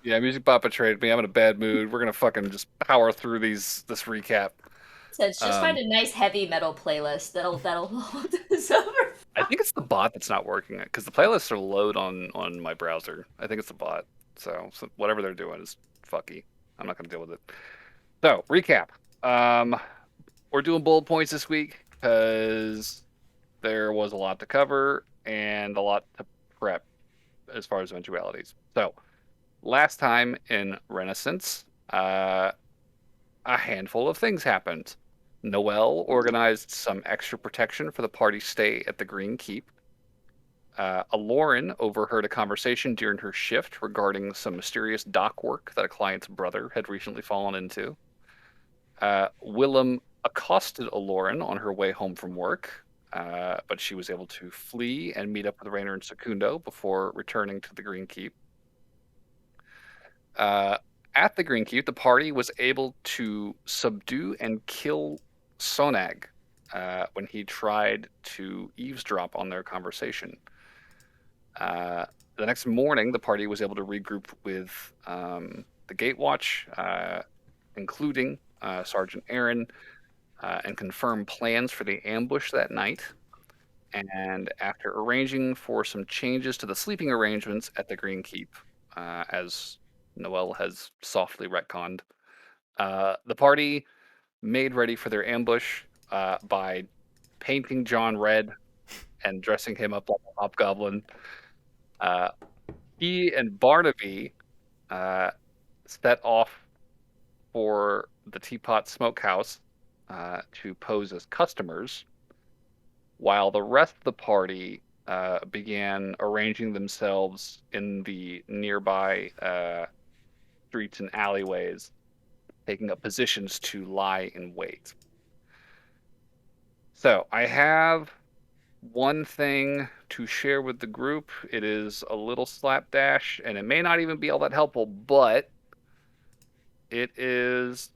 Yeah, Music Bot betrayed me. I'm in a bad mood. We're gonna fucking just power through this recap. Says just find Um, a nice heavy metal playlist that'll hold us over. I think it's the bot that's not working because the playlists are load on my browser. I think it's the bot. So whatever they're doing is fucky. I'm not gonna deal with it. So recap. Um, we're doing bullet points this week because there was a lot to cover and a lot to prep as far as eventualities. So last time in Renascence, a handful of things happened. Noelle organized some extra protection for the party's stay at the Green Keep. Aloran overheard a conversation during her shift regarding some mysterious dock work that a client's brother had recently fallen into. Willem accosted Aloran on her way home from work, but she was able to flee and meet up with Rainer and Secundo before returning to the Green Keep. Uh, at the Green Keep, the party was able to subdue and kill Sonag when he tried to eavesdrop on their conversation. Uh, the next morning, the party was able to regroup with the Gatewatch, including Sergeant Aaron, and confirm plans for the ambush that night. And after arranging for some changes to the sleeping arrangements at the Green Keep, as Noel has softly retconned, the party made ready for their ambush by painting John red and dressing him up like a hobgoblin. Uh, he and Barnaby uh, set off for the Teapot Smokehouse to pose as customers, while the rest of the party began arranging themselves in the nearby streets and alleyways, taking up positions to lie in wait. So I have one thing to share with the group. It is a little slapdash, and it may not even be all that helpful, but it is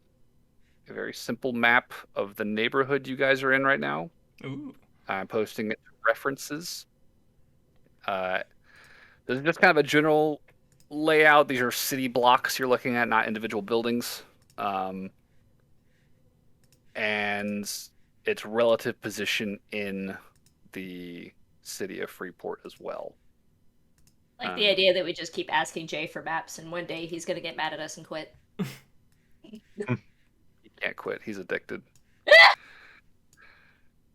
a very simple map of the neighborhood you guys are in right now. Ooh. I'm posting it to references. Uh, this is just kind of a general layout. These are city blocks you're looking at, not individual buildings. Um, and its relative position in the city of Freeport as well. Like the Um, idea that we just keep asking Jay for maps, and one day he's gonna get mad at us and quit. he can't quit. He's addicted.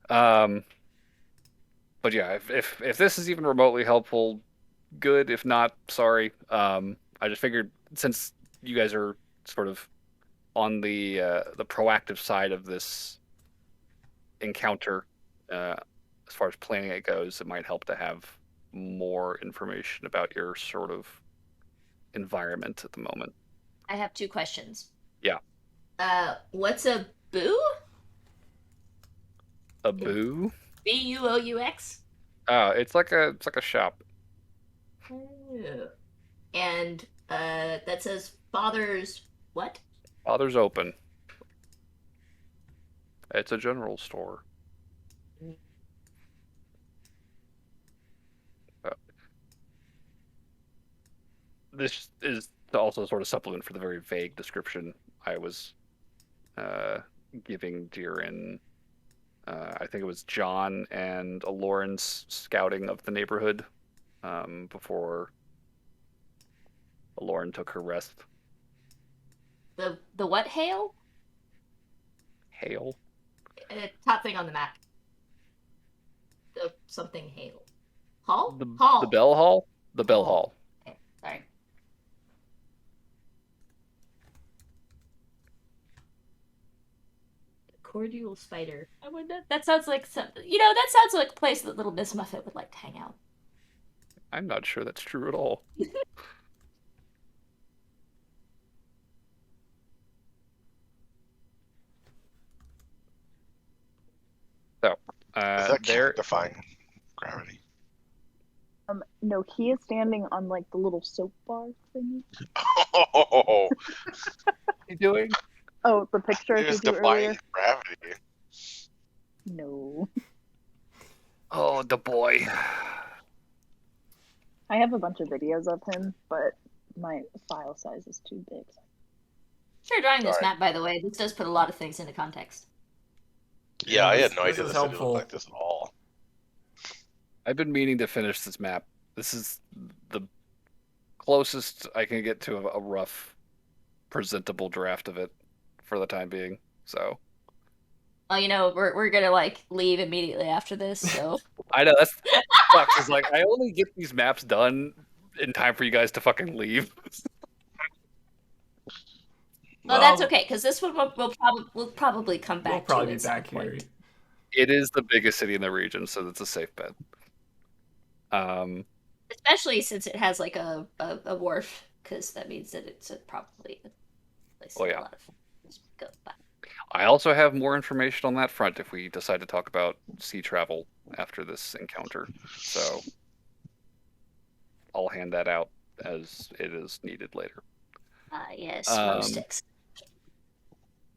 Um, but yeah, if this is even remotely helpful, good. If not, sorry. I just figured since you guys are sort of on the proactive side of this encounter, uh, as far as planning it goes, it might help to have more information about your sort of environment at the moment. I have two questions. Yeah, What's a boo? a boo. Buu? It's like a shop. Oh. And that says father's what? Father's open. It's a general store. Uh, this is also sort of supplement for the very vague description I was uh, giving during, I think it was John and Lauren's scouting of the neighborhood before Lauren took her rest. The what hail? Hail. Top thing on the map. The something hail. Hall? The Hall. bell hall. The bell Hall. hall. Okay, sorry. Cordial spider. I wonder. That sounds like some. That sounds like a place that little Miss Muffet would like to hang out. I'm not sure that's true at all. So Is that cat there. defying gravity? No, he is standing on like the little soap bar thingy. Oh, You doing? Oh, the picture I he was gave you defying earlier? gravity. No. Oh, the boy. I have a bunch of videos of him, but my file size is too big. Sure, drawing this Sorry. map, by the way, this does put a lot of things into context. Yeah, I had no this idea is the city helpful. looked like this at all. I've been meaning to finish this map. This is the closest I can get to a rough, presentable draft of it for the time being. So Well, you know, we're gonna like leave immediately after this, so I know that's sucks. It's like I only get these maps done in time for you guys to fucking leave. well, that's okay because this one we'll probably come back. We'll probably to be at some back here. point. It is the biggest city in the region, so that's a safe bet. Especially since it has like a wharf, because that means that it's probably a place Oh, that yeah. a lot of go by. I also have more information on that front if we decide to talk about sea travel after this encounter. So I'll hand that out as it is needed later. Yes, Um, most excellent.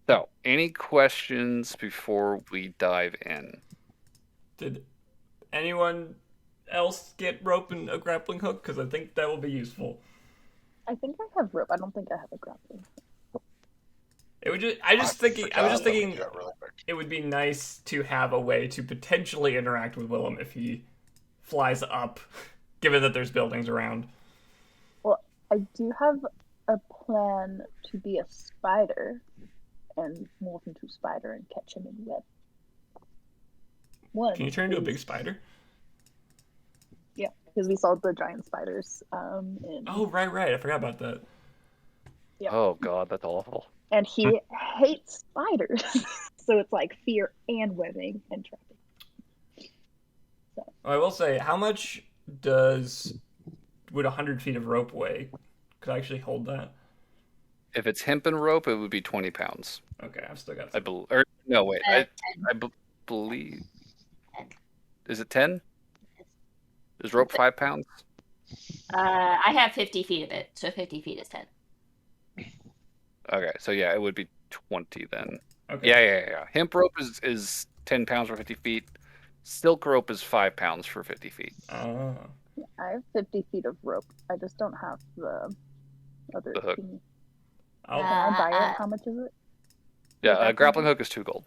So, any questions before we dive in? Did anyone else get rope and a grappling hook? Because I think that will be useful. I think I have rope. I don't think I have a grappling. It would just, I was just thinking Yeah, really quick. it would be nice to have a way to potentially interact with Willem if he flies up, given that there's buildings around. Well, I do have a plan to be a spider and morph into a spider and catch him in web. One. Can you turn into a is- big spider? Yeah, because we saw the giant spiders. In... Oh, right. I forgot about that. Yeah. Oh god, that's awful. And he hates spiders, so it's like fear and webbing and trapping. I will say, how much would 100 feet of rope weigh? Could I actually hold that? If it's hempen rope, it would be 20 pounds. Okay, I've still got I some. believe. Or no, wait. I And believe. Is it 10? Is rope 5 pounds? I have 50 feet of it, so 50 feet is 10. Okay, so yeah, it would be 20 then. Okay. Yeah. Hemp rope is 10 pounds for 50 feet. Silk rope is 5 pounds for 50 feet. Oh. I have 50 feet of rope. I just don't have the other The hook. thingy. I'll, Can I buy it? How much is it? Yeah, Grappling a grappling hook is 2 gold.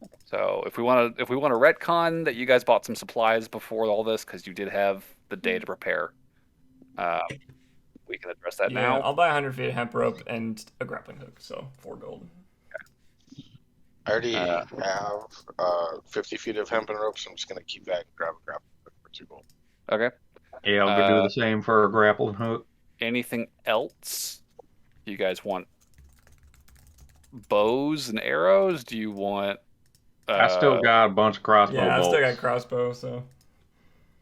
Okay. So if we want to retcon that you guys bought some supplies before all this because you did have the day to prepare, we can address that yeah, now. I'll buy 100 feet of hemp rope and a grappling hook, so 4 gold. I already have 50 feet of hemp and rope, so I'm just gonna keep that and grab a grappling hook for 2 gold. Okay. Yeah, I'll do the same for a grappling hook. Anything else? You guys want bows and arrows? Do you want? I still got a bunch of crossbow Yeah, I've bolts. still got crossbow, so.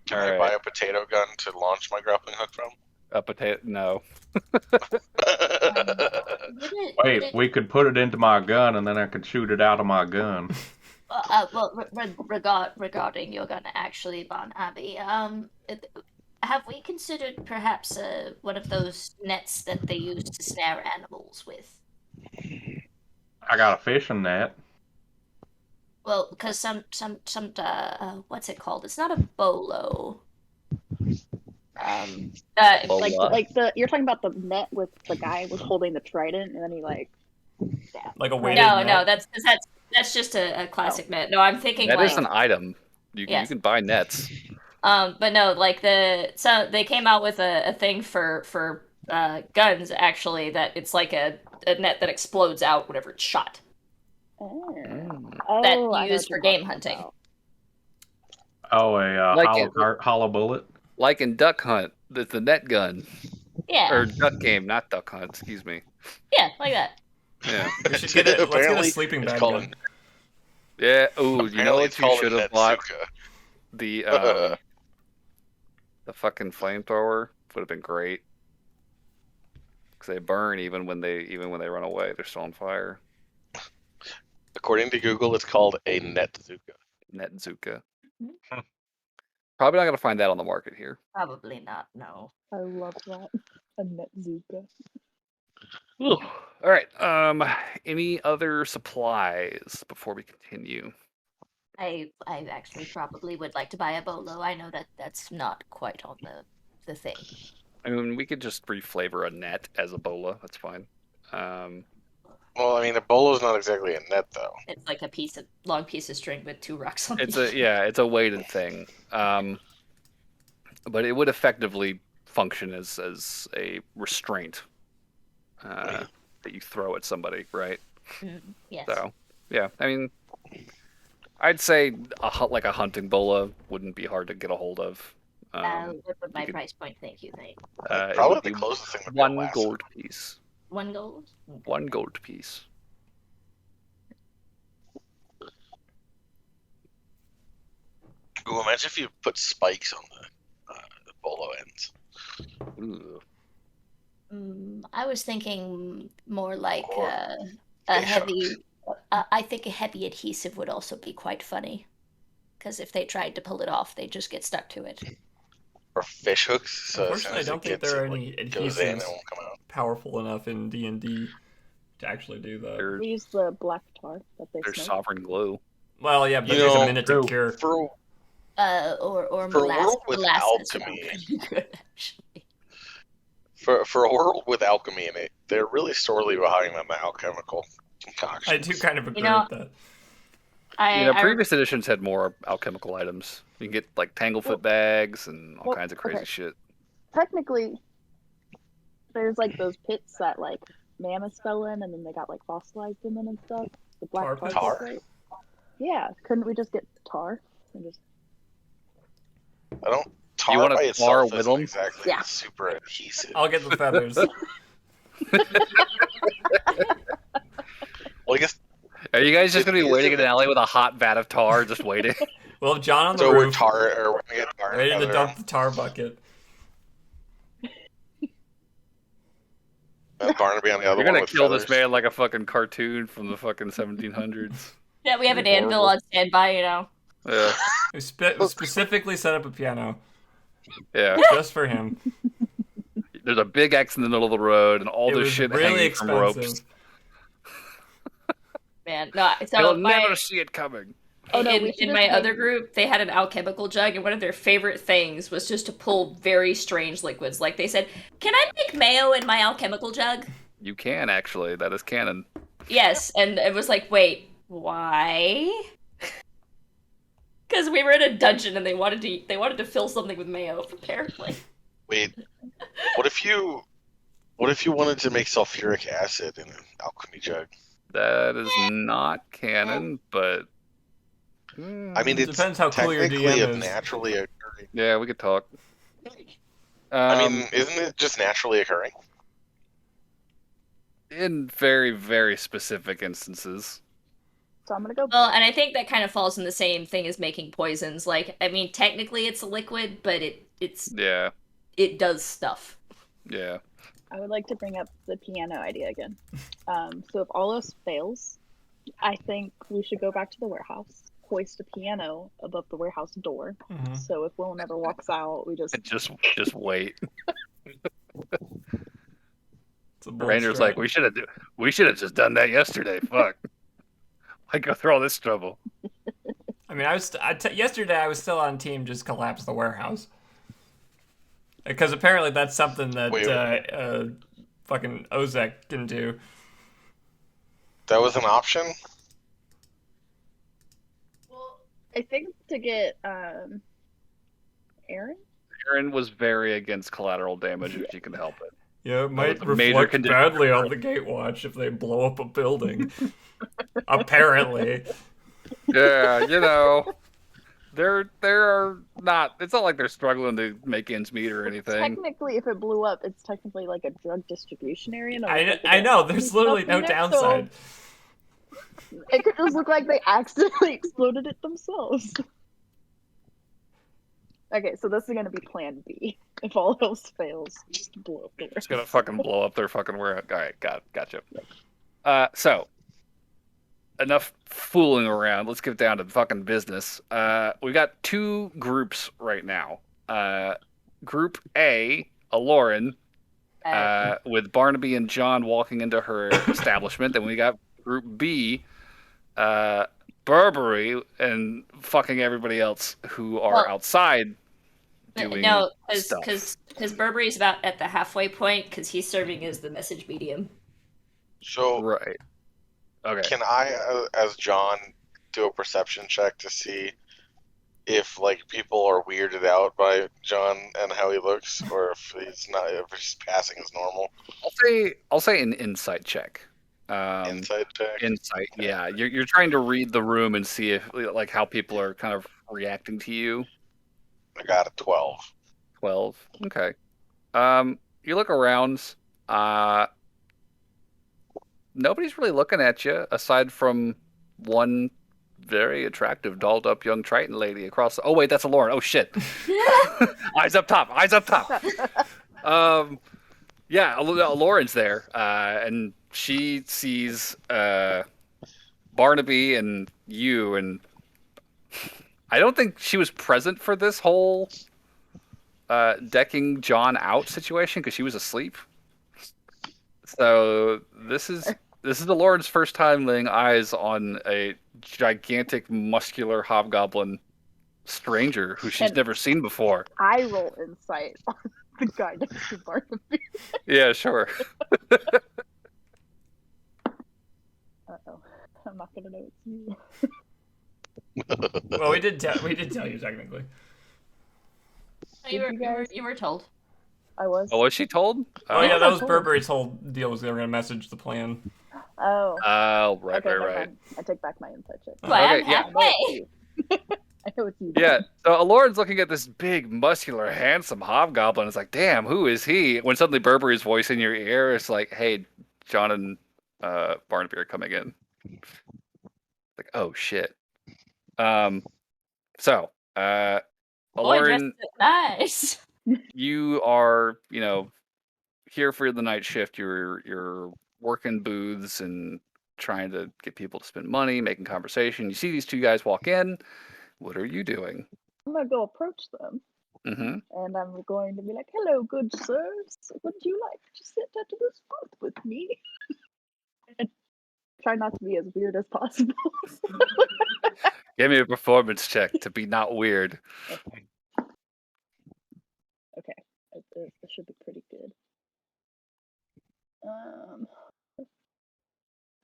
Can All I right. buy a potato gun to launch my grappling hook from? A potato? No. Wait, we could put it into my gun, and then I could shoot it out of my gun. Regarding your gun, actually, Bon Abbey, have we considered perhaps one of those nets that they use to snare animals with? I got a fishing net. Well, because some what's it called? It's not a bolo. Like the you're talking about the net with the guy was holding the trident and then he like Like a weighted No, net? that's just a classic net. No, I'm thinking That like is an item. You Yes. can buy nets. but no, like so they came out with a thing for guns actually that it's like a net that explodes out whenever it's shot. oh, That I you know use what for you're game talking hunting. about. Oh, a Like hollow bullet. Like in Duck Hunt, the net gun. Yeah, Or Duck Game, not Duck Hunt, excuse me. yeah, like that. Yeah. We should get it. Let's get a Apparently, sleeping it's bag called gun. Yeah, ooh, you know Apparently what it's you called should a have bought? Netsuka. The fucking flamethrower would have been great. Because they burn even when they run away. They're still on fire. According to Google, it's called a Netsuka. Netzuka. Mhm. Probably not gonna find that on the market here. Probably not. No. I love that. A Netzuka. All right. Any other supplies before we continue? I actually probably would like to buy a bolo. I know that that's not quite on the thing. I mean, we could just reflavor a net as a bola. That's fine. Well, I mean, a bolo's not exactly a net, though. It's like a long piece of string with 2 rocks on It's it. it's a weighted thing. But it would effectively function as a restraint that you throw at somebody, right? Yes. So, yeah, I mean, I'd say like a hunting bola wouldn't be hard to get a hold of. What would my could- price point? Thank you. it Probably would the be closest thing would be a 1 lasso. gold piece. 1 gold. 1 gold piece. Ooh, imagine if you put spikes on the bolo ends. Ooh. I was thinking more like Or a fish heavy. hooks. I think a heavy adhesive would also be quite funny, because if they tried to pull it off, they'd just get stuck to it. Or fish hooks. So as soon Unfortunately, I as don't it think gets there are it, any like, goes in, it adhesives won't come out. powerful enough in D&D to actually do that. There's, We use the black tar that they there's smoke. sovereign glue. Well, yeah, but You there's a know, minute to cure. For Or For a molasses. world with Molasses would be alchemy. pretty good, actually. for a world with alchemy in it, they're really sorely behind on the alchemical concoctions. I do kind of agree know, with that. Previous editions had more alchemical items. You can get like tanglefoot bags and all kinds of crazy okay. shit. Technically, there's like those pits that like mammoths fell in, and then they got like fossilized in them and stuff. The black Tar tar. pits? Right? Yeah, couldn't we just get tar and just? I don't. Tar You want a by tar itself with isn't them? exactly Yeah. super adhesive. I'll get the feathers. Well, I guess Are you guys just gonna be It waiting in isn't an alley with a hot vat of tar, just waiting? Well, John on the so. We're roof, tar, or we're gonna get tar. in ready the to other dump room. the tar bucket. Barnaby on the other You're one gonna with kill feathers. this man like a fucking cartoon from the fucking 1700s. Yeah, we have an Horrible. anvil on standby, you know. Yeah, We specifically set up a piano yeah. just for him. There's a big X in the middle of the road, and all It this was shit really hanging from ropes. expensive. Man, no. So You'll my, never see it coming. Oh, no, in, we should in just my other make- group, they had an alchemical jug, and one of their favorite things was just to pull very strange liquids. Like they said, "Can I make mayo in my alchemical jug?" You can actually. That is canon. Yes, and it was like, wait, why? Because we were in a dungeon and they wanted to fill something with mayo, apparently. Wait, what if you wanted to make sulfuric acid in an alchemy jug? That is not canon, but I mean, It it's depends how cool your technically DM a is. naturally occurring. yeah, we could talk. I mean, isn't it just naturally occurring? In very, very specific instances. So I'm gonna go. Well, and I think that kind of falls in the same thing as making poisons. Like, I mean, technically it's a liquid, but Yeah, it does stuff. yeah. I would like to bring up the piano idea again. So if all else fails, I think we should go back to the warehouse, hoist a piano above the warehouse door. Mhm. So if Willem ever walks out, we just Just wait. It's a bold Ranger's strat. like, we should have just done that yesterday. Fuck. Why go through all this trouble? I mean, yesterday I was still on team just collapse the warehouse. Because apparently that's something that Wait. fucking Ozek can do. That was an option. Well, I think to get Aaron. Aaron was very against collateral damage if she can help it. Yeah, it might was a major reflect condition. badly on the Gatewatch if they blow up a building. Apparently. Yeah, you know. They're not. It's not like they're struggling to make ends meet or anything. Technically, if it blew up, it's technically like a drug distribution area. No, I know, there's literally no downside. It could just look like they accidentally exploded it themselves. Okay, so this is gonna be Plan B. If all else fails, just blow up the It's gonna fucking blow up their fucking warehouse. All right, gotcha. So enough fooling around. Let's get down to fucking business. We got 2 groups right now. Group A, Aloran, with Barnaby and John walking into her establishment. Then we got Group B, Burberry and fucking everybody else who are outside doing No, stuff. because Burberry's about at the halfway point because he's serving as the message medium. So Right. Okay. can I, as John, do a perception check to see if like people are weirded out by John and how he looks, or if he's not, if he's passing as normal? I'll say an insight check. Insight check. Insight. Yeah, you're trying to read the room and see if like how people are kind of reacting to you. I got a 12. 12. Okay. You look around. Nobody's really looking at you aside from one very attractive, dolled up young Triton lady across. Oh wait, that's a Lauren. Oh shit. Eyes up top. Eyes up top. Yeah, Lauren's there, and she sees Barnaby and you, and I don't think she was present for this whole decking John out situation because she was asleep. So this is the Lauren's first time laying eyes on a gigantic, muscular hobgoblin stranger who she's And- never seen before. I roll insight on the guy next to Barnaby. Yeah, sure. Uh-oh. I'm not gonna know it's you. Well, we did tell you technically. You were told. I was. Oh, was she told? Oh yeah, that was cool. Burberry's whole deal. Was they were gonna message the plan. Oh. Oh, right, Okay, never right. mind. I take back my insight check. But I'm Okay, yeah. halfway. I know it's you. Yeah, so Lauren's looking at this big, muscular, handsome hobgoblin. It's like, damn, who is he? When suddenly Burberry's voice in your ear, it's like, hey, John and Barnaby are coming in. Like, oh shit. So, Boy, Lauren, dressed nice. you are, here for the night shift. You're working booths and trying to get people to spend money, making conversation. You see these two guys walk in. What are you doing? I'm gonna go approach them, Mm-hmm. and I'm going to be like, "Hello, good sirs. Would you like to sit at this booth with me?" And try not to be as weird as possible. Give me a performance check to be not weird. Okay, it should be pretty good.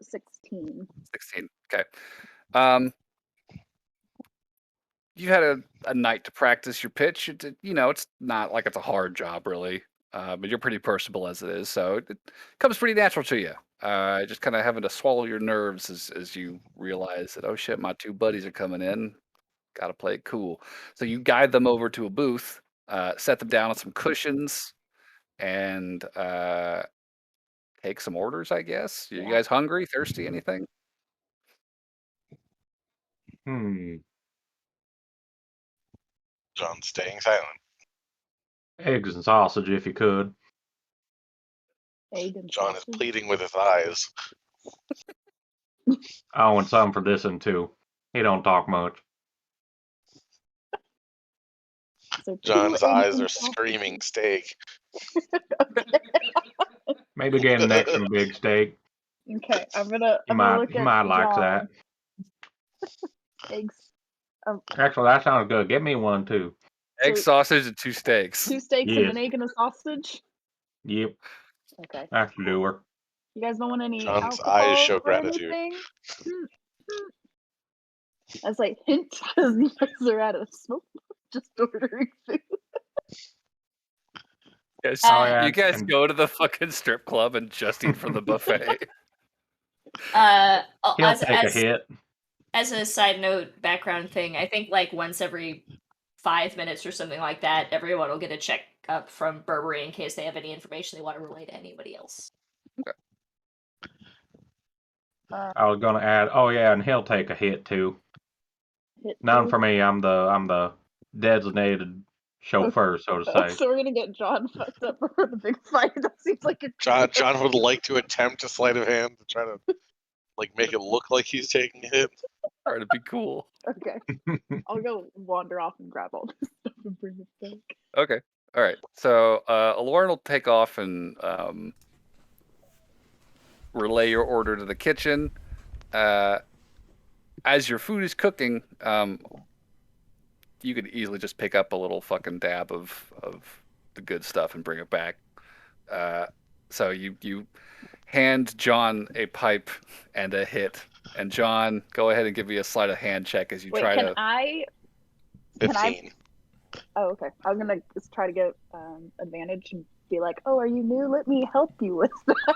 16. 16. Okay. You had a night to practice your pitch. It's not like it's a hard job really, but you're pretty personable as it is, so it comes pretty natural to you. Just kind of having to swallow your nerves as you realize that, oh shit, my two buddies are coming in. Got to play it cool. So you guide them over to a booth, set them down on some cushions, and take some orders, I guess. You Yeah. guys hungry, thirsty, anything? John's staying silent. Eggs and sausage, if you could. Egg and John is sausage. pleading with his eyes. I want some for this one too. He don't talk much. So 2 John's eggs eyes and are sausage. screaming steak. Maybe get an extra big steak. Okay, I'm gonna He look at might like John. that. Eggs. Actually, that sounds good. Get me one too. Egg, So- sausage, and 2 steaks. 2 steaks and Yes. an egg and a sausage. Yep, Okay. that's the doer. You guys don't want any John's alcohol eyes show or gratitude. anything? As I hint, as you guys are at a smoke, just ordering food. Yes, yeah, you guys and- go to the fucking strip club and just eat from the buffet. He'll take a hit. As a side note, background thing, I think like once every 5 minutes or something like that, everyone will get a checkup from Burberry in case they have any information they want to relay to anybody else. I was gonna add. Oh yeah, and he'll take a hit too. Hit None two. for me. I'm the designated chauffeur, so to Oh, say. so we're gonna get John fucked up for the big fight. That seems like a John would like to attempt a sleight of hand to try to make it look like he's taking a hit. Trying to be cool. Okay, I'll go wander off and grab all this stuff and bring it back. Okay. All right. So Lauren will take off and relay your order to the kitchen. As your food is cooking, you could easily just pick up a little fucking dab of the good stuff and bring it back. So you hand John a pipe and a hit, and John, go ahead and give me a sleight of hand check as you Wait, try can to. I? 15. Oh, okay. I was gonna just try to get advantage and be like, "Oh, are you new? Let me help you with that."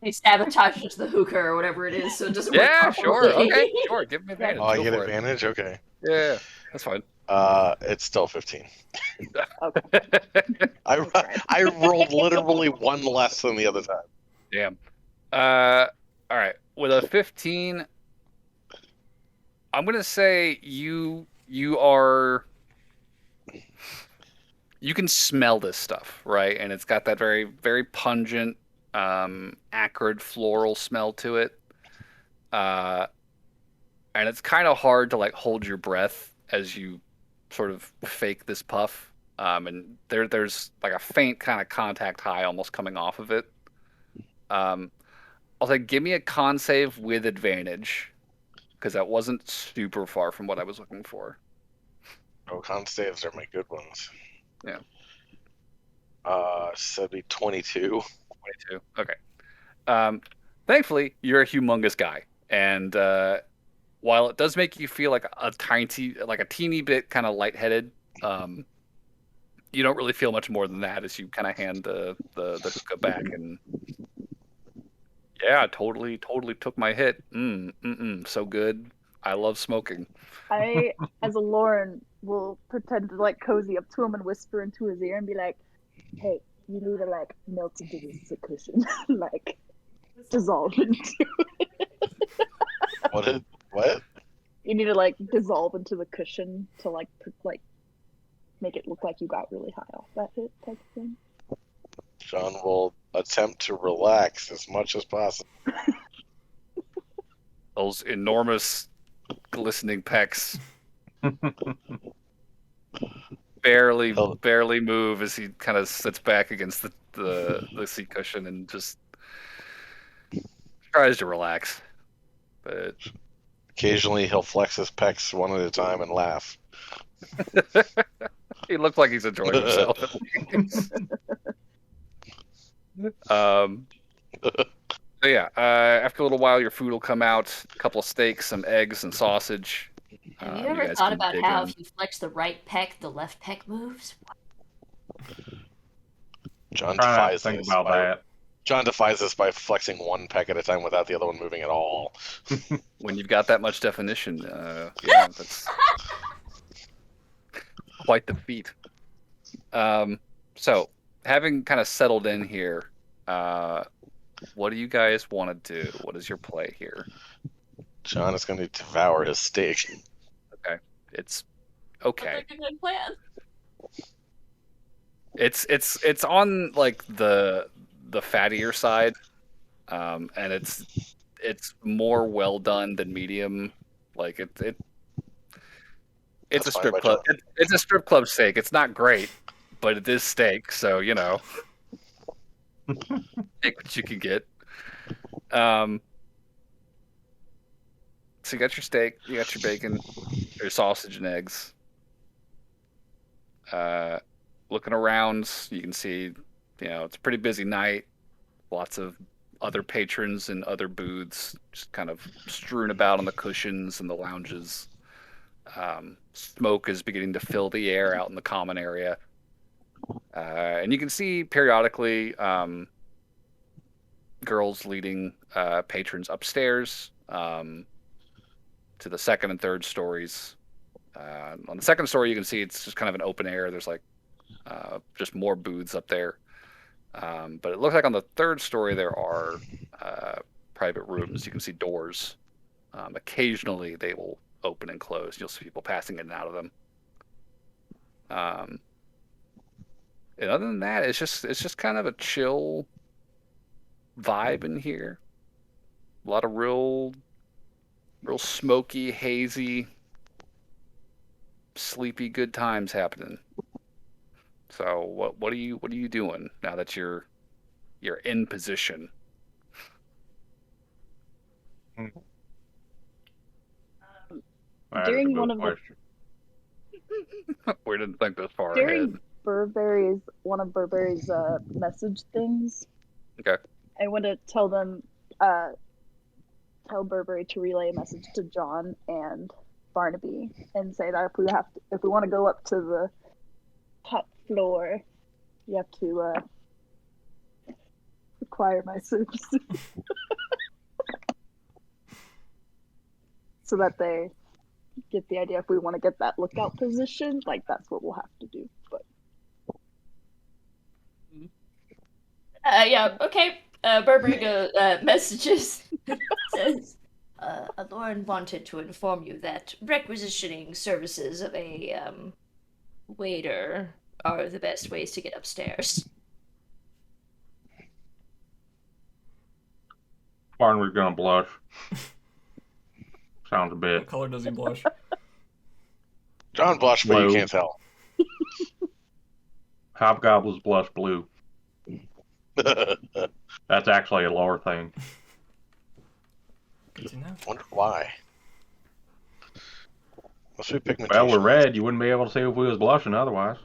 He sabotages the hookah or whatever it is, so it doesn't work Yeah, sure. properly. Okay, sure. Give me advantage. Oh, I Go get for it. advantage? Okay. Yeah, that's fine. It's still 15. Okay. I rolled literally one less than the other time. Damn. All right. With a 15, I'm gonna say you are. You can smell this stuff, right? And it's got that very, very pungent, acrid floral smell to it. And it's kind of hard to like hold your breath as you sort of fake this puff. And there's like a faint kind of contact high almost coming off of it. I'll say give me a con save with advantage because that wasn't super far from what I was looking for. Oh, con saves are my good ones. Yeah. So it'd be 22. 22. Okay. Thankfully, you're a humongous guy, and while it does make you feel like a teeny bit kind of lightheaded, you don't really feel much more than that as you kind of hand the hookah back and yeah, totally took my hit. So good. I love smoking. I, as a Lauren, will pretend to like cozy up to him and whisper into his ear and be like, "Hey, you need to like melt into this cushion, like dissolve into. What? You need to like dissolve into the cushion to like make it look like you got really high off that hit type of thing." John will attempt to relax as much as possible. Those enormous glistening pecs barely move as he kind of sits back against the seat cushion and just tries to relax. But Occasionally, he'll flex his pecs one at a time and laugh. he looks like he's enjoying himself at least. So yeah, after a little while, your food will come out. A couple of steaks, some eggs, and sausage. Have you You ever guys thought can about dig how in. if you flex the right pec, the left pec moves? John Try not to defies think this about by that. John defies this by flexing one peck at a time without the other one moving at all. When you've got that much definition, yeah, that's quite the feat. So, having kind of settled in here, what do you guys want to do? What is your play here? John is going to devour his steak. Okay, it's okay. That's a good plan. It's on like the fattier side, and it's more well done than medium. Like it's That's a fine strip by club. John. It's a strip club steak. It's not great, but it is steak, so you know, take what you can get. So you got your steak, you got your bacon, your sausage and eggs. Looking around, you can see, it's a pretty busy night. Lots of other patrons and other booths just kind of strewn about on the cushions and the lounges. Smoke is beginning to fill the air out in the common area. And you can see periodically girls leading patrons upstairs to the second and third stories. On the second story, you can see it's just kind of an open air. There's like just more booths up there. But it looks like on the third story there are private rooms. You can see doors. Occasionally they will open and close. You'll see people passing in and out of them. And other than that, it's just kind of a chill vibe in here. A lot of real smoky, hazy, sleepy, good times happening. So what are you doing now that you're in position? That is a During good one of the question. We didn't think this far During ahead. one of Burberry's message things, Okay. I want to tell Burberry to relay a message to John and Barnaby and say that if we want to go up to the top floor, you have to require my services. So that they get the idea if we want to get that lookout position, like that's what we'll have to do. But Yeah, okay. Burberry messages says, Lauren wanted to inform you that requisitioning services of a waiter are the best ways to get upstairs. Barnaby's gonna blush. Sounds a What bit color does he blush? John blushed, but you Blue. can't tell. Hobgoblins blush blue. That's actually a lore thing. Good to know. Wonder why. Must be pigmentation. Well, we're red. You wouldn't be able to see if we was blushing otherwise.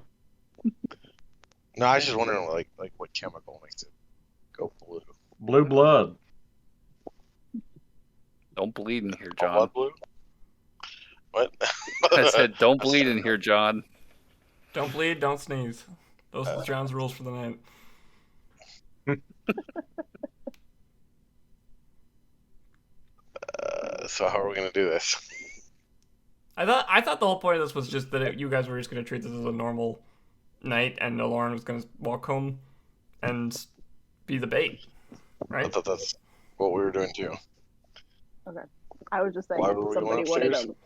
No, I was just wondering, like what chemical makes it go blue. Blue blood. Don't bleed in here, Oh, John. blood blue. What? I said, don't bleed in here, John. Don't bleed, don't sneeze. Those are John's rules for the night. So how are we gonna do this? I thought the whole point of this was just that you guys were just gonna treat this as a normal night, and Lauren was gonna walk home and be the bait, I right? thought that's what we were doing too. okay, I was just saying Why if were we somebody going wanted upstairs?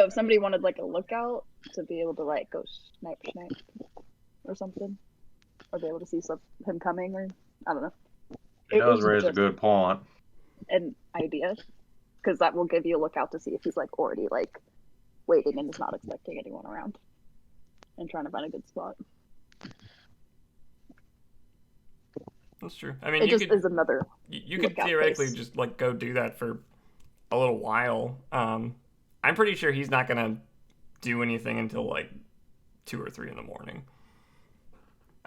if somebody wanted like a lookout to be able to like go snipe or something, or be able to see him coming, or I don't know. He does was raise a just good point. an idea, because that will give you a lookout to see if he's like already like waiting and is not expecting anyone around, and trying to find a good spot. That's true. I mean, It you just could is another. you could lookout theoretically place. just like go do that for a little while. I'm pretty sure he's not gonna do anything until like 2 or 3 in the morning.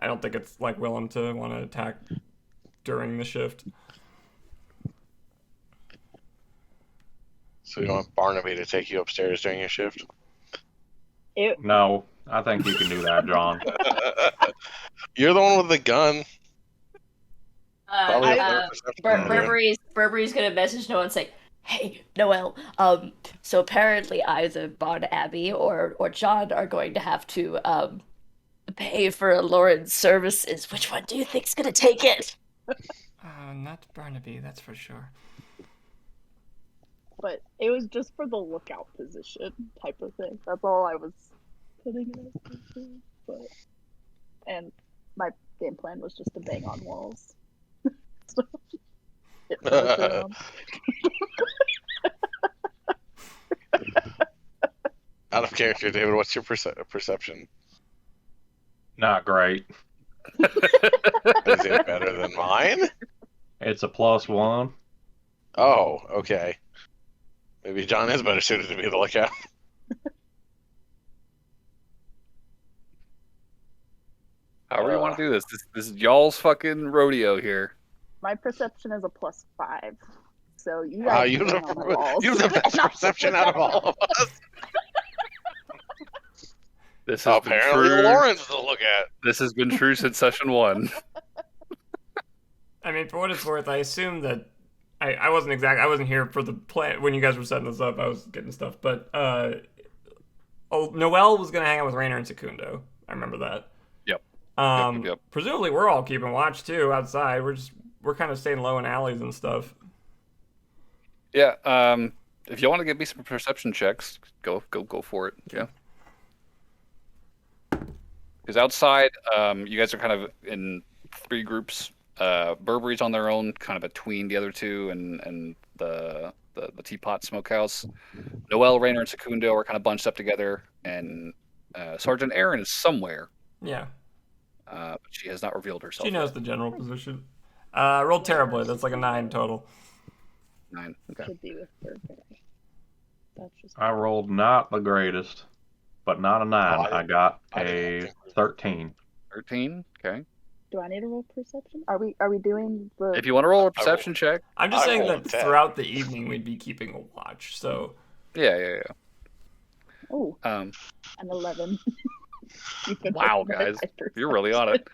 I don't think it's like Willem to want to attack during the shift. So you want Barnaby to take you upstairs during your shift? No, I think you can do that, John. You're the one with the gun. Probably Uh, a uh, better perception than doing. Burberry's gonna message Noel and say, "Hey, Noel. So apparently either Barnaby or John are going to have to pay for Lauren's services. Which one do you think's gonna take it?" Not Barnaby, that's for sure. But it was just for the lookout position type of thing. That's all I was putting it as. But and my game plan was just to bang on walls. So, get folks around. Out of character, David. What's your perception? Not great. Is it better than mine? It's a +1. Oh, okay. Maybe John is better suited to be the lookout. However you want to do this. This is y'all's fucking rodeo here. My perception is a +5. So you Wow, guys you bang have on the walls. you have the best perception out of all of us. This has been Apparently, true. Lauren's the lookout. This has been true since session 1. I mean, for what it's worth, I assume that I wasn't here for the plan when you guys were setting this up. I was getting stuff, but Noel was gonna hang out with Rainer and Secundo. I remember that. Yep. Yep. Presumably, we're all keeping watch too outside. We're kind of staying low in alleys and stuff. Yeah. If you want to give me some perception checks, go for it. Yeah. Because outside, you guys are kind of in 3 groups. Burberry's on their own, kind of between the other 2 and the Teapot Smokehouse. Noel, Rainer, and Secundo are kind of bunched up together, and Sergeant Aaron is somewhere. Yeah, But she has not revealed herself. she knows the general position. Rolled terribly. That's like a 9 total. 9. Okay. Should be with Burberry. That's just I rolled not the greatest, but not a 9. I I got I didn't a think we- 13. 13. Okay. Do I need to roll perception? Are we doing the? If you want to roll a I rolled- perception check. I'm just I saying rolled that 10. throughout the evening we'd be keeping a watch. So Yeah. Oh, Um, an 11. Even Wow, with my guys. high you're really on it.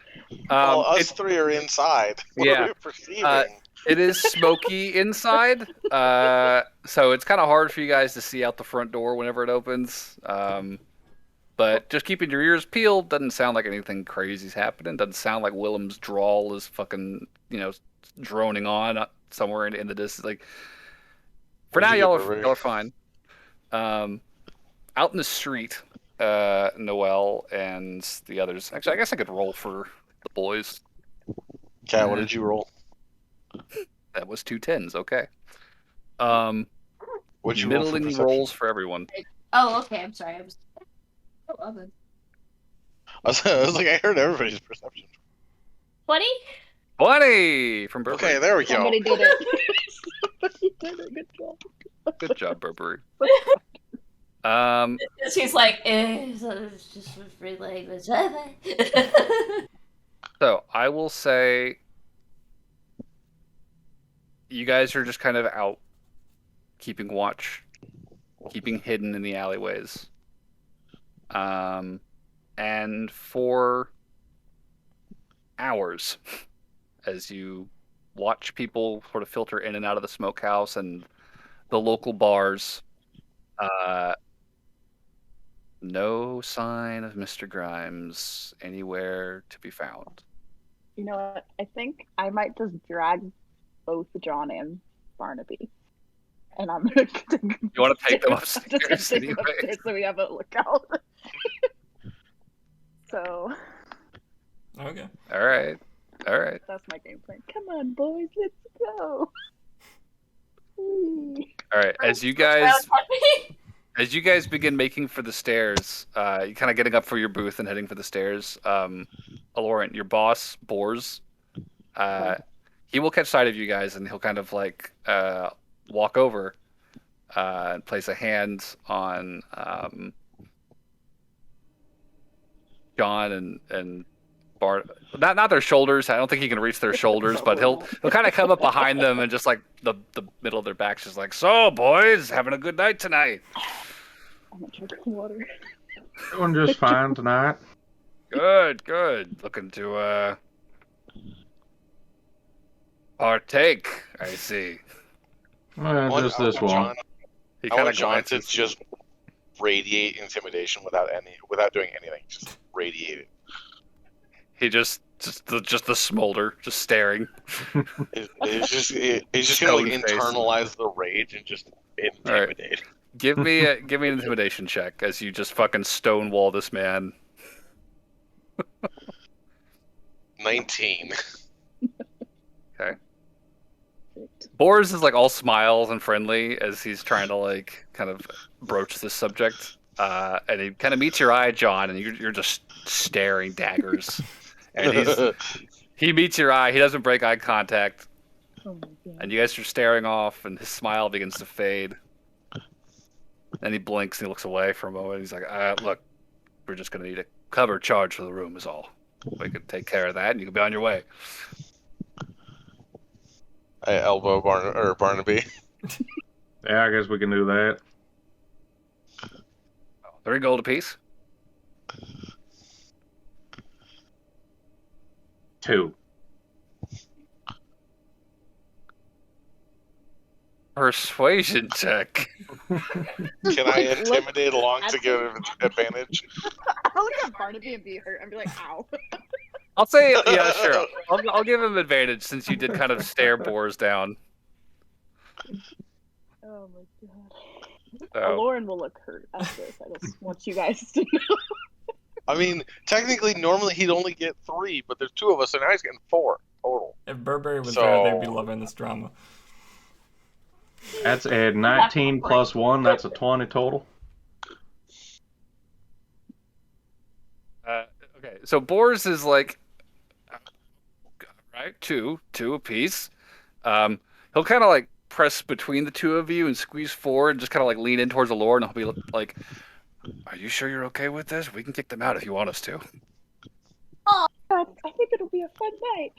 Well, us It, three are inside. What Yeah. are we perceiving? it is smoky inside, so it's kind of hard for you guys to see out the front door whenever it opens. But just keeping your ears peeled doesn't sound like anything crazy's happening. Doesn't sound like Willem's drawl is fucking, droning on somewhere in the distance. Like, for What'd now, you y'all get, are, Burberry? y'all are fine. Out in the street, Noelle and the others. Actually, I guess I could roll for the boys. Kat, what did you roll? That was 2 10s. Okay. What'd you roll for Middling perception? rolls for everyone. Oh, okay. I'm sorry. I was. Oh, oven. I was like, I heard everybody's perception. 20? 20 from Burberry. Okay, there we go. Somebody did it. Somebody did it. Good job. Good job, Burberry. She's like, it's just free language. So I will say, you guys are just kind of out, keeping watch, keeping hidden in the alleyways. And for hours, as you watch people sort of filter in and out of the smokehouse and the local bars, no sign of Mr. Grimes anywhere to be found. You know what? I think I might just drag both John and Barnaby. And I'm gonna You want to take them I'm upstairs just gonna take them anyway? upstairs so we have a lookout. So okay. All right. that's my game plan. Come on, boys, let's go. Whee. All right. As you guys begin making for the stairs, you kind of getting up for your booth and heading for the stairs. Alorant, your boss, Bors, he will catch sight of you guys and he'll kind of like walk over and place a hand on John and Bart. Not their shoulders. I don't think he can reach their shoulders, but he'll kind of come up behind them and just like the middle of their backs, just like, so boys, having a good night tonight. I'm gonna drink some water. Doing just fine tonight. Good. Looking to partake, I see. Well, just this one. John, He I kind want of John to glances. just radiate intimidation without doing anything. Just radiate it. He just the smolder, just staring. He's just gonna Stone like face. internalize the rage and just intimidate. Give me an intimidation check as you just fucking stonewall this man. 19. Okay. Boris is like all smiles and friendly as he's trying to like kind of broach this subject, and he kind of meets your eye, John, and you're just staring daggers. And he meets your eye. He doesn't break eye contact, Oh my god. and you guys are staring off, and his smile begins to fade. Then he blinks and he looks away for a moment. He's like, "Look, we're just gonna need a cover charge for the room, is all. We could take care of that, and you can be on your way." I elbow Barnaby. Yeah, I guess we can do that. 3 gold apiece. 2. Persuasion check. Can I intimidate along to get an advantage? I'll look at Barnaby and be hurt and be like, ow. I'll say, yeah, sure. I'll give him advantage since you did kind of stare Boars down. Oh my god. So, Lauren will look hurt after this. I just want you guys to know. I mean, technically, normally he'd only get 3, but there's 2 of us, so now he's getting 4 total. If Burberry was So- there, they'd be loving this drama. That's a 19 plus 1. That's a 20 total. okay, so Boars is like, right, two apiece. He'll kind of like press between the two of you and squeeze forward and just kind of like lean in towards the Lord, and he'll be like, Are you sure you're okay with this? We can kick them out if you want us to. I think it'll be a fun night.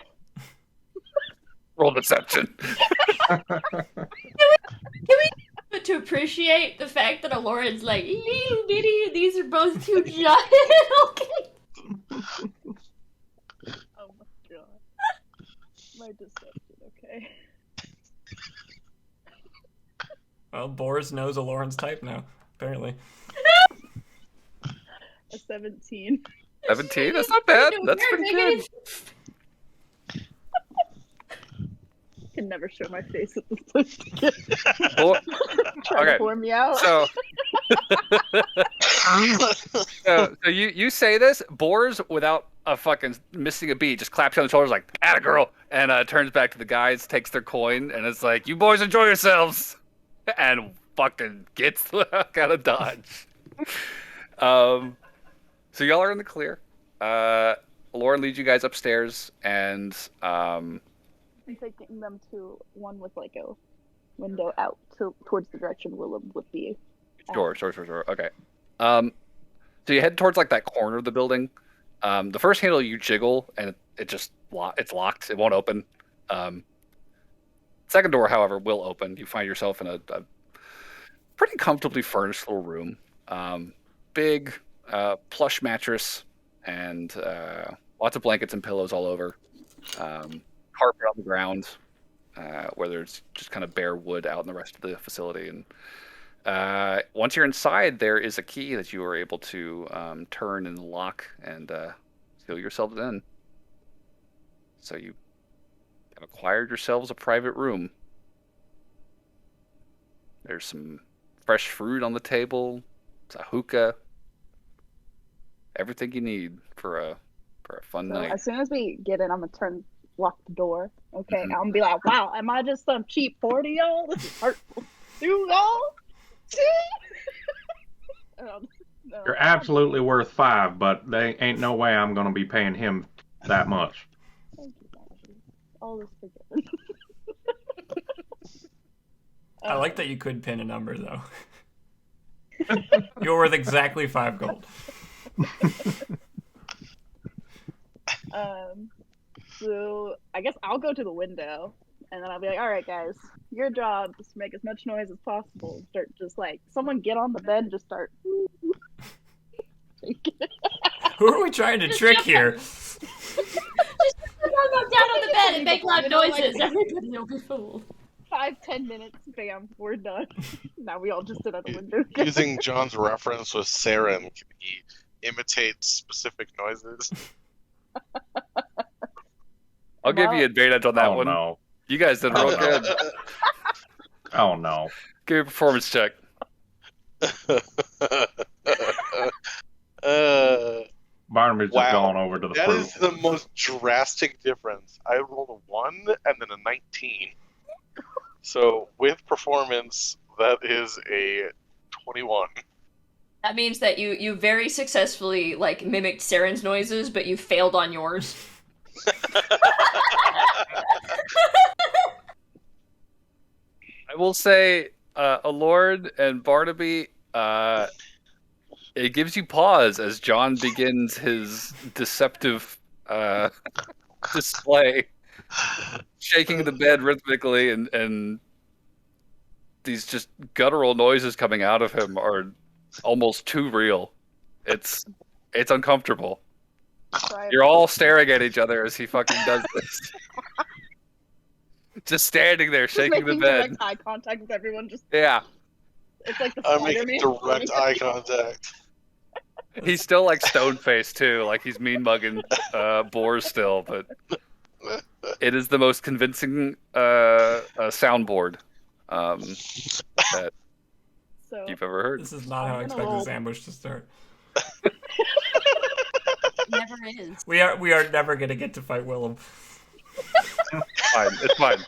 Roll deception. Can we to appreciate the fact that Aloran's like little bitty and these are both two giant? Okay. Oh my god. My deception, okay. Well, Boris knows Aloran's type now, apparently. A 17. 17? That's not bad. That's pretty good. Can never show my face at this place again. Well, Try okay. to pour me out. So, so you say this, Boars, without a fucking missing a beat, just claps you on the shoulders like, "Atta girl," and turns back to the guys, takes their coin, and it's like, "You boys enjoy yourselves," and fucking gets the fuck out of Dodge. So y'all are in the clear. Lauren leads you guys upstairs, and I'm taking them to one with like a window out towards the direction Willem would be. Sure. Okay. So you head towards like that corner of the building. The first handle you jiggle and it just it's locked. It won't open. Second door, however, will open. You find yourself in a pretty comfortably furnished little room. Big plush mattress and lots of blankets and pillows all over. Carpet on the ground, where there's just kind of bare wood out in the rest of the facility. And once you're inside, there is a key that you are able to turn and lock and seal yourselves in. So you have acquired yourselves a private room. There's some fresh fruit on the table. It's a hookah. Everything you need for a fun night. As soon as we get in, I'm gonna lock the door. Okay, Mhm. I'm gonna be like, "Wow, am I just some cheap 40 y'all? This is hurtful. Do y'all? No. You're absolutely worth 5, but they ain't no way I'm gonna be paying him that much. Thank you, Ashley. All is forgiven. I like that you could pin a number, though. You're worth exactly 5 gold. So I guess I'll go to the window and then I'll be like, all right, guys, your job is to make as much noise as possible. Start just like someone get on the bed and just start. Who are we trying to trick here? Just down on the bed and make loud noises. Everybody will be fooled. 5-10 minutes, bam, we're done. Now we all just sit at the window. Using John's reference with Saren, can he imitate specific noises? I'll give you advantage on that Oh one. no. You guys did real good. Oh no. Give me a performance check. Barnaby's Wow. just gone over to the That fruit. is the most drastic difference. I rolled a 1 and then a 19. So with performance, that is a 21. That means that you very successfully like mimicked Saren's noises, but you failed on yours. I will say, Alord and Barnaby, it gives you pause as John begins his deceptive display, shaking the bed rhythmically, and these just guttural noises coming out of him are almost too real. It's uncomfortable. You're all staring at each other as he fucking does this. Just standing there, shaking the making bed. direct eye contact with everyone. Just Yeah. it's like the I'm Spider-Man. making direct eye contact. He's still like stone faced too, like he's mean mugging Boars still, but it is the most convincing soundboard that So you've ever heard. This is not how I I'm gonna expect roll. this ambush to start. It never is. We are never gonna get to fight Willem. It's fine.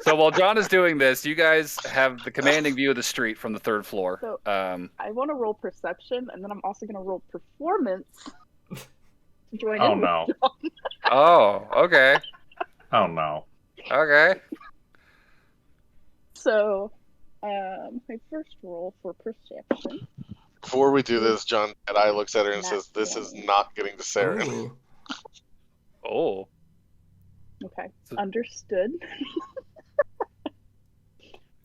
So while John is doing this, you guys have the commanding view of the street from the third floor. So- I want to roll perception, and then I'm also going to roll performance to join Oh in with no. John. Oh, okay. Oh no. Okay. So, my first roll for perception Before we do this, John Deadeye looks at her and Not says, "This is really. not getting to Saren." Ooh. Oh. Okay, So- understood.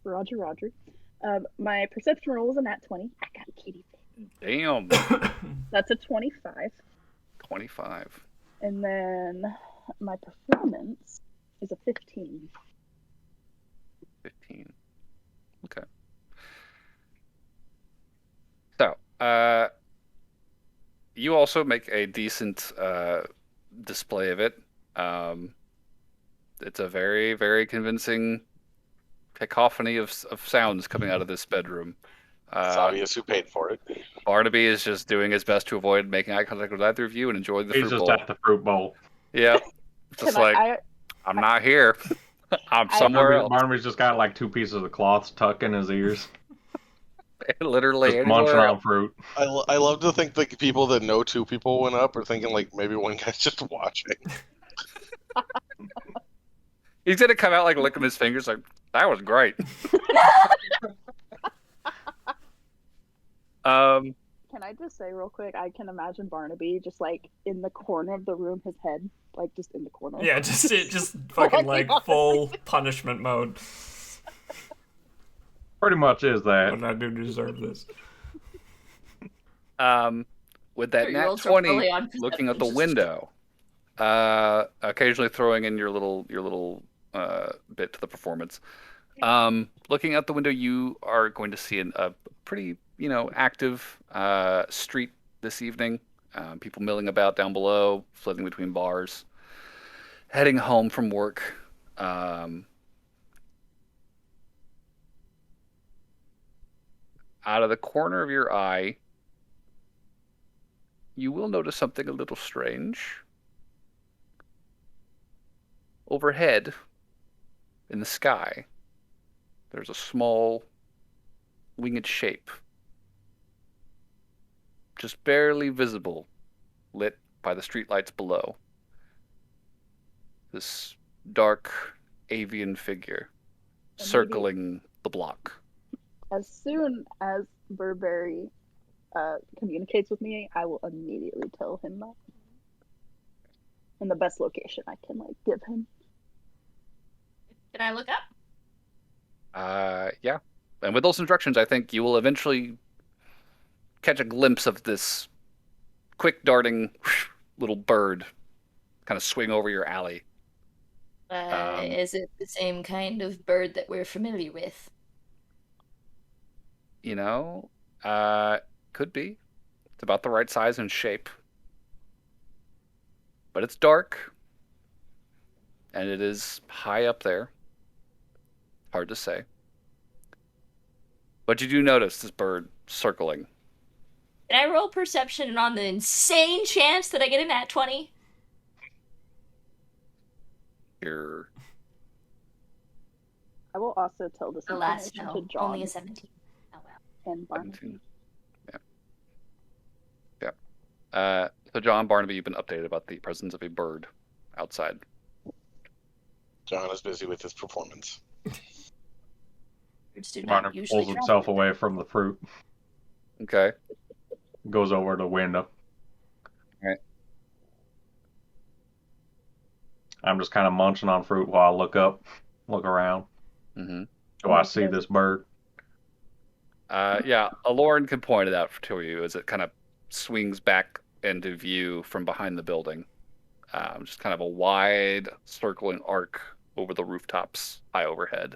Roger, Roger. My perception roll is a nat 20. I got a kitty. Damn. That's a 25. 25. And then my performance is a 15. 15. Okay. So, you also make a decent display of it. It's a very, very convincing cacophony of sounds coming out of this bedroom. It's obvious who paid for it. Barnaby is just doing his best to avoid making eye contact with either of you and enjoy the He's fruit just bowl. at the fruit bowl. Yep. Just Can like, I I'm not here. I'm somewhere else. Barnaby's just got like 2 pieces of cloth tucked in his ears. Literally Just munching anywhere on else. fruit. I love to think that people that know 2 people went up are thinking like maybe one guy's just watching. He's gonna come out like licking his fingers like, that was great. Can I just say real quick, I can imagine Barnaby just like in the corner of the room, his head, like just in the corner. Yeah, just fucking like full punishment mode. Pretty much is that. What did I do to deserve this? With that Your nat rolls are 20 fully on looking at the perception. window, occasionally throwing in your little bit to the performance. Looking out the window, you are going to see a pretty active street this evening. People milling about down below, flitting between bars, heading home from work. Out of the corner of your eye, you will notice something a little strange. Overhead, in the sky, there's a small winged shape, just barely visible, lit by the streetlights below. This dark avian figure circling the block. As soon as Burberry communicates with me, I will immediately tell him that. In the best location I can give him. Can I look up? Yeah. And with those instructions, I think you will eventually catch a glimpse of this quick darting little bird kind of swing over your alley. Is it the same kind of bird that we're familiar with? Could be. It's about the right size and shape. But it's dark. And it is high up there. Hard to say. But you do notice this bird circling. Can I roll perception on the insane chance that I get a nat 20? Here. I will also tell this Alas, information no. to John Only a 17. Oh well. and Barnaby. 17. So John, Barnaby, you've been updated about the presence of a bird outside. John is busy with his performance. Birds do not Barnaby usually pulls travel. himself away from the fruit. Okay. Goes over to the window. Right. I'm just kind of munching on fruit while I look around. Mm-hmm. Do I see this bird? Yeah, Aloran can point it out to you as it kind of swings back into view from behind the building. Just kind of a wide circling arc over the rooftops high overhead.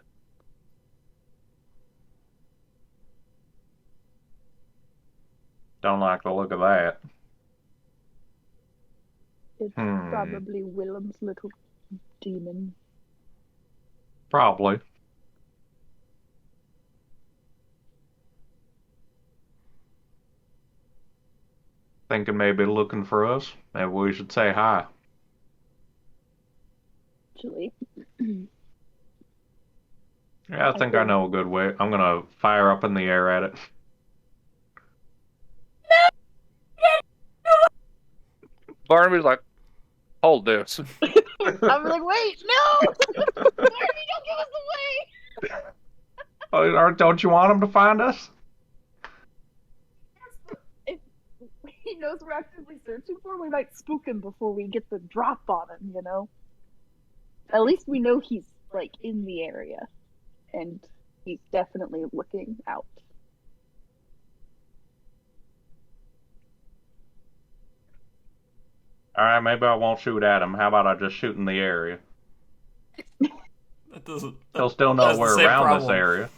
Don't like the look of that. It's probably Willem's little demon. Probably. Thinking maybe looking for us. Maybe we should say hi. Actually, Yeah, I think I know a good way. I'm gonna fire up in the air at it. Barnaby's like, hold this. I'm like, wait, no! Barnaby, don't give us away! Don't you want him to find us? knows we're actively searching for him, we might spook him before we get the drop on him, you know? At least we know he's, like, in the area. And he's definitely looking out. All right, maybe I won't shoot at him. How about I just shoot in the area? That doesn't. He'll still know That's the we're same around this problem. area.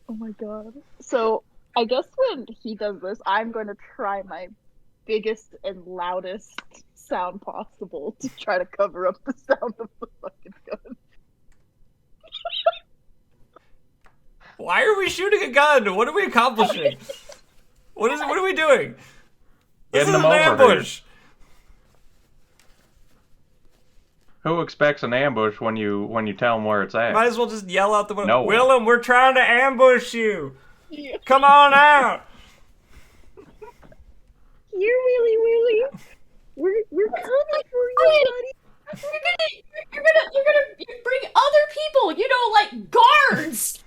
Oh my god. So, I guess when he does this, I'm going to try my biggest and loudest sound possible to try to cover up the sound of the fucking gun. Why are we shooting a gun? What are we accomplishing? What are we doing? This Getting is them an over here. ambush. Who expects an ambush when you tell them where it's at? Might as well just yell out the window. No one. Willem, we're trying to ambush you. Yeah. Come on out. Here, Willy. We're coming for you, buddy. You're gonna bring other people, you know, like guards.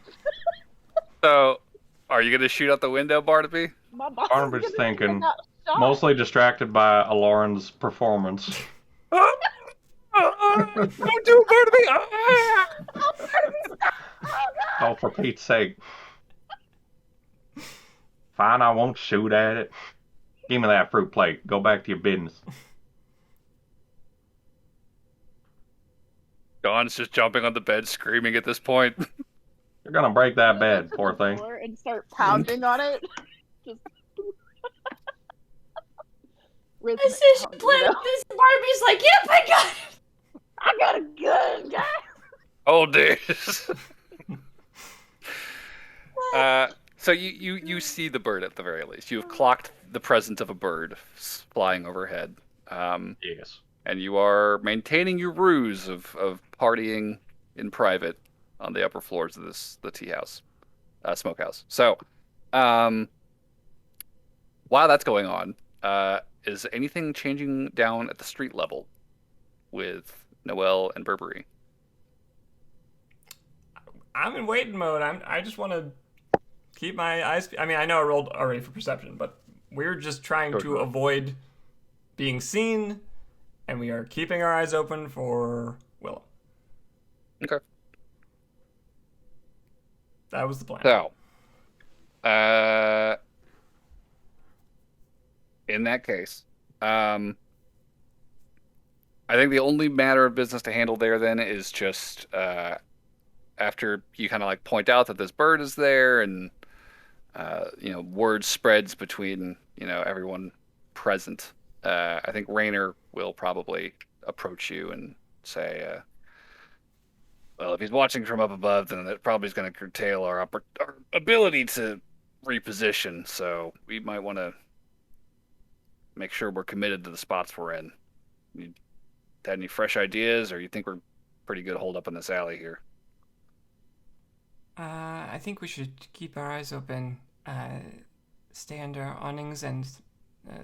So, are you gonna shoot out the window, Barnaby? My boss Barnaby's is gonna thinking, get shot. Mostly distracted by Aloran's performance. Don't do it, Barnaby! Oh, for Pete's sake. Fine, I won't shoot at it. Give me that fruit plate. Go back to your business. Dawn's just jumping on the bed, screaming at this point. You're gonna break that Go bed, to poor the thing. floor and start pounding on it. Just This plan. This Barbie's like, yep, I got it. I got a gun, guys. Oh, this. So you see the bird at the very least. You have clocked the presence of a bird flying overhead. Yes. And you are maintaining your ruse of partying in private on the upper floors of the tea house, smokehouse. So, while that's going on, is anything changing down at the street level with Noelle and Burberry? I'm in waiting mode. I just want to keep my eyes. I mean, I know I rolled already for perception, but we're just trying to avoid being seen, and we are keeping our eyes open for Willem. Okay. That was the plan. So, in that case, I think the only matter of business to handle there then is just after you kind of like point out that this bird is there, and word spreads between everyone present. I think Raynor will probably approach you and say, well, if he's watching from up above, then that probably is going to curtail our ability to reposition. So we might want to make sure we're committed to the spots we're in. You had any fresh ideas, or you think we're pretty good hold up in this alley here? I think we should keep our eyes open, stay under awnings and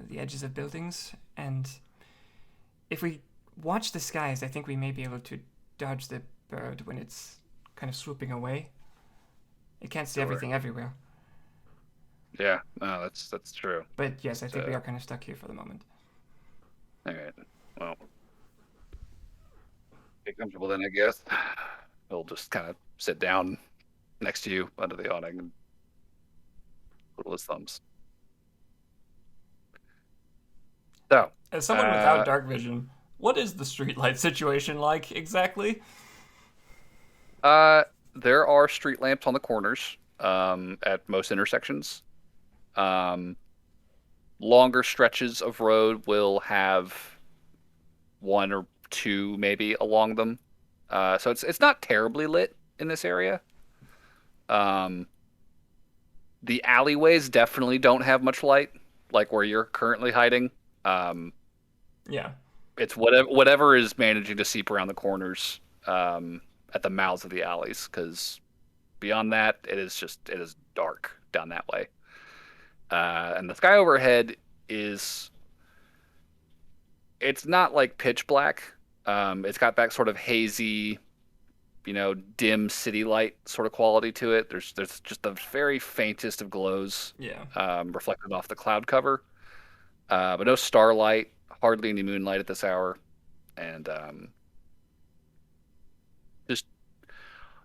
the edges of buildings, and if we watch the skies, I think we may be able to dodge the bird when it's kind of swooping away. It can't see everything everywhere. Yeah, no, that's true. But yes, I think we are kind of stuck here for the moment. All right, well, get comfortable then, I guess. He'll just kind of sit down next to you under the awning and twiddle his thumbs. So, As someone without dark vision, what is the streetlight situation like exactly? there are street lamps on the corners at most intersections. Longer stretches of road will have one or two maybe along them. So it's not terribly lit in this area. The alleyways definitely don't have much light, like where you're currently hiding. Yeah. It's whatever is managing to seep around the corners at the mouths of the alleys, because beyond that, it is dark down that way. And the sky overhead it's not like pitch black. It's got that sort of hazy, dim city light sort of quality to it. There's just the very faintest of glows, Yeah. reflected off the cloud cover. but no starlight, hardly any moonlight at this hour, and just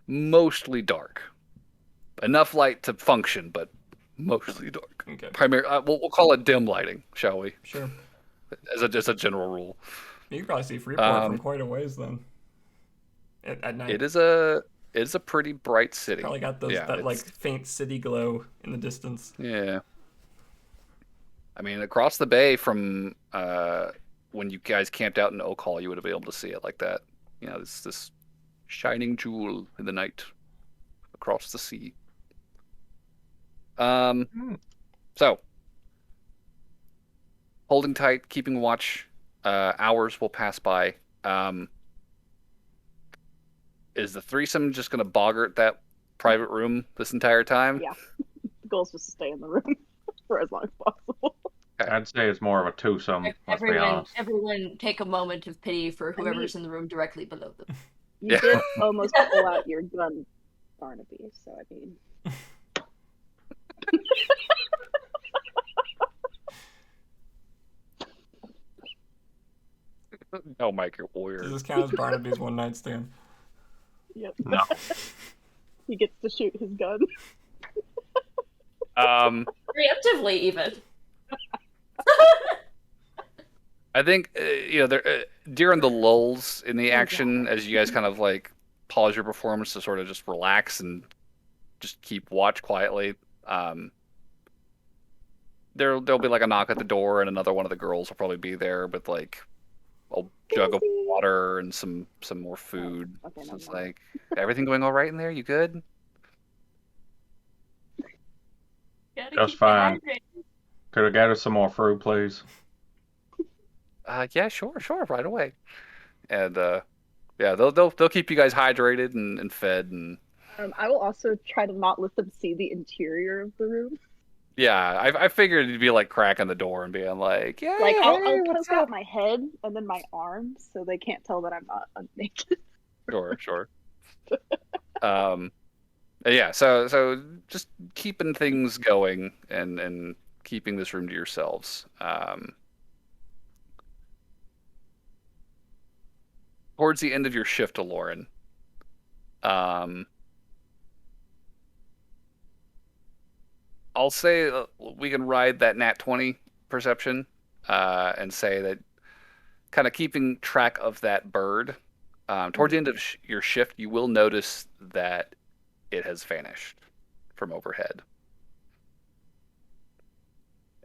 mostly dark. Enough light to function, but mostly dark. Okay. We'll call it dim lighting, shall we? Sure. As a general rule. You can probably see Freeport from quite a ways then. At night. It is a pretty bright city. Probably got that like faint city glow in the distance. Yeah. I mean, across the bay from when you guys camped out in Oak Hall, you would have been able to see it like that. You know, this shining jewel in the night across the sea. So holding tight, keeping watch. Hours will pass by. Is the threesome just going to boggart that private room this entire time? Yeah. The goal is just to stay in the room for as long as possible. I'd say it's more of a twosome. Let's be honest. Everyone take a moment of pity for whoever's in the room directly below them. You did almost pull out your gun, Barnaby, so I mean... Oh, Mike, you're weird. Does this count as Barnaby's one night stand? Yep. No. He gets to shoot his gun. Preemptively, even. I think there during the lulls in the action, as you guys kind of like pause your performance to sort of just relax and just keep watch quietly. There'll be like a knock at the door, and another one of the girls will probably be there with like a jug of water and some more food. Okay, So it's no, no. like, everything going all right in there? You good? Just fine. Could I get us some more fruit, please? Yeah, sure, right away. And yeah, they'll keep you guys hydrated and fed, and I will also try to not let them see the interior of the room. yeah, I figured it'd be like cracking the door and being like, yeah, Like, hey, I'll what's poke out up? my head and then my arms so they can't tell that I'm not naked. Sure. Yeah, so just keeping things going and keeping this room to yourselves. Towards the end of your shift, Lauren, I'll say we can ride that nat 20 perception and say that kind of keeping track of that bird. Towards the end of your shift, you will notice that it has vanished from overhead.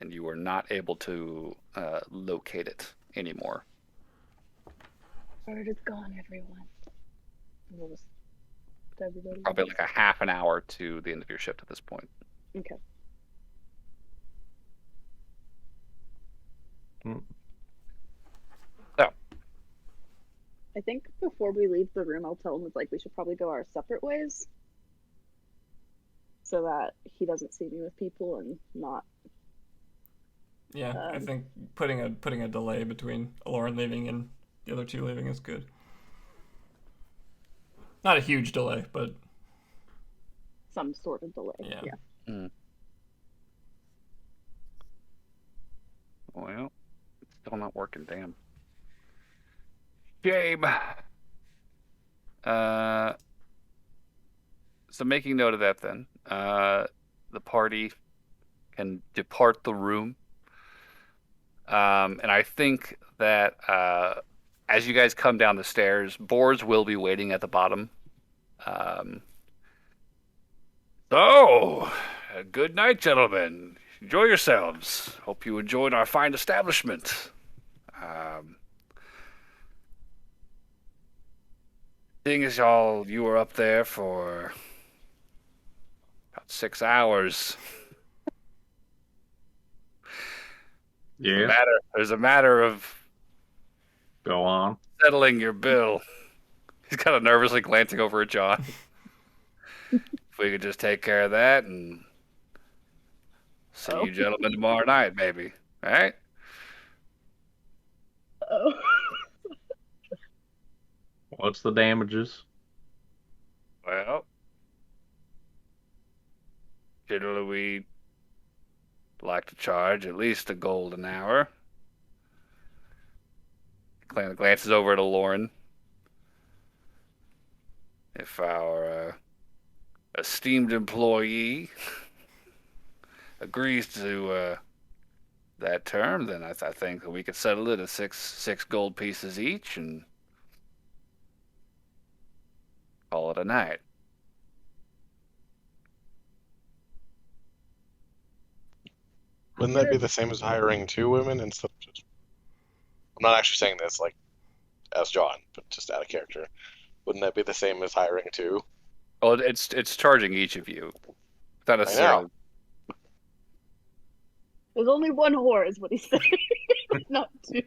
And you are not able to locate it anymore. Bird is gone, everyone. Everybody. Probably like a half an hour to the end of your shift at this point. Okay. So, I think before we leave the room, I'll tell him like we should probably go our separate ways, so that he doesn't see me with people and not. Yeah, I think putting a delay between Lauren leaving and the other two leaving is good. Not a huge delay, but Some sort of delay. Yeah. well, it's still not working. Damn. Shame. So making note of that, then the party can depart the room. And I think that as you guys come down the stairs, boards will be waiting at the bottom. So, good night, gentlemen. Enjoy yourselves. Hope you enjoyed our fine establishment. Seeing as you were up there for about 6 hours. Yeah. There's a matter of Go on. settling your bill. He's kind of nervously glancing over at John. If we could just take care of that and see you gentlemen tomorrow night, maybe. All right? Oh. What's the damages? Well, generally we like to charge at least $1 an hour. Glances over at Lauren. If our esteemed employee agrees to that term, then I think that we could settle it at six gold pieces each and call it a night. Wouldn't that be the same as hiring 2 women instead of just? I'm not actually saying this like as John, but just out of character. Wouldn't that be the same as hiring 2? Oh, it's charging each of you. Not necessarily. There's only one whore, is what he said. Not 2.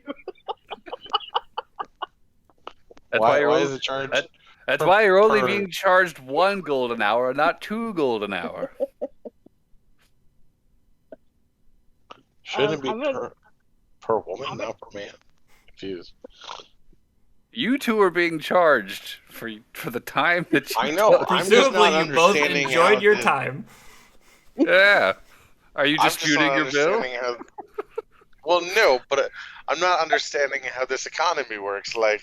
That's Why you're is it charged? That's why you're only per- being charged $1 an hour, not $2 an hour. Shouldn't it be I'm gonna- per woman, not per man? Confused. You two are being charged for the time that you. I know. took. I'm just Presumably, not you both understanding enjoyed how your this- time. Yeah. Are you I'm just disputing not your bill? understanding how. Well, no, but I'm not understanding how this economy works. Like,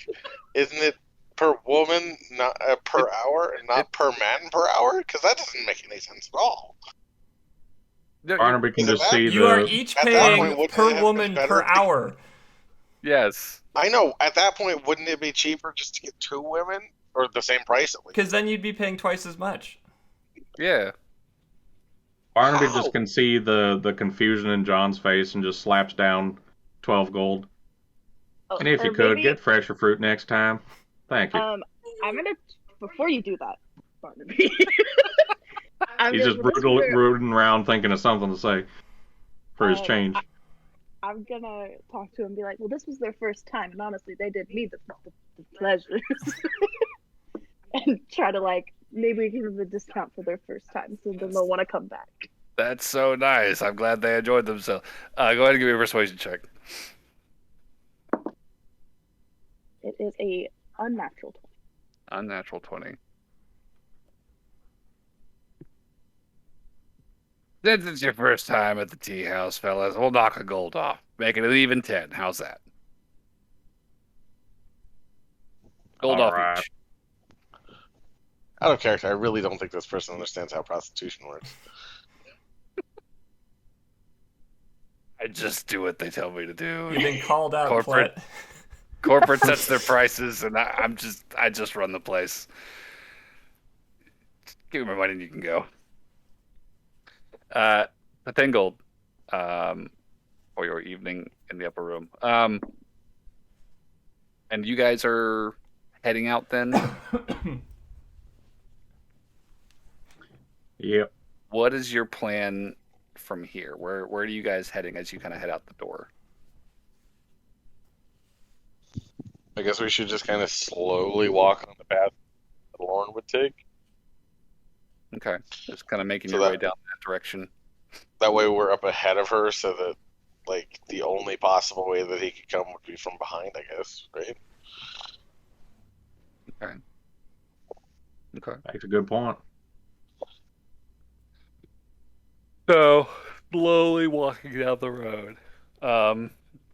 isn't it per woman, not per hour, and not per man per hour? Because that doesn't make any sense at all. No, Barnaby can Is it just that? see You are the. each At that paying point, wouldn't it per have been woman better per to- hour. yes. I know. At that point, wouldn't it be cheaper just to get 2 women, or the same price at least? Because then you'd be paying twice as much. Yeah. Barnaby How? just can see the confusion in John's face and just slaps down 12 gold. Oh, And if or you could, maybe, get fresher fruit next time. Thank you. I'm gonna, before you do that, Barnaby. He's just rooting around thinking of something to say for his Um, change. I'm gonna talk to him and be like, well, this was their first time, and honestly, they did me the pleasures. And try to, like, maybe give them a discount for their first time, so then they'll want to come back. That's so nice. I'm glad they enjoyed themselves. Go ahead and give me a persuasion check. It is a unnatural 20. Unnatural 20. Since it's your first time at the tea house, fellas, we'll knock $1 off. Make it an even 10. How's that? Gold All off right. each. Out of character, I really don't think this person understands how prostitution works. I just do what they tell me to do. You've been called out, Corporate. Flet. Corporate sets their prices, and I just run the place. Give me my money and you can go. The 10 gold for your evening in the upper room. And you guys are heading out then? Yep. What is your plan from here? Where are you guys heading as you kind of head out the door? I guess we should just kind of slowly walk on the path that Lauren would take. Okay. Just kind of making So your way that- down that direction. That way we're up ahead of her, so that, like, the only possible way that he could come would be from behind, I guess, right? Okay. That's a good point. So, slowly walking down the road.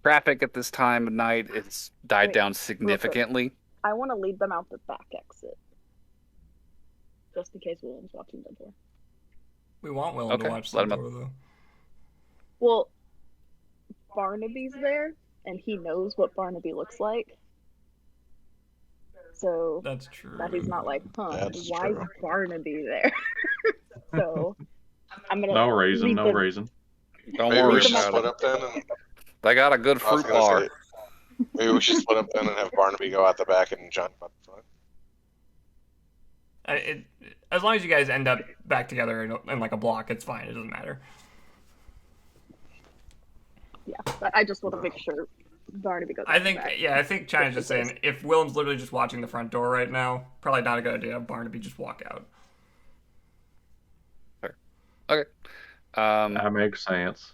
Traffic at this time of night, it's died Wait, down significantly. I want to lead them out the back exit. Just in case William's watching the door. We want Willem Okay, to watch let the him door, though. Well, Barnaby's there, and he knows what Barnaby looks like. So That's true. that he's not like, That's why is true. Barnaby there? So I'm gonna No reason, lead no them- reason. Don't Maybe worry we should about split it. up then, and They got a good I was fruit gonna bar. say, maybe we should split up then and have Barnaby go out the back and John go out the front. As long as you guys end up back together in like a block, it's fine. It doesn't matter. Yeah, but I just want to make sure Barnaby goes. I out the think, back. yeah, I think China's just saying if Willem's literally just watching the front door right now, probably not a good idea to have Barnaby just walk out. Okay. That makes sense.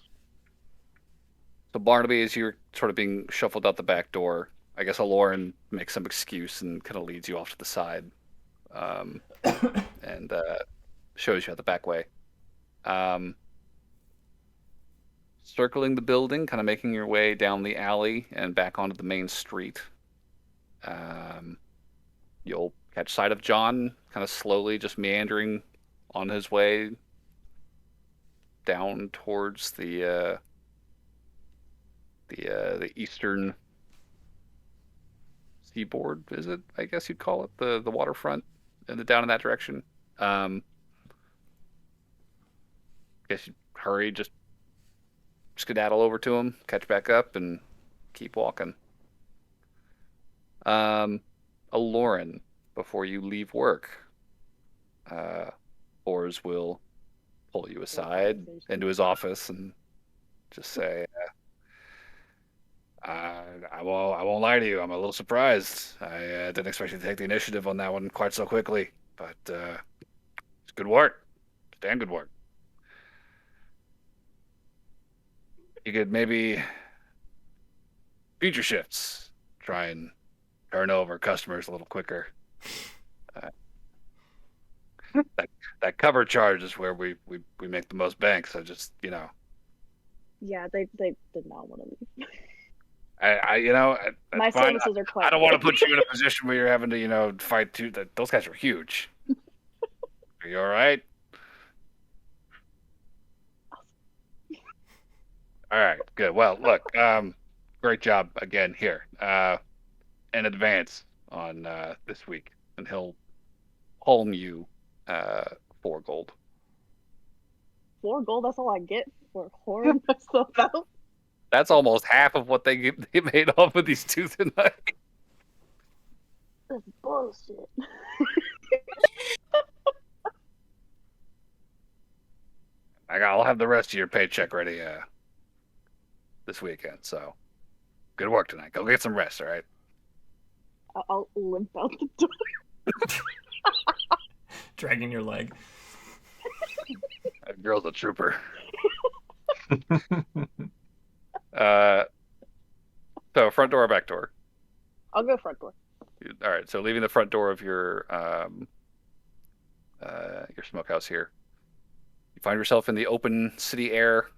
So Barnaby, as you're sort of being shuffled out the back door, I guess Aloran makes some excuse and kind of leads you off to the side, and shows you out the back way. circling the building, kind of making your way down the alley and back onto the main street. You'll catch sight of John kind of slowly just meandering on his way down towards the eastern seaboard, is it? I guess you'd call it the waterfront, and down in that direction. Guess you hurry, just skedaddle over to him, catch back up, and keep walking. Lauren, before you leave work, Ors will pull you aside into his office and just say, I won't lie to you. I'm a little surprised. I didn't expect you to take the initiative on that one quite so quickly, but it's good work. Damn good work. You could maybe future shifts try and turn over customers a little quicker. That cover charge is where we make the most bank. So just Yeah, they did not want to leave. My fine. services are quite. I don't want to put you in a position where you're having to fight too. Those guys are huge. Are you all right? All right, good. Well, look, great job again here. In advance on this week, and he'll home you 4 gold. 4 gold. That's all I get for whoring myself out. That's almost half of what they made off of these two tonight. That's bullshit. I'll have the rest of your paycheck ready this weekend. So, good work tonight. Go get some rest. All right. I'll limp out the door. Dragging your leg. That girl's a trooper. So front door or back door? I'll go front door. All right. So leaving the front door of your smokehouse here, you find yourself in the open city air.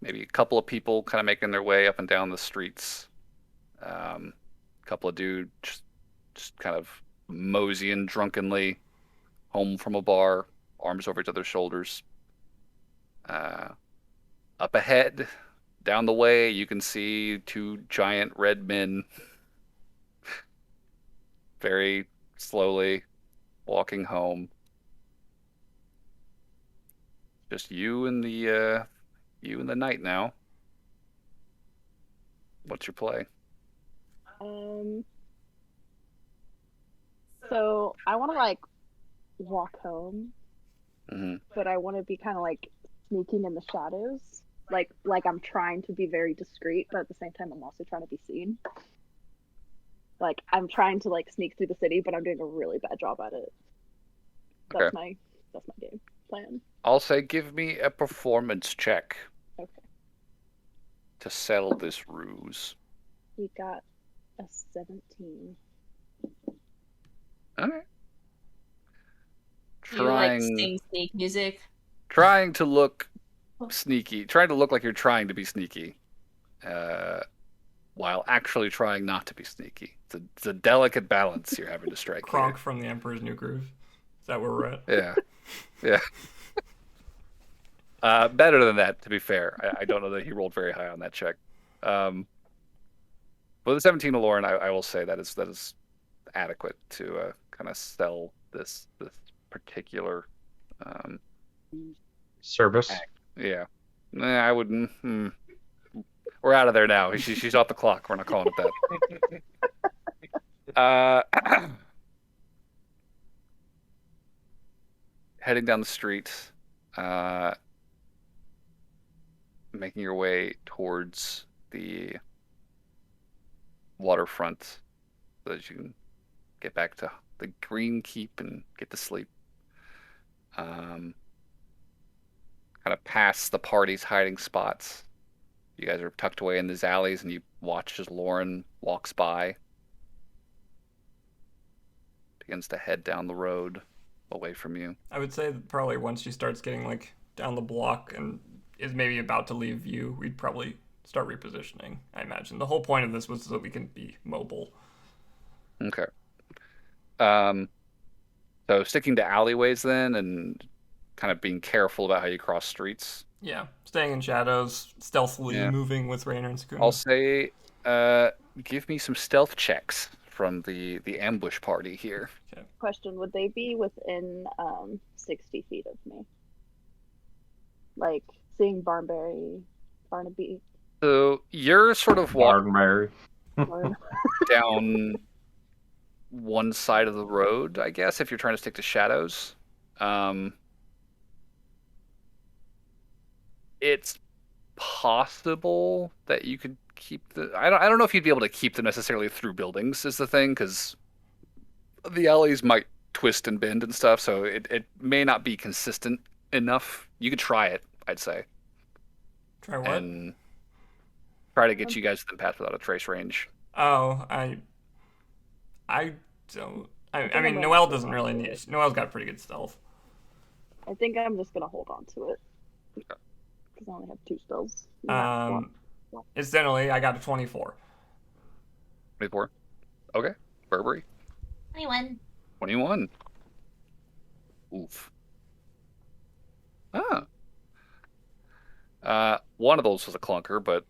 Maybe a couple of people kind of making their way up and down the streets. A couple of dudes just kind of moseying drunkenly home from a bar, arms over each other's shoulders. Up ahead, down the way, you can see 2 giant red men very slowly walking home. Just you and the night now. What's your play? So I want to walk home, Mm-hmm. but I want to be kind of sneaking in the shadows, like I'm trying to be very discreet, but at the same time I'm also trying to be seen. I'm trying to sneak through the city, but I'm doing a really bad job at it. That's Okay. my game plan. I'll say give me a performance check Okay. to sell this ruse. We got a 17. All right. You sing sneak music. Trying to look sneaky, trying to look like you're trying to be sneaky, while actually trying not to be sneaky. It's a delicate balance you're having to strike. Kronk from The Emperor's New Groove. Is that where we're at? Yeah. Better than that, to be fair. I don't know that he rolled very high on that check. But the 17 of Lauren, I will say that is adequate to kind of sell this particular Service. act. Yeah. I wouldn't. We're out of there now. She's off the clock. We're not calling it that. Heading down the street, making your way towards the waterfront so that you can get back to the Green Keep and get to sleep. Kind of past the party's hiding spots. You guys are tucked away in these alleys, and you watch as Lauren walks by. Begins to head down the road away from you. I would say that probably once she starts getting down the block and is maybe about to leave view, we'd probably start repositioning, I imagine. The whole point of this was so that we can be mobile. Okay. So sticking to alleyways then, and kind of being careful about how you cross streets. Yeah, staying in shadows, stealthily Yeah. moving with Rainer and Sakuna. I'll say, give me some stealth checks from the ambush party here. Question: would they be within 60 feet of me? Like seeing Barnaby. So you're sort of walking Barnberry. down one side of the road, I guess, if you're trying to stick to shadows. It's possible that you could keep the. I don't know if you'd be able to keep them necessarily through buildings, is the thing, because the alleys might twist and bend and stuff, so it may not be consistent enough. You could try it, I'd say. Try what? And try to get you guys to the path without a trace range. Oh, I don't. I mean, Noelle doesn't really need it. Noelle's got pretty good stealth. I think I'm just gonna hold on to it. Because I only have 2 spells. Incidentally, I got a 24. 24. Okay. Burberry. 21. 21. Oof. One of those was a clunker, but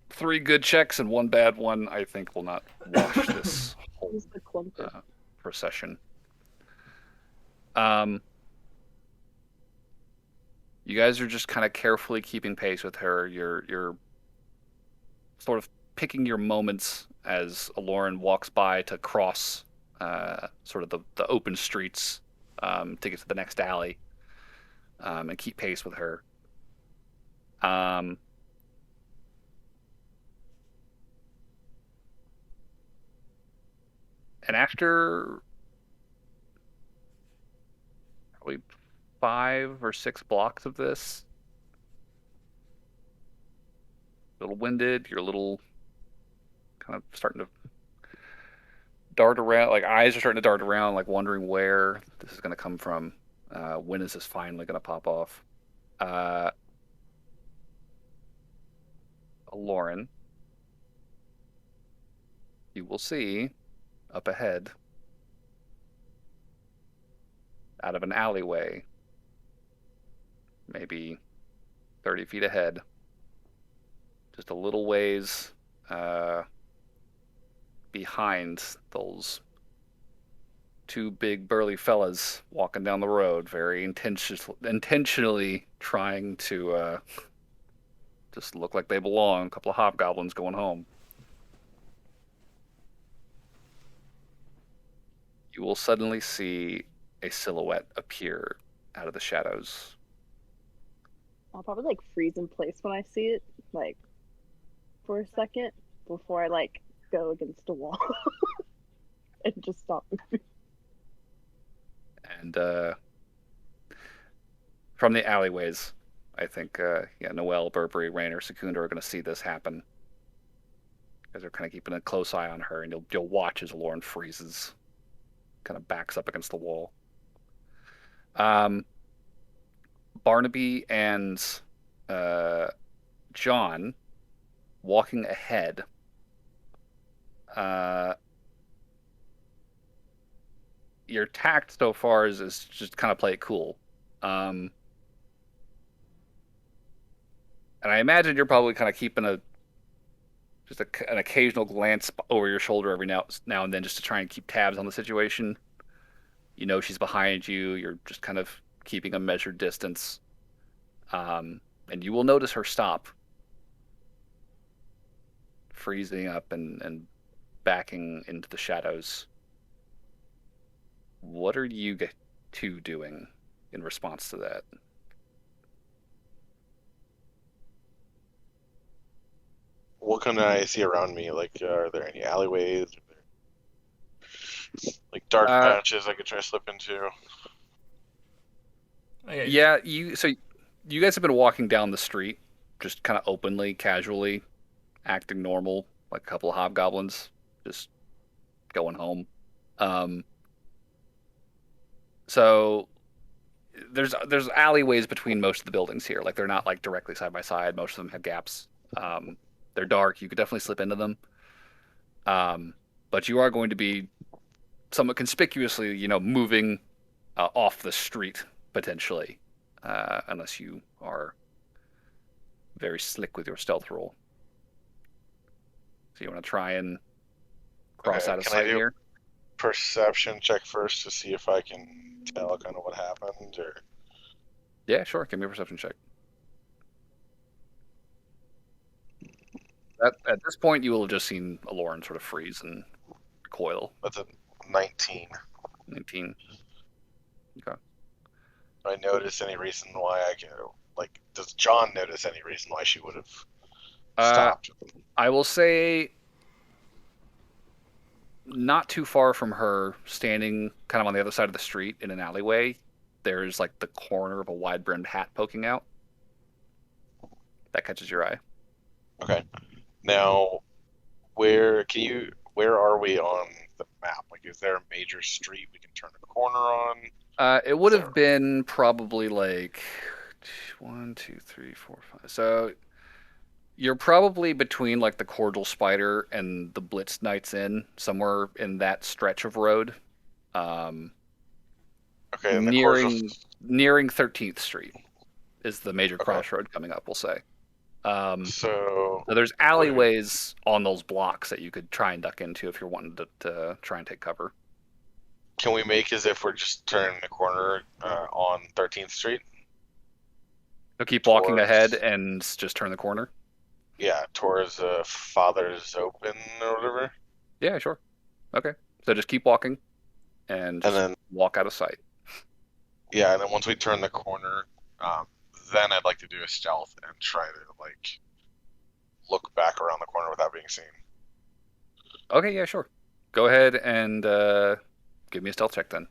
3 good checks and 1 bad one, I think, will not wash this whole Who's the clunker? procession. You guys are just kind of carefully keeping pace with her. You're sort of picking your moments as Aloran walks by to cross sort of the open streets to get to the next alley and keep pace with her. And after probably 5 or 6 blocks of this, a little winded, you're a little kind of starting to dart around, like eyes are starting to dart around, like wondering where this is going to come from. When is this finally going to pop off? Lauren, you will see up ahead, out of an alleyway, maybe 30 feet ahead, just a little ways behind those 2 big burly fellas walking down the road, very intentionally trying to just look like they belong. A couple of hobgoblins going home. You will suddenly see a silhouette appear out of the shadows. I'll probably like freeze in place when I see it, like for a second before I like go against a wall and just stop moving. And from the alleyways, I think Noelle, Burberry, Rainer, Secunda are going to see this happen. Because they're kind of keeping a close eye on her, and you'll watch as Lauren freezes, kind of backs up against the wall. Barnaby and John walking ahead. Your tact so far is just kind of play it cool. And I imagine you're probably kind of keeping an occasional glance over your shoulder every now and then just to try and keep tabs on the situation. You know she's behind you. You're just kind of keeping a measured distance. And you will notice her stop, freezing up and backing into the shadows. What are you 2 doing in response to that? What can I see around me? Like, are there any alleyways? Like dark patches I could try to slip into? Okay. Yeah, so you guys have been walking down the street, just kind of openly, casually, acting normal, like a couple of hobgoblins, just going home. So there's alleyways between most of the buildings here. Like they're not like directly side by side. Most of them have gaps. They're dark. You could definitely slip into them. But you are going to be somewhat conspicuously, moving off the street potentially, unless you are very slick with your stealth roll. So you want to try and cross Okay, out of can I sight do- here? Perception check first to see if I can tell kind of what happened, or Yeah, sure. Give me a perception check. At this point, you will have just seen Aloran sort of freeze and recoil. that's a 19. 19. Okay. Do I notice any reason why I can, like, does John notice any reason why she would have stopped? I will say not too far from her, standing kind of on the other side of the street in an alleyway, there's like the corner of a wide-brimmed hat poking out. That catches your eye. Okay. Now, where are we on the map? Like, is there a major street we can turn a corner on? It would Is have been probably like 1, 2, 3, 4, 5. So you're probably between like the Cordial Spider and the Blitz Knights Inn, somewhere in that stretch of road. Okay, and the Nearing 13th Street is the major Okay. crossroad coming up, we'll say. So There's alleyways on those blocks that you could try and duck into if you're wanting to try and take cover. can we make as if we're just turning the corner on 13th Street? So keep walking Towards- ahead and just turn the corner. Yeah, towards Father's Open or whatever. Yeah, sure. Okay. So just keep walking and just And then, walk out of sight. yeah, and then once we turn the corner, then I'd like to do a stealth and try to, like, look back around the corner without being seen. Okay, yeah, sure. Go ahead and give me a stealth check then.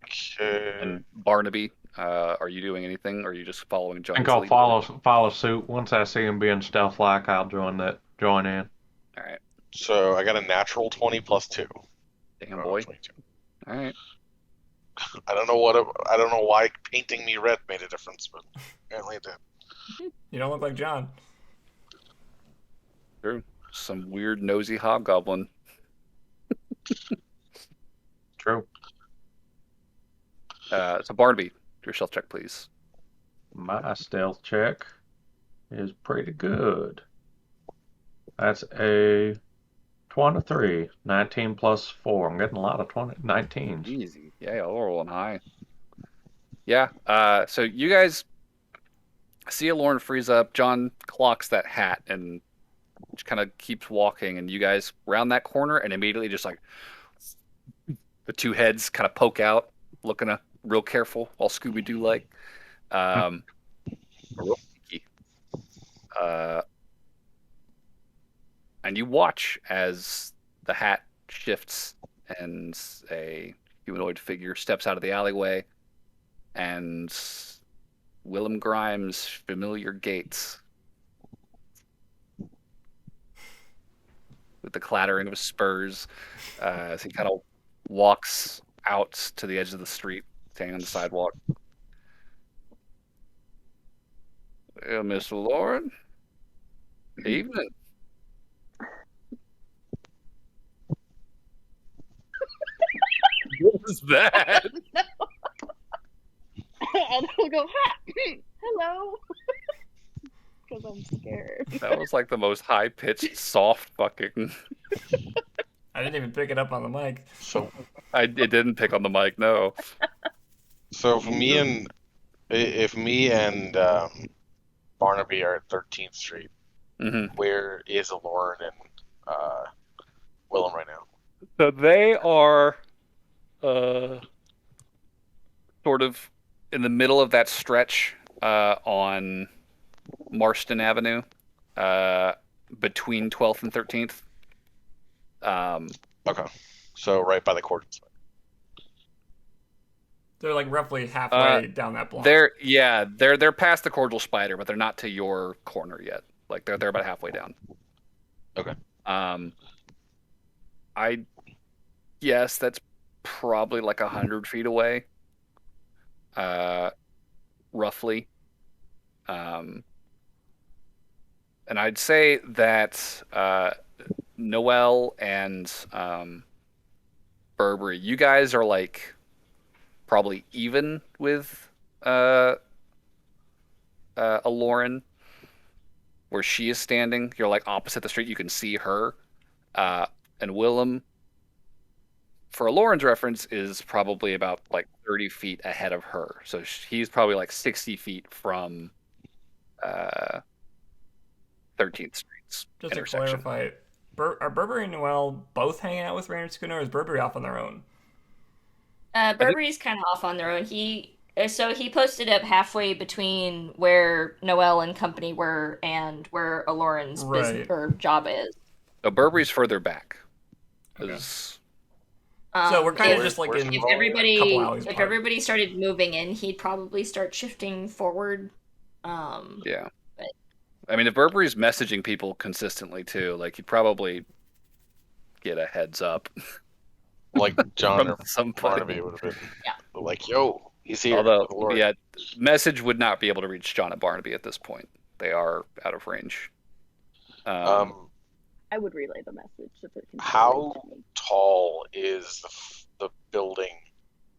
Okay. And Barnaby, are you doing anything, or are you just following I John's think I'll lead? follow suit. Once I see him being stealth-like, I'll join in. All right. So I got a natural 20 plus 2. Damn boy. 22. All right. I don't know why painting me red made a difference, but apparently it did. You don't look like John. True. Some weird nosy hobgoblin. True. So Barnaby, do your stealth check, please. My stealth check is pretty good. That's a 23. 19 plus 4. I'm getting a lot of 19s. Easy. Yeah, rolling high. Yeah. So you guys see Lauren freeze up. John clocks that hat and just kind of keeps walking, and you guys round that corner, and immediately just like the two heads kind of poke out, looking real careful, all Scooby-Doo like. Real sneaky. And you watch as the hat shifts and a humanoid figure steps out of the alleyway, and Willem Grimes' familiar gates with the clattering of his spurs as he kind of walks out to the edge of the street, standing on the sidewalk. Well, Miss Lauren, evening. What was that? And I'll go, hello. Because I'm scared. That was like the most high-pitched, soft fucking. I didn't even pick it up on the mic. So It didn't pick on the mic, no. So if me and Barnaby are at 13th Street, Mm-hmm. where is Aloran and Willem right now? So they are sort of in the middle of that stretch on Marston Avenue, between 12th and 13th. Okay, so right by the court. They're like roughly halfway down that block. They're past the Cordial Spider, but they're not to your corner yet. Like they're about halfway down. Okay. Yes, that's probably like 100 feet away, roughly. And I'd say that Noel and Burberry, you guys are like probably even with Aloran, where she is standing. You're like opposite the street. You can see her. And Willem, for Aloran's reference, is probably about like 30 feet ahead of her. So he's probably like 60 feet from 13th Street's Just to intersection. clarify, are Burberry and Noel both hanging out with Renascence, or is Burberry off on their own? Burberry's kind of off on their own. He posted up halfway between where Noel and company were and where Aloran's business Right. or job is. So Burberry's further back. Okay. 'Cause- So we're kind of Where's- just like where's in If Noel? couple alleys if apart. everybody started moving in, he'd probably start shifting forward. Yeah. But- I mean, if Burberry's messaging people consistently too, like you'd probably get a heads up Like John or from somebody. Barnaby would have been Yeah. like, "Yo, he's here." Although, with Lord. yeah, message would not be able to reach John and Barnaby at this point. They are out of range. I would relay the message if it can. How tall is the building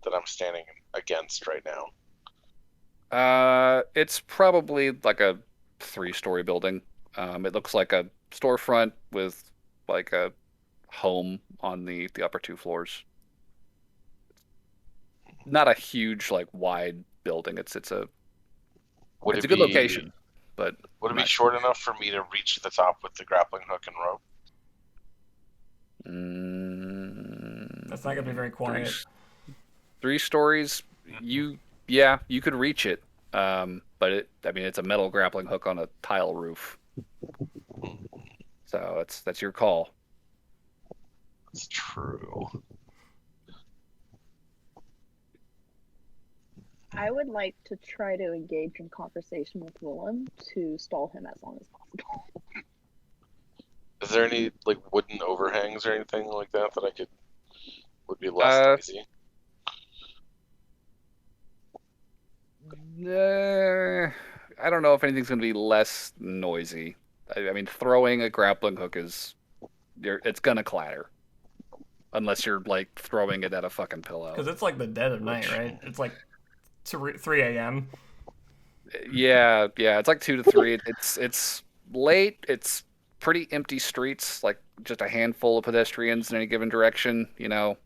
that I'm standing against right now? It's probably like a 3-story building. It looks like a storefront with like a home on the upper 2 floors. Not a huge, like, wide building. It's a Would it's it a good be- location, but Would it be Nice. short enough for me to reach the top with the grappling hook and rope? That's not gonna be very quiet. 3 stories. You could reach it. But it's a metal grappling hook on a tile roof. So that's your call. That's true. I would like to try to engage in conversation with Willem to stall him as long as possible. Is there any like wooden overhangs or anything like that that I would be less noisy? I don't know if anything's going to be less noisy. I mean, throwing a grappling hook it's going to clatter. Unless you're, like, throwing it at a fucking pillow. Because it's like the dead of night, right? It's like 3 a.m. Yeah, it's like 2 to 3. It's late. It's pretty empty streets, like just a handful of pedestrians in any given direction. You know,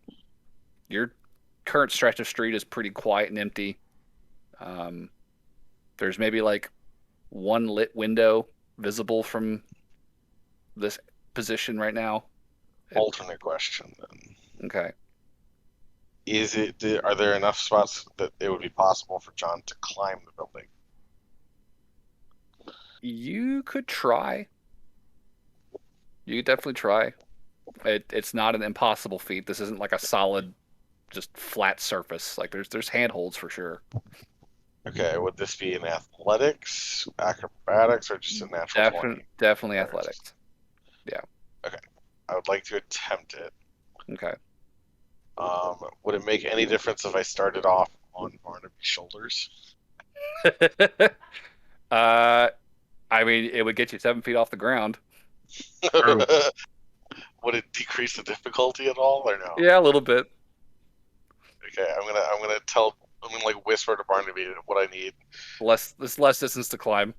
your current stretch of street is pretty quiet and empty. There's maybe like one lit window visible from this position right now. Alternate question then. Okay. Are there enough spots that it would be possible for John to climb the building? You could try. You could definitely try. It's not an impossible feat. This isn't like a solid, just flat surface. Like there's handholds for sure. Okay, would this be in athletics, acrobatics, or just a natural 20? Definitely athletics. I would like to attempt it. Okay. Would it make any difference if I started off on Barnaby's shoulders? I mean, it would get you 7 feet off the ground. True. Would it decrease the difficulty at all, or no? Yeah, a little bit. Okay, I'm gonna like whisper to Barnaby what I need. There's less distance to climb.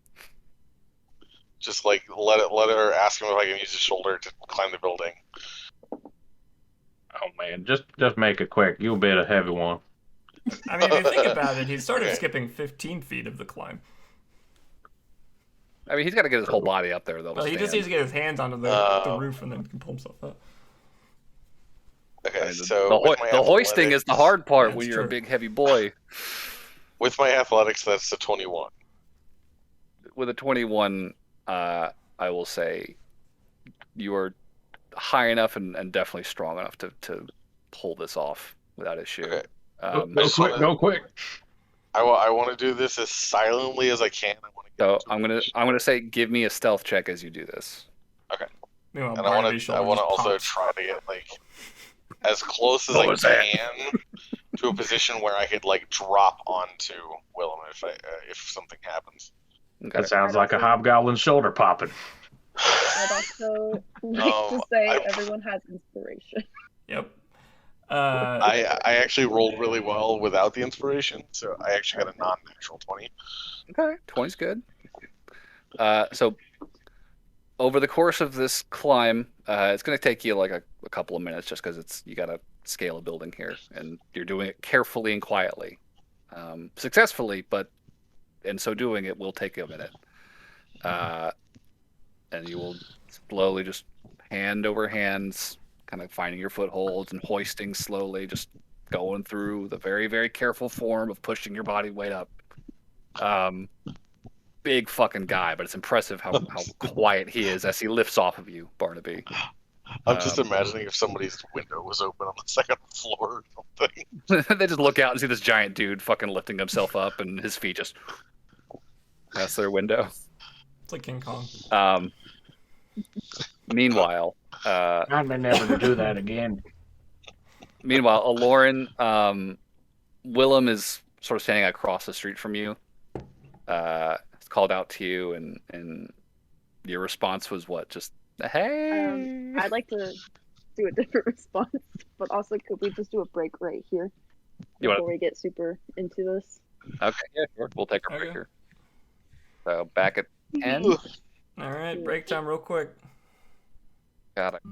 Just like let her ask him if I can use his shoulder to climb the building. Oh man, just make it quick. You'll be a heavy one. I mean, if you think about it, he's sort of Okay. skipping 15 feet of the climb. I mean, he's got to get his whole body up there though. Well, he just needs to get his hands onto the roof and then can pull himself up. Okay, The so with my hoisting is the hard part That's when you're a true. big heavy boy. With my athletics, that's a 21. With a 21, I will say you are high enough and definitely strong enough to pull this off without issue. Okay. Go quick. I want to do this as silently as I can. I want to get So into a I'm position. gonna say, give me a stealth check as you do this. Meanwhile, And I want Barnaby's to shoulder just also pops. try to get like as close as What I was that? can to a position where I could like drop onto Willem if something happens. Okay. That sounds I'd like a also- hobgoblin shoulder popping. I'd also like to say everyone has inspiration. Yep. I actually rolled really well without the inspiration, so I actually got a non-natural 20. Okay, 20's good. So over the course of this climb, it's going to take you like a couple of minutes, just because you got to scale a building here, and you're doing it carefully and quietly, successfully, but in so doing, it will take you a minute, and you will slowly, just hand over hands, kind of finding your footholds and hoisting slowly, just going through the very, very careful form of pushing your body weight up. Big fucking guy, but it's impressive how quiet he is as he lifts off of you, Barnaby. I'm just imagining if somebody's window was open on the second floor or something. They just look out and see this giant dude fucking lifting himself up, and his feet just past their window. It's like King Kong. Meanwhile, I'd be never to do that again. Aloran, Willem is sort of standing across the street from you. It's called out to you, and your response was what? Just hey. I'd like to do a different response, but also could we just do a break right here You wanna- before we get super into this? Okay, yeah, sure. We'll take our Okay. breaker. So back at 10. All right, break time real quick. Got it.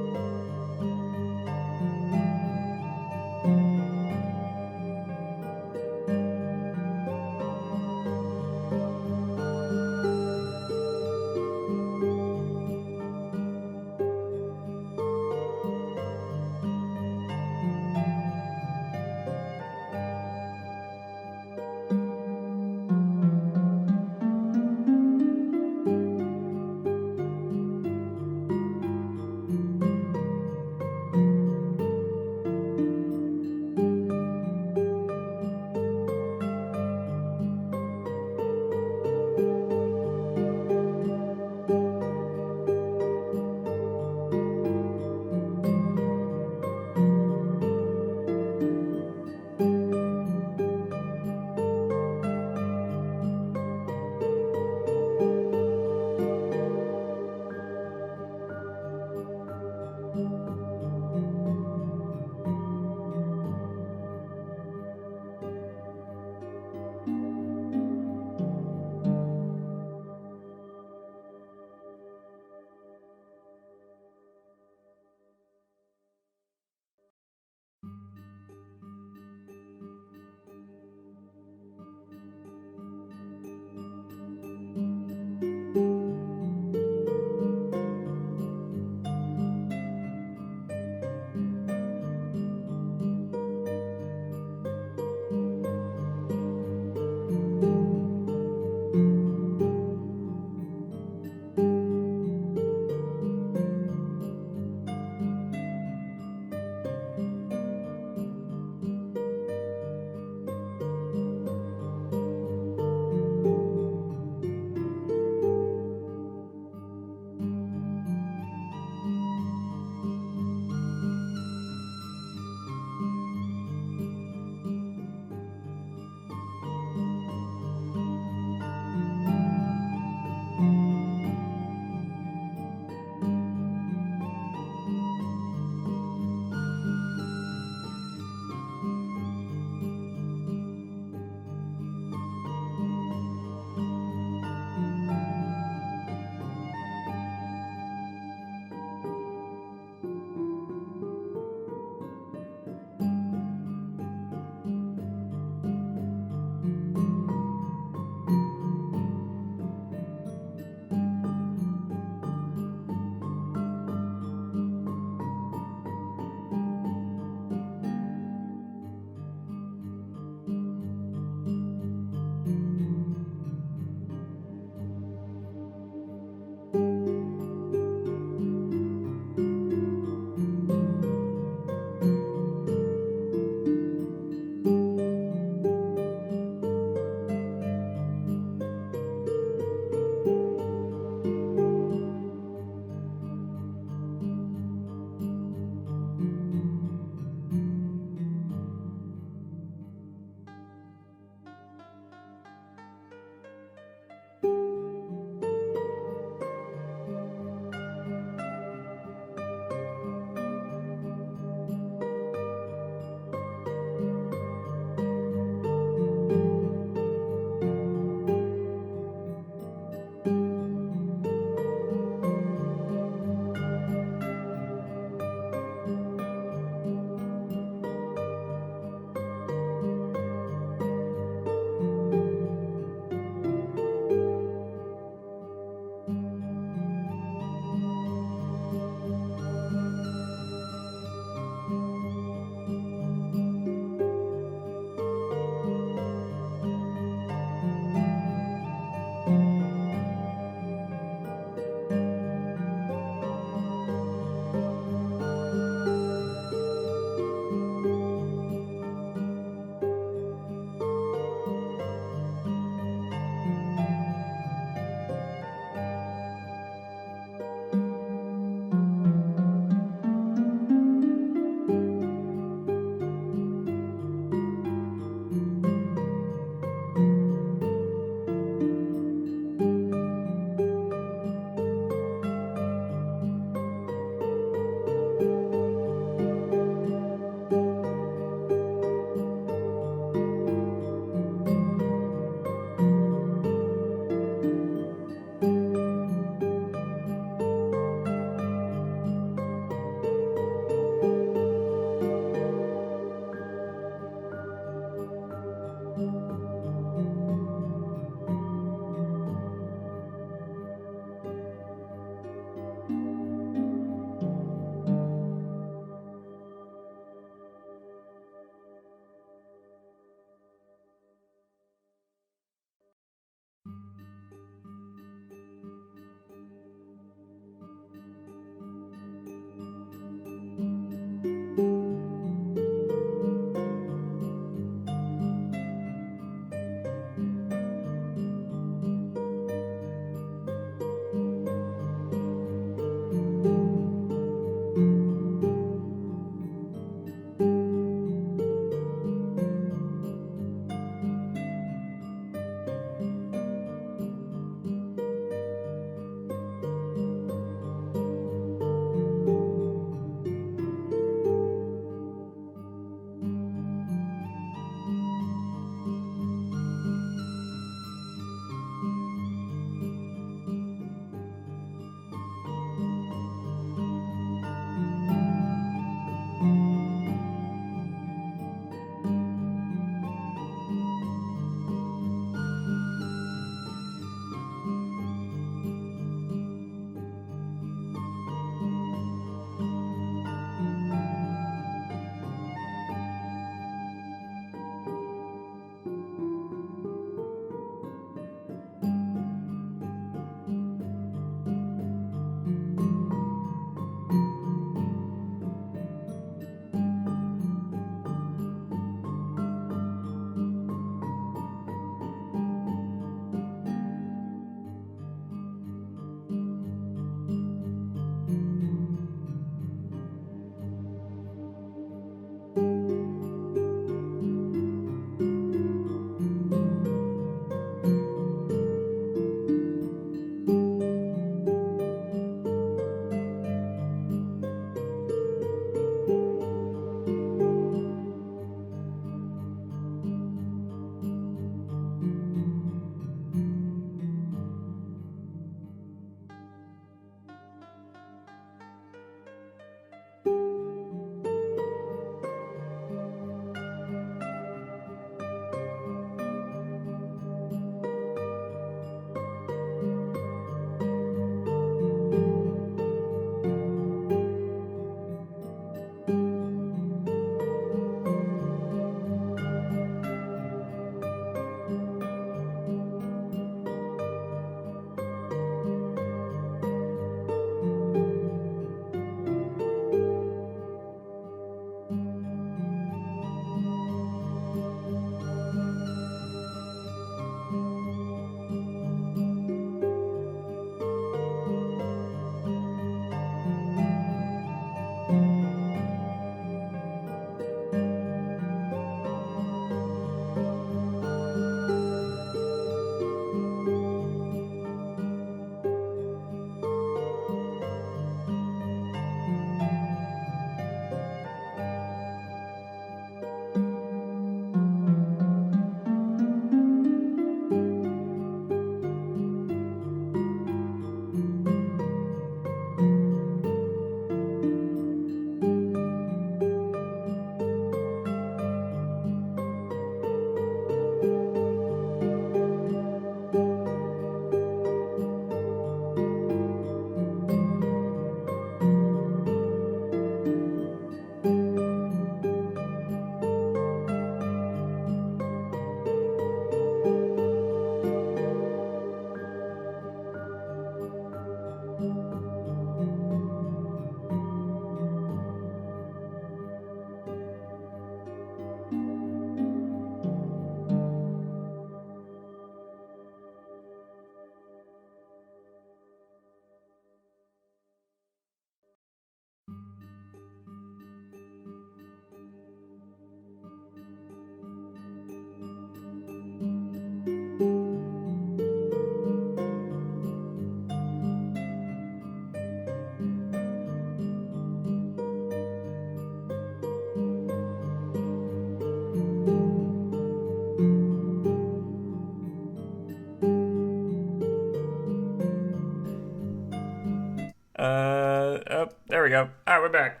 back.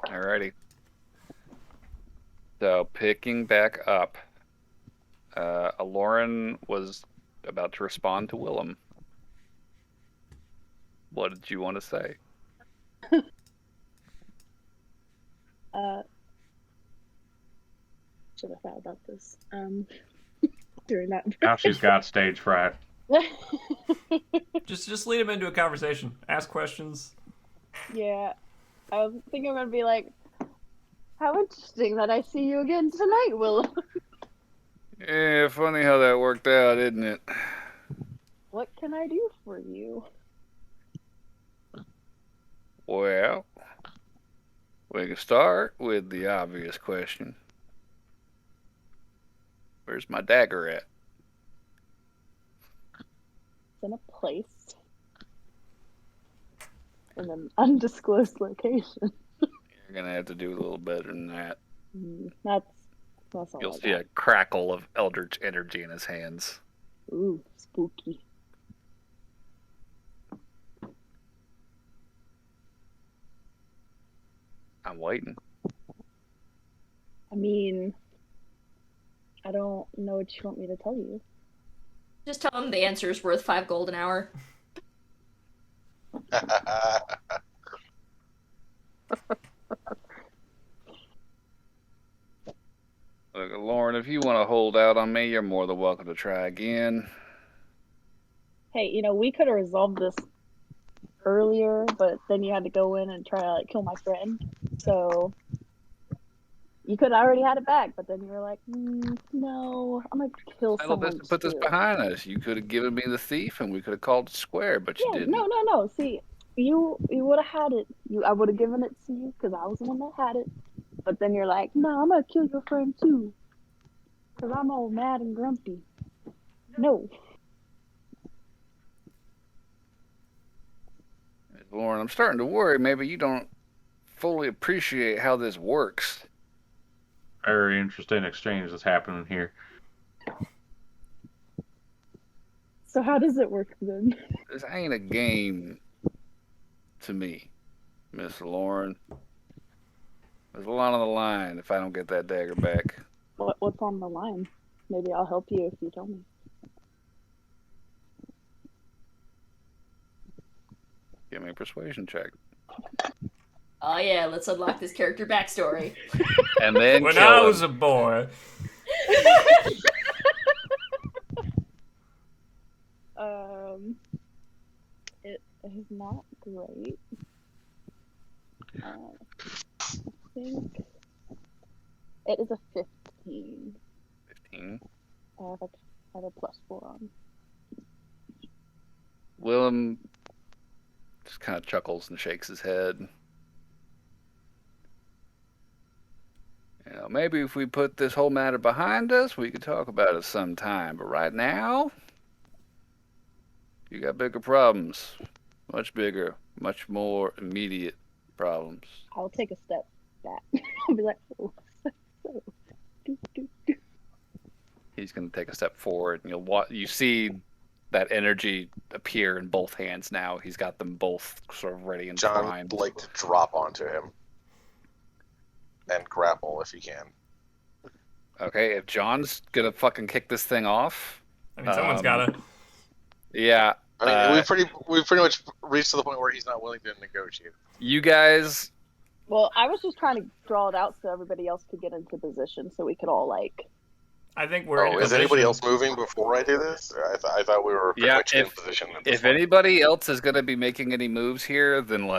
Alrighty. So picking back up, Aloran was about to respond to Willem. What did you want to say? Should have thought about this. During that. Now she's got stage fright. Just lead him into a conversation. Ask questions. Yeah, I was thinking I'm gonna be like, how interesting that I see you again tonight, Will. Yeah, funny how that worked out, isn't it? What can I do for you? Well, we can start with the obvious question. Where's my dagger at? It's in a place in an undisclosed location. You're gonna have to do a little better than that. That's all You'll I see got. a crackle of eldritch energy in his hands. Ooh, spooky. I'm waiting. I mean, I don't know what you want me to tell you. Just tell him the answer is worth 5 gold an hour. Look, Lauren, if you want to hold out on me, you're more than welcome to try again. Hey, we could have resolved this earlier, but then you had to go in and try to kill my friend. So you could have already had it back, but then you were like, no, I'm gonna kill someone. Put this behind us. You could have given me the thief, and we could have called it square, but you didn't. No. See, you would have had it. I would have given it to you because I was the one that had it. But then you're like, no, I'm gonna kill your friend too, because I'm all mad and grumpy. No. Lauren, I'm starting to worry. Maybe you don't fully appreciate how this works. Very interesting exchange that's happening here. So how does it work then? This ain't a game to me, Miss Lauren. There's a lot on the line if I don't get that dagger back. What's on the line? Maybe I'll help you if you tell me. Give me a persuasion check. Oh yeah, let's unlock this character backstory. And then When kill I him. was a boy. It is not great. I think it is a 15. 15. I have a +4 on. Willem just kind of chuckles and shakes his head. Maybe if we put this whole matter behind us, we could talk about it sometime. But right now, you got bigger problems. Much bigger, much more immediate problems. I'll take a step back. I'll be like, oh, so. He's going to take a step forward, and you see that energy appear in both hands now. He's got them both sort of ready and John primed. would like to drop onto him and grapple if he can. Okay, if John's gonna fucking kick this thing off, I mean, someone's gotta. Yeah. I mean, we've pretty much reached to the point where he's not willing to negotiate. You guys. Well, I was just trying to draw it out so everybody else could get into position so we could all I think we're. Is anybody else moving before I do this? I thought we were pretty much in position. If anybody else is gonna be making any moves here, then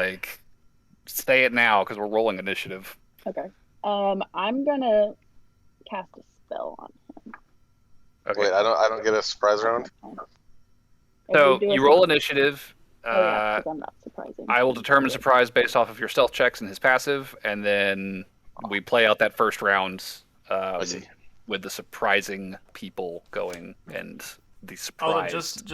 say it now because we're rolling initiative. Okay. I'm gonna cast a spell on him. Okay. Wait, I don't get a surprise round. So you roll initiative. Yeah, 'cause I'm not surprising. I will determine surprise based off of your stealth checks and his passive, and then we play out that first round I see. with the surprising people going and the surprise. Just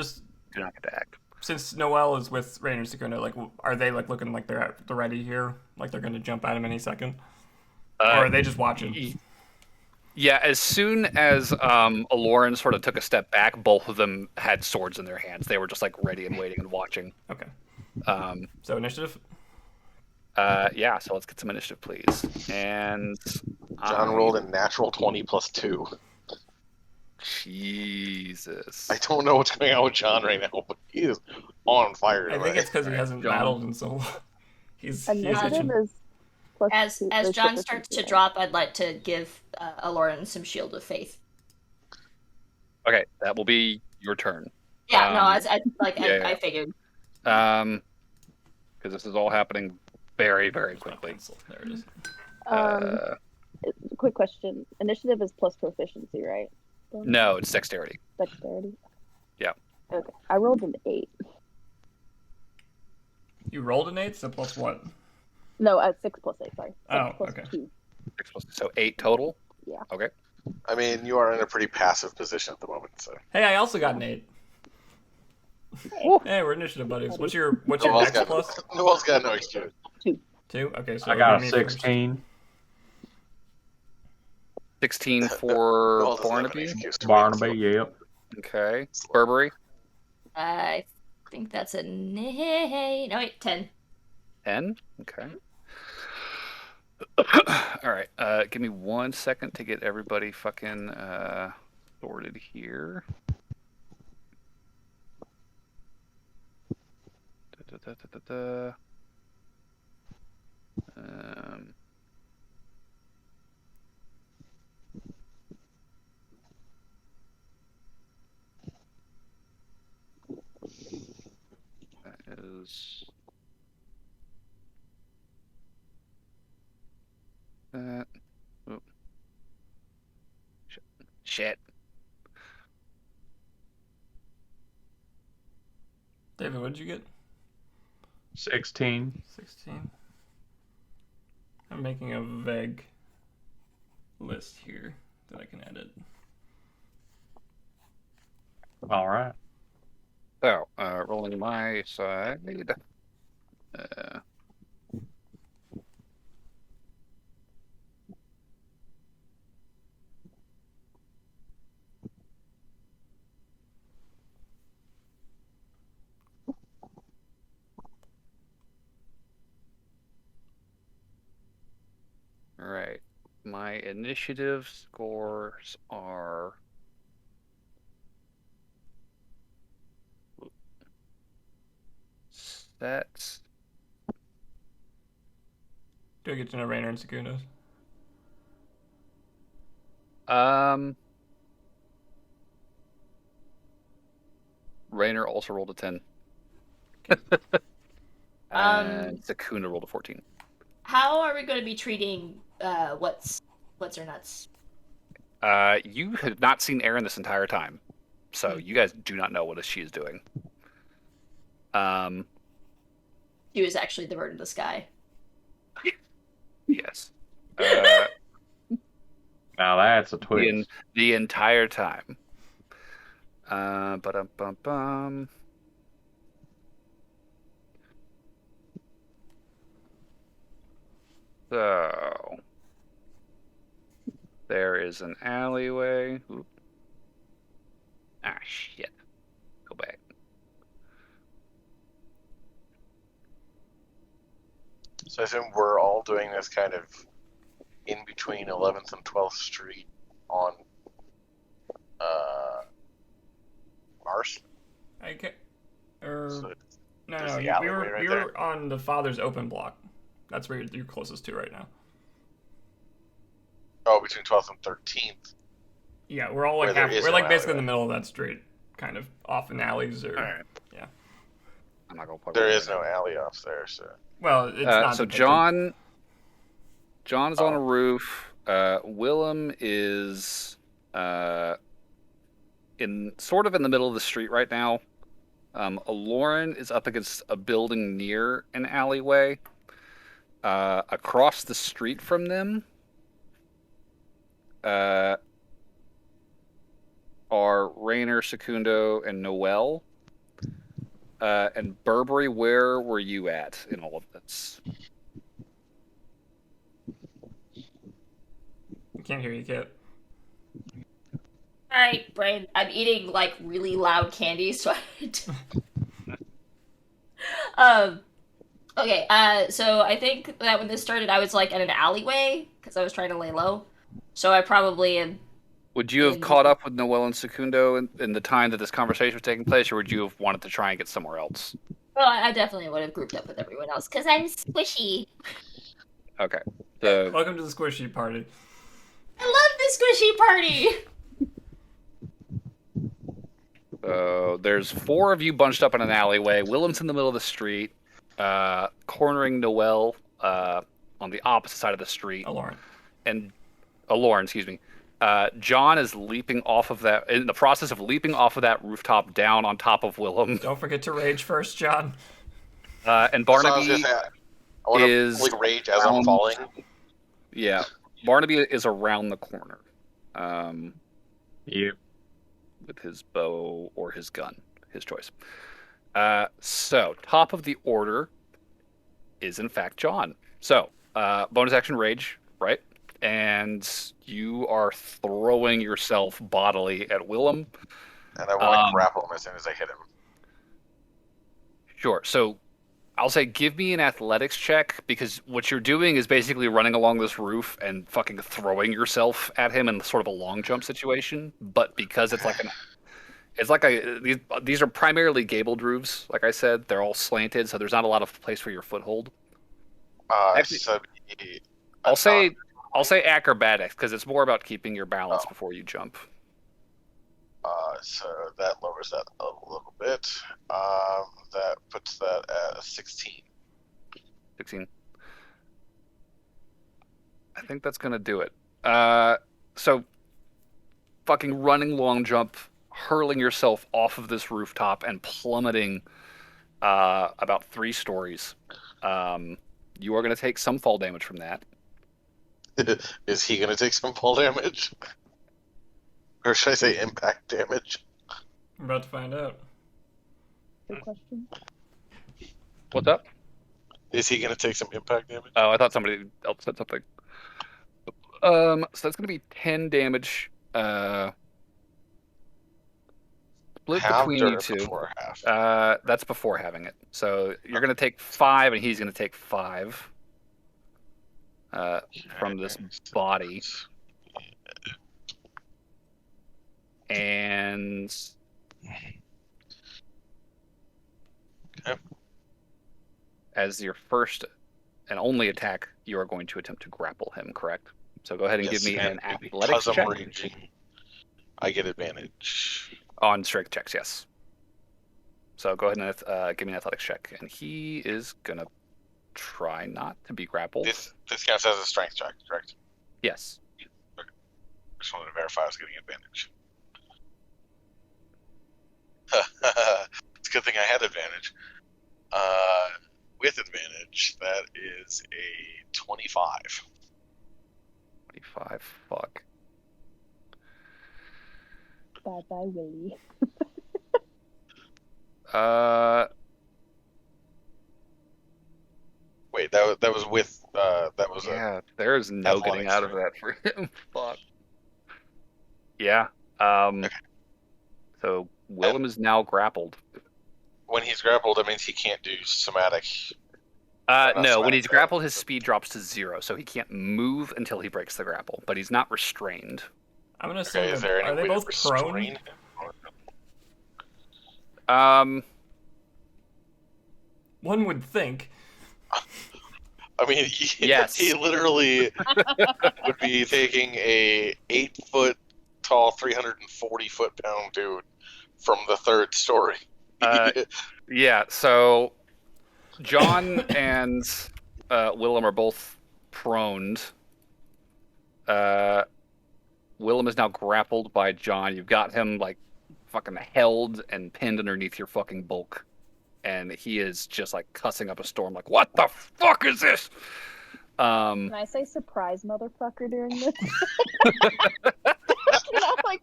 do not get to act. Since Noelle is with Rainer Secunda, are they looking like they're at the ready here? Like they're going to jump at him any second? Or are they just watching? Yeah, as soon as Aloran sort of took a step back, both of them had swords in their hands. They were just ready and waiting and watching. Okay. So initiative? Yeah, so let's get some initiative, please. And John rolled a natural 20 plus 2. Jesus. I don't know what's going on with John right now, but he is on fire I today. think it's because he Alright, hasn't John. battled in so long. He's Initiative itching. is plus As 2. as there's John proficiency, starts to right? drop, I'd like to give Aloran some Shield of Faith. Okay, that will be your turn. Yeah, no, Um, I yeah. figured. Because this is all happening very, very Where's my quickly. pencil? There it is. Quick question. Initiative is plus proficiency, right? No, it's dexterity. Dexterity? Yeah. Okay. I rolled an 8. You rolled an 8, so plus what? No, 6 plus 8, sorry. 6 Oh, plus okay. 2. So 8 total? Yeah. Okay. I mean, you are in a pretty passive position at the moment, so. Hey, I also got an 8. Hey. Hey, we're initiative buddies. What's your Noel's dex plus? got no excuse. 2? Okay, so I it'll got be a me first. 16. 16 for Noel doesn't have an Barnaby. excuse to Barnaby, win, yep. Okay. Burberry. I think that's a nay. No, wait, 10. 10. Okay. All right. Give me 1 second to get everybody fucking sorted here. That is that. Oh. Shit. David, what did you get? 16. 16. I'm making a vague list here that I can edit. All right. So, rolling my side. All right. My initiative scores are set. Do I get to know Rainer and Secundos? Rainer also rolled a 10. Um, And Sakuna rolled a 14. How are we going to be treating what's her nuts? You have not seen Erin this entire time, so you guys do not know what she is doing. She was actually the bird in the sky. Yes. Now that's a twist. The entire time. Ba-dum-bum-bum. So there is an alleyway. Oop. Ah, shit. Go back. So I assume we're all doing this kind of in between 11th and 12th Street on Mars. Okay. So No, there's no. the We alleyway were right we there. were on the father's open block. That's where you're closest to right now. oh, between 12th and 13th. Yeah, we're all like Where there half. is We're no like basically in alleyway. the middle of that street, kind of off in alleys or. All right. Yeah. I'm not gonna plug There it is in. no alley off there, so. Well, it's not. So depicted. John is on a roof. Willem is in sort of in the middle of the street right now. Lauren is up against a building near an alleyway. Across the street from them are Rainer, Secundo, and Noel. And Burberry, where were you at in all of this? I can't hear you, Kit. Alright, brain. I'm eating like really loud candy, so Okay, so I think that when this started, I was like in an alleyway because I was trying to lay low. So I probably am. Would you have caught up with Noel and Secundo in the time that this conversation was taking place, or would you have wanted to try and get somewhere else? Well, I definitely would have grouped up with everyone else because I'm squishy. Okay. So Welcome to the squishy party. I love the squishy party. there's 4 of you bunched up in an alleyway. Willem's in the middle of the street, cornering Noel on the opposite side of the street. Lauren. And Lauren, excuse me. John is leaping off of that, in the process of leaping off of that rooftop down on top of Willem. Don't forget to rage first, John. And Barnaby is like rage as I'm falling. Yeah, Barnaby is around the corner. Yep. With his bow or his gun, his choice. So, top of the order is in fact John. So, bonus action rage, right? And you are throwing yourself bodily at Willem. And I want to grapple him as soon as I hit him. Sure. So, I'll say give me an athletics check, because what you're doing is basically running along this roof and fucking throwing yourself at him in sort of a long jump situation. But because it's like these are primarily gabled roofs, like I said, they're all slanted, so there's not a lot of place for your foothold. Actually, I'll say acrobatics, because it's more about keeping your balance before you jump. So that lowers that a little bit. That puts that at 16. 16. I think that's gonna do it. So fucking running long jump, hurling yourself off of this rooftop and plummeting about 3 stories. You are gonna take some fall damage from that. Is he going to take some fall damage? Or should I say impact damage? I'm about to find out. Good question. What's up? Is he going to take some impact damage? Oh, I thought somebody else said something. So that's gonna be 10 damage. Split Halved between or you two. before half? That's before having it. So you're gonna take 5, and he's gonna take 5. From this body. And okay. As your first and only attack, you are going to attempt to grapple him, correct? So go ahead and give me an athletics check. Raging, I get advantage. On strength checks, yes. So go ahead and give me an athletics check. And he is going to try not to be grappled. This counts as a strength check, correct? Yes. Okay. Just wanted to verify I was getting advantage. It's a good thing I had advantage. With advantage, that is a 25. 25, fuck. Bye bye, Willie. Wait, that was with that was yeah. There's no getting out of that for him. Fuck. Yeah. Okay. So Willem is now grappled. When he's grappled, that means he can't do somatic. No, when he's grappled, his speed drops to 0, so he can't move until he breaks the grapple. But he's not restrained. I'm gonna say, is there any are they way both to prone? restrain him? One would think. I mean, yes. He literally would be taking a 8-foot tall, 340 foot-pound dude from the 3rd story. Yeah. So John and Willem are both proned. Willem is now grappled by John. You've got him like fucking held and pinned underneath your fucking bulk. And he is just like cussing up a storm, like, what the fuck is this? Can I say surprise, motherfucker, during this? You know, like,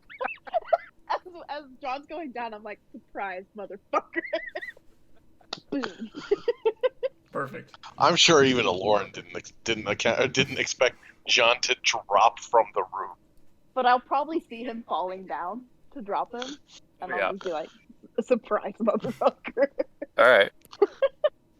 as John's going down, I'm like, surprise, motherfucker. Boom. Perfect. I'm sure even Lauren didn't expect John to drop from the roof. But I'll probably see him falling down to drop him, and I'll just be like, surprise, motherfucker. All right.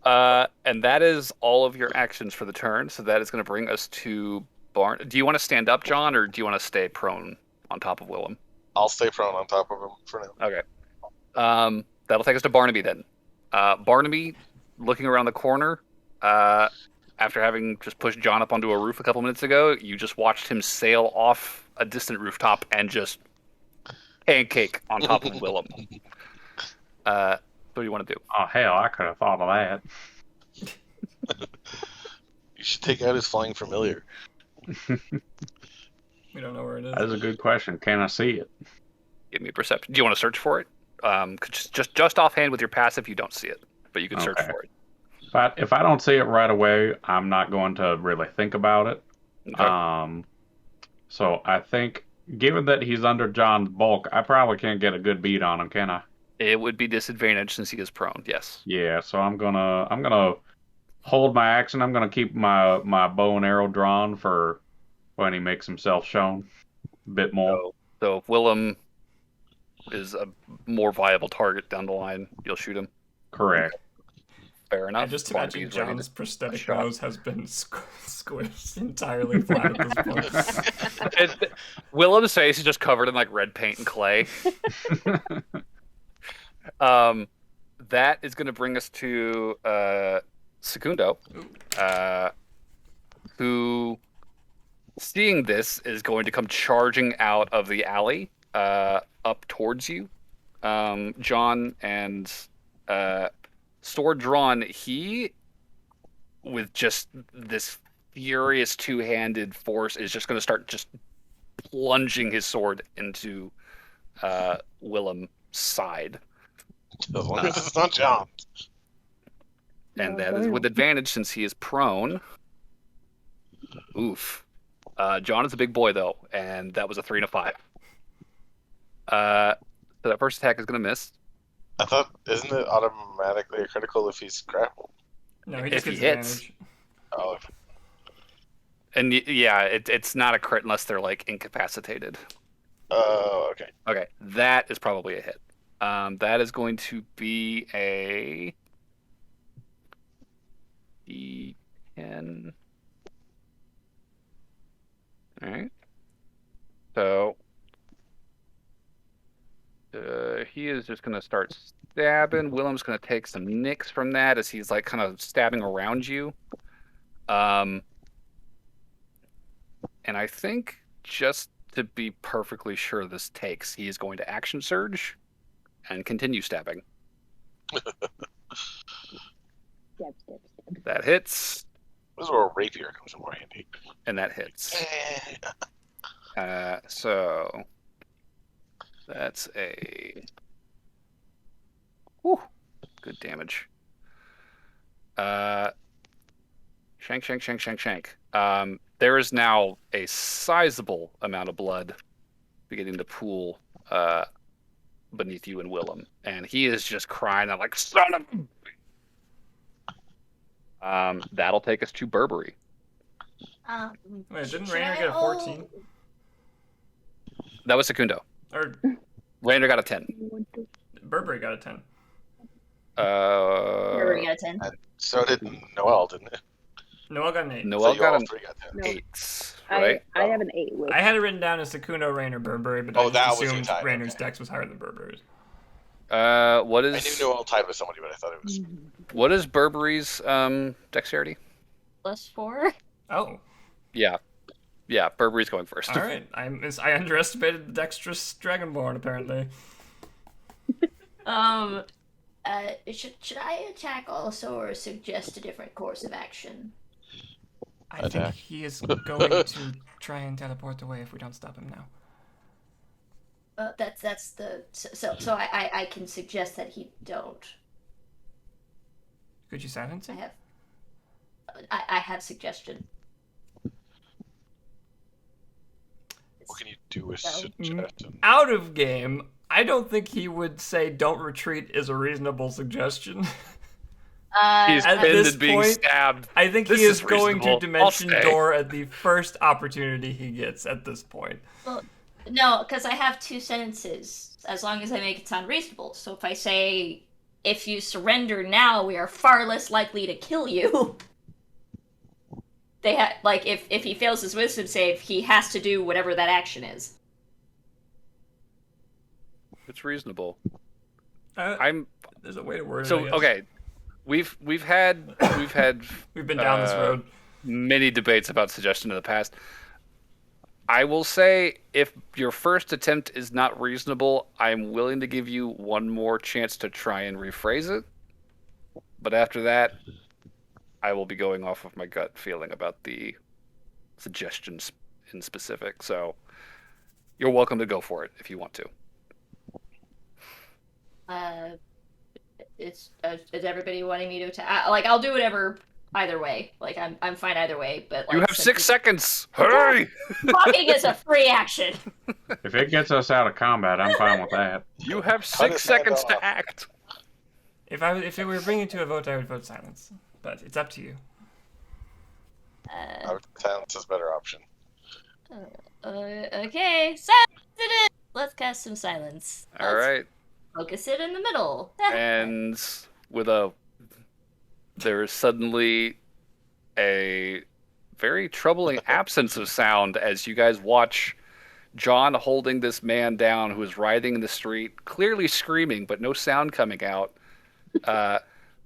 And that is all of your actions for the turn. So that is going to bring us to Barn. Do you want to stand up, John, or do you want to stay prone on top of Willem? I'll stay prone on top of him for now. Okay. That'll take us to Barnaby then. Barnaby, looking around the corner, after having just pushed John up onto a roof a couple minutes ago, you just watched him sail off a distant rooftop and just pancake on top of Willem. What do you want to do? Oh, hell, I could have thought of that. You should take out his flying familiar. We don't know where it is. That is a good question. Can I see it? Give me a perception. Do you want to search for it? Just offhand with your passive, you don't see it, but you can search Okay. for it. But if I don't see it right away, I'm not going to really think about it. Okay. So I think, given that he's under John's bulk, I probably can't get a good beat on him, can I? It would be disadvantaged since he is prone. Yes. Yeah. So I'm gonna hold my action. I'm gonna keep my bow and arrow drawn for when he makes himself shown a bit more. So if Willem is a more viable target down the line, you'll shoot him. Correct. Fair I enough. just Barnaby imagine is ready John's prosthetic shot. nose has been squished entirely flat at this point. Willem's face is just covered in like red paint and clay. That is going to bring us to Secundo, who, seeing this, is going to come charging out of the alley up towards you, John, and sword drawn. He, with just this furious two-handed force, is just going to start just plunging his sword into Willem's side. As long as it's not John. And that is with advantage since he is prone. Oof. John is a big boy, though, and that was a 3 and a 5. So that first attack is going to miss. I thought, isn't it automatically a critical if he's grappled? No, he If just he gets hits. advantage. Oh, And yeah, it's not a crit unless they're like incapacitated. okay. Okay, that is probably a hit. That is going to be a D10. All right. So he is just going to start stabbing. Willem's going to take some nicks from that as he's like kind of stabbing around you. And I think just to be perfectly sure this takes, he is going to action surge and continue stabbing. Stab, stab, stab. That hits, This is where a rapier comes in more handy. and that hits. So that's a good damage. Shank, shank, shank, shank, shank. There is now a sizable amount of blood beginning to pool beneath you and Willem, and he is just crying out like "Son of!" That'll take us to Burberry. Wait, didn't should Rainer I- get a 14? That was Secundo. Or Rainer got a 10. Burberry got a 10. Burberry got a 10. So did Noel, didn't it? Noel got an 8. Noel So you got all an three got 10. No. 8, right? I have an 8 with. I had it written down as Secundo, Rainer, Burberry, but Oh, I that just was your assumed tie, Rainer's okay. dex was higher than Burberry's. What I is knew Noel tied with somebody, but I thought it was. what is Burberry's dexterity? +4. Oh, Yeah, Burberry's going first. all right. I underestimated the dexterous Dragonborn, apparently. Should I attack also or suggest a different course of action? I Attack. think he is going to try and teleport away if we don't stop him now. That's the so I can suggest that he don't. Could you silence I him? have I have suggestion. What can you do with No. suggestion? Out of game, I don't think he would say don't retreat is a reasonable suggestion. He's At pinned this and being point, stabbed. I think This he is is going to reasonable. Dimension I'll stay. Door at the first opportunity he gets at this point. No, because I have 2 sentences. As long as I make it sound reasonable. So if I say if you surrender now, we are far less likely to kill you. If he fails his wisdom save, he has to do whatever that action is. It's reasonable. There's a way to word it. So I guess. okay, we've had We've been down this road. Many debates about suggestion in the past. I will say, if your first attempt is not reasonable, I'm willing to give you one more chance to try and rephrase it. But after that, I will be going off of my gut feeling about the suggestions in specific. So you're welcome to go for it if you want to. Is everybody wanting me to attack? I'll do whatever either way. I'm fine either way. But you have 6 seconds. Hurry! Talking is a free action. If it gets us out of combat, I'm fine with that. You have 6 seconds to act. If it were bringing to a vote, I would vote silence. But it's up to you. Silence is a better option. Okay, silence it is. Let's cast some silence. All right. Focus it in the middle. And there is suddenly a very troubling absence of sound as you guys watch John holding this man down who is writhing in the street, clearly screaming, but no sound coming out,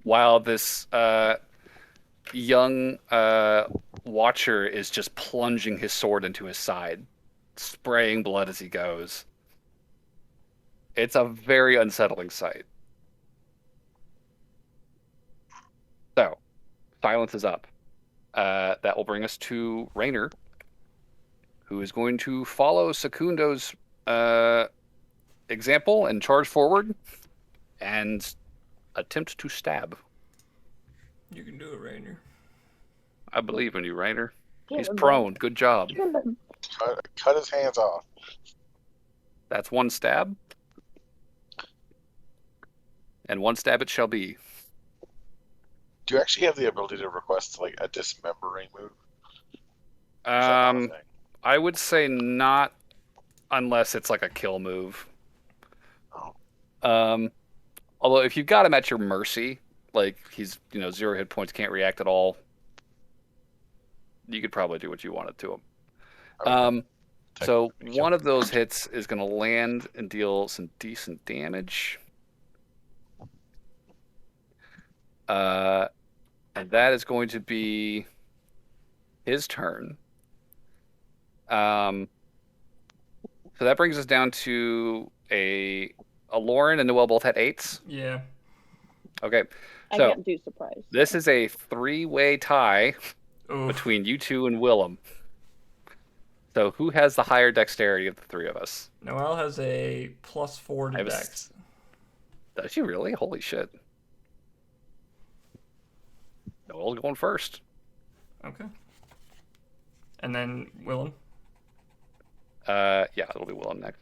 while this young watcher is just plunging his sword into his side, spraying blood as he goes. It's a very unsettling sight. So, silence is up. That will bring us to Raynor, who is going to follow Secundo's example and charge forward and attempt to stab. You can do it, Raynor. I believe in you, Raynor. Kill He's him, prone. Good job. Kill him. Cut his hands off. That's one stab. And one stab it shall be. Do you actually have the ability to request like a dismembering move? Is that not a thing? I would say not unless it's like a kill move. Oh. Although if you've got him at your mercy, like he's 0 hit points, can't react at all, you could probably do what you wanted to him. Okay. So Technically, one of those hits is going to land and deal some decent damage. And that is going to be his turn. So that brings us down to a Lauren and Noelle both had 8s. Yeah. Okay. I So can't do surprise. this is a 3-way tie Oof. between you two and Willem. So who has the higher dexterity of the three of us? Noelle has a +4 I to have a dex. Does she really? Holy shit. Noelle's going first. Okay. And then Willem. Yeah, it'll be Willem next.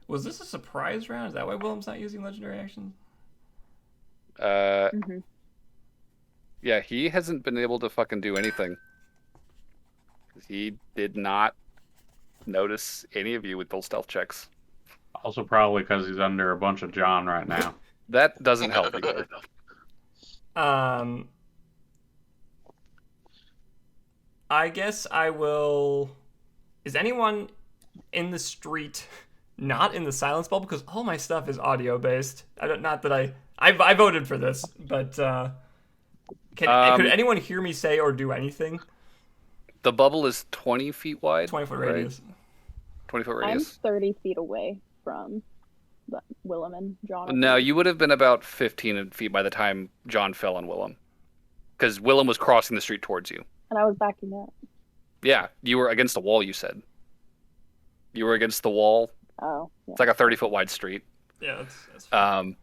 Was this a surprise round? Is that why Willem's not using legendary actions? Mhm. Yeah, he hasn't been able to fucking do anything. He did not notice any of you with those stealth checks. Also, probably because he's under a bunch of John right now. That doesn't help either. I guess I will. Is anyone in the street not in the silence bubble? Because all my stuff is audio based. Not that I voted for this, but could anyone hear me say or do anything? The bubble is 20 feet wide. 20-foot right? radius. 20-foot I'm radius. 30 feet away from Willem and John. No, you would have been about 15 feet by the time John fell on Willem. Because Willem was crossing the street towards you. And I was backing up. Yeah, you were against the wall, you said. You were against the wall. Oh. Yeah. It's like a 30-foot wide street. Yeah, that's fine.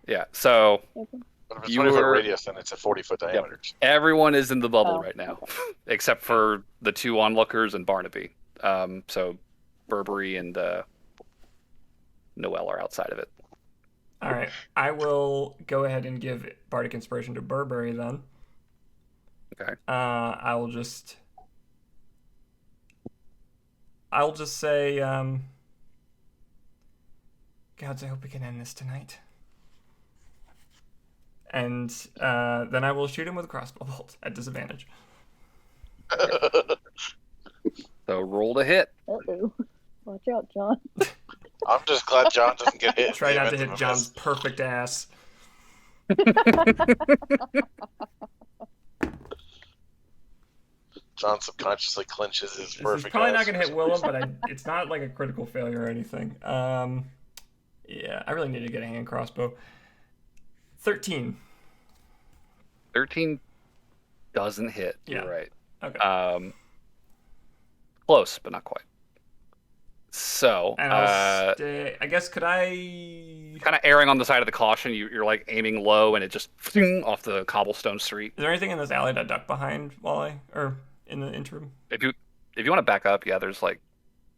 Yeah, so Okay. But if it's You 20-foot were- radius, then it's a 40-foot diameter. everyone is in the bubble Oh, right now, okay. except for the two onlookers and Barnaby. So Burberry and Noelle are outside of it. All right, I will go ahead and give Bardic Inspiration to Burberry then. Okay. I'll just say, gods, I hope we can end this tonight. and then I will shoot him with a crossbow bolt at disadvantage. So roll to hit. Uh-oh. Watch out, John. I'm just glad John doesn't get hit. Try in the not to event hit of a John's miss. perfect ass. John subconsciously clenches his This is perfect. probably not ass going to for hit some Willem, reason. but it's not like a critical failure or anything. Yeah, I really need to get a hand crossbow. 13. 13 doesn't hit. Yeah. You're right. Okay. Close, but not quite. So, And I'll stay. I guess could I? kind of erring on the side of the caution, you're like aiming low, and it just off the cobblestone street. Is there anything in this alley to duck behind or in the interim? If you want to back up, yeah, there's like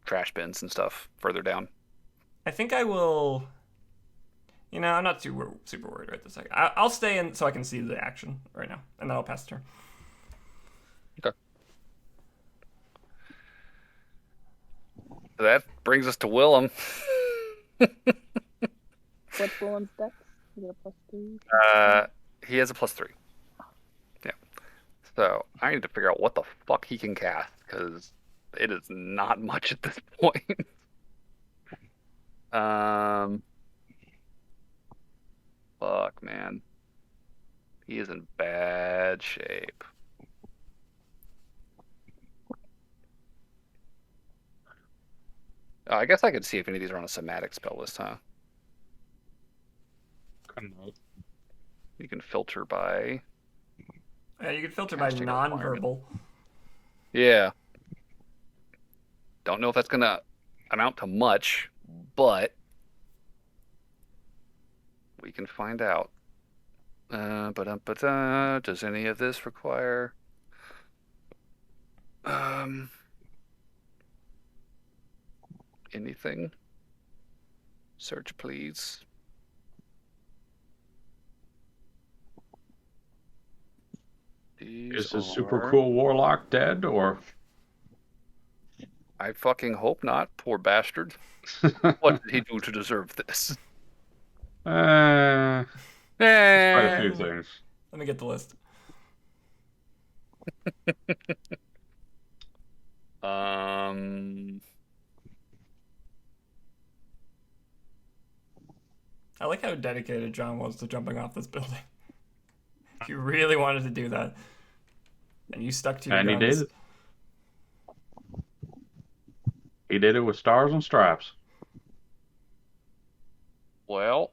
trash bins and stuff further down. I think I will. I'm not super worried right this second. I'll stay in so I can see the action right now, and then I'll pass the turn. Okay. So that brings us to Willem. What's Willem's dex? Is it a +3? He has a +3. Yeah. So I need to figure out what the fuck he can cast, because it is not much at this point. Fuck, man. He is in bad shape. I guess I could see if any of these are on a somatic spell list, huh? You can filter by... Yeah, you can filter by Casting non-verbal. Yeah. Don't know if that's going to amount to much, but we can find out. Does any of this require... anything? Search, please. Is this super cool warlock dead, or? I fucking hope not, poor bastard. What did he do to deserve this? Quite a few things. Let me get the list. I like how dedicated John was to jumping off this building. If you really wanted to do that, and you stuck to your And he guns. did it. He did it with stars and stripes. Well,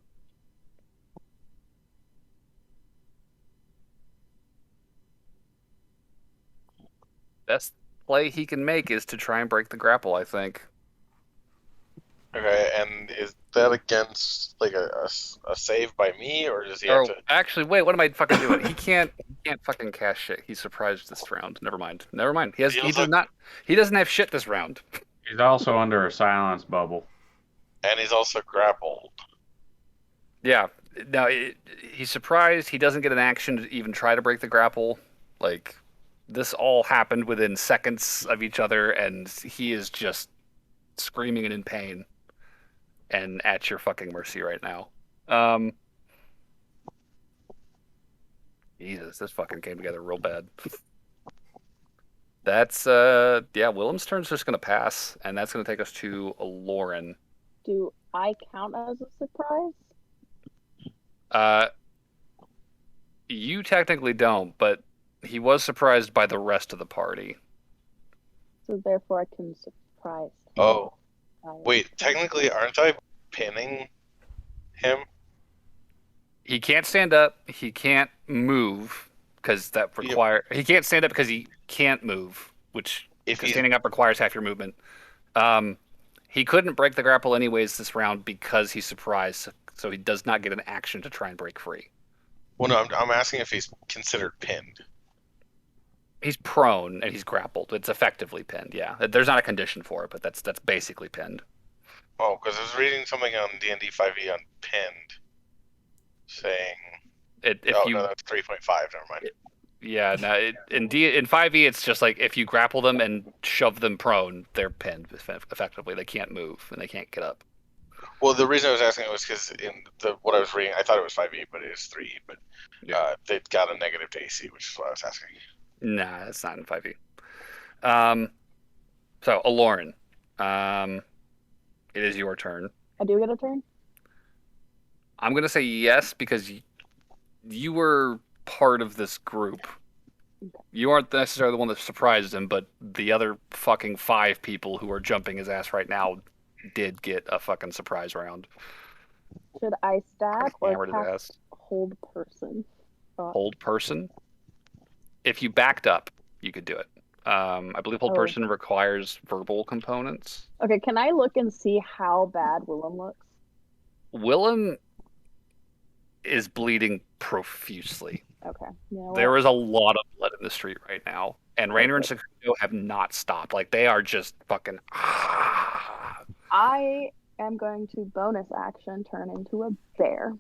best play he can make is to try and break the grapple, I think. Okay, and is that against like a save by me, or does he have to? Actually, wait, what am I fucking doing? He can't fucking cast shit. He's surprised this round. Never mind. He doesn't have shit this round. He's also under a silence bubble. And he's also grappled. Yeah. No, he's surprised. He doesn't get an action to even try to break the grapple. Like, this all happened within seconds of each other, and he is just screaming and in pain and at your fucking mercy right now. Jesus, this fucking came together real bad. That's, Willem's turn's just going to pass, and that's going to take us to Lauren. Do I count as a surprise? You technically don't, but he was surprised by the rest of the party. So therefore I can surprise him. Oh. Wait, technically, aren't I pinning him? He can't stand up. He can't move because that require. He can't stand up because he can't move, which standing up requires half your movement. He couldn't break the grapple anyways this round because he's surprised, so he does not get an action to try and break free. Well, no, I'm asking if he's considered pinned. He's prone and he's grappled. It's effectively pinned. Yeah, there's not a condition for it, but that's basically pinned. Oh, because I was reading something on D&D 5e on pinned, saying. No, that's 3.5. Never mind. Yeah, no. In 5e, it's just like if you grapple them and shove them prone, they're pinned effectively. They can't move and they can't get up. Well, the reason I was asking was because in what I was reading, I thought it was 5e, but it is 3e. But they got a negative to AC, which is what I was asking. Nah, it's not in 5e. So, Aloran, it is your turn. I do get a turn? I'm going to say yes because you were part of this group. You aren't necessarily the one that surprised him, but the other fucking 5 people who are jumping his ass right now did get a fucking surprise round. Should I stack or Hammered his cast ass. hold person? Hold person? If you backed up, you could do it. I believe hold person requires verbal components. Okay, can I look and see how bad Willem looks? Willem is bleeding profusely. Okay. You know There what? is a lot of blood in the street right now, and Rainer and Secundo have not stopped. Like, they are just fucking. I am going to bonus action turn into a bear.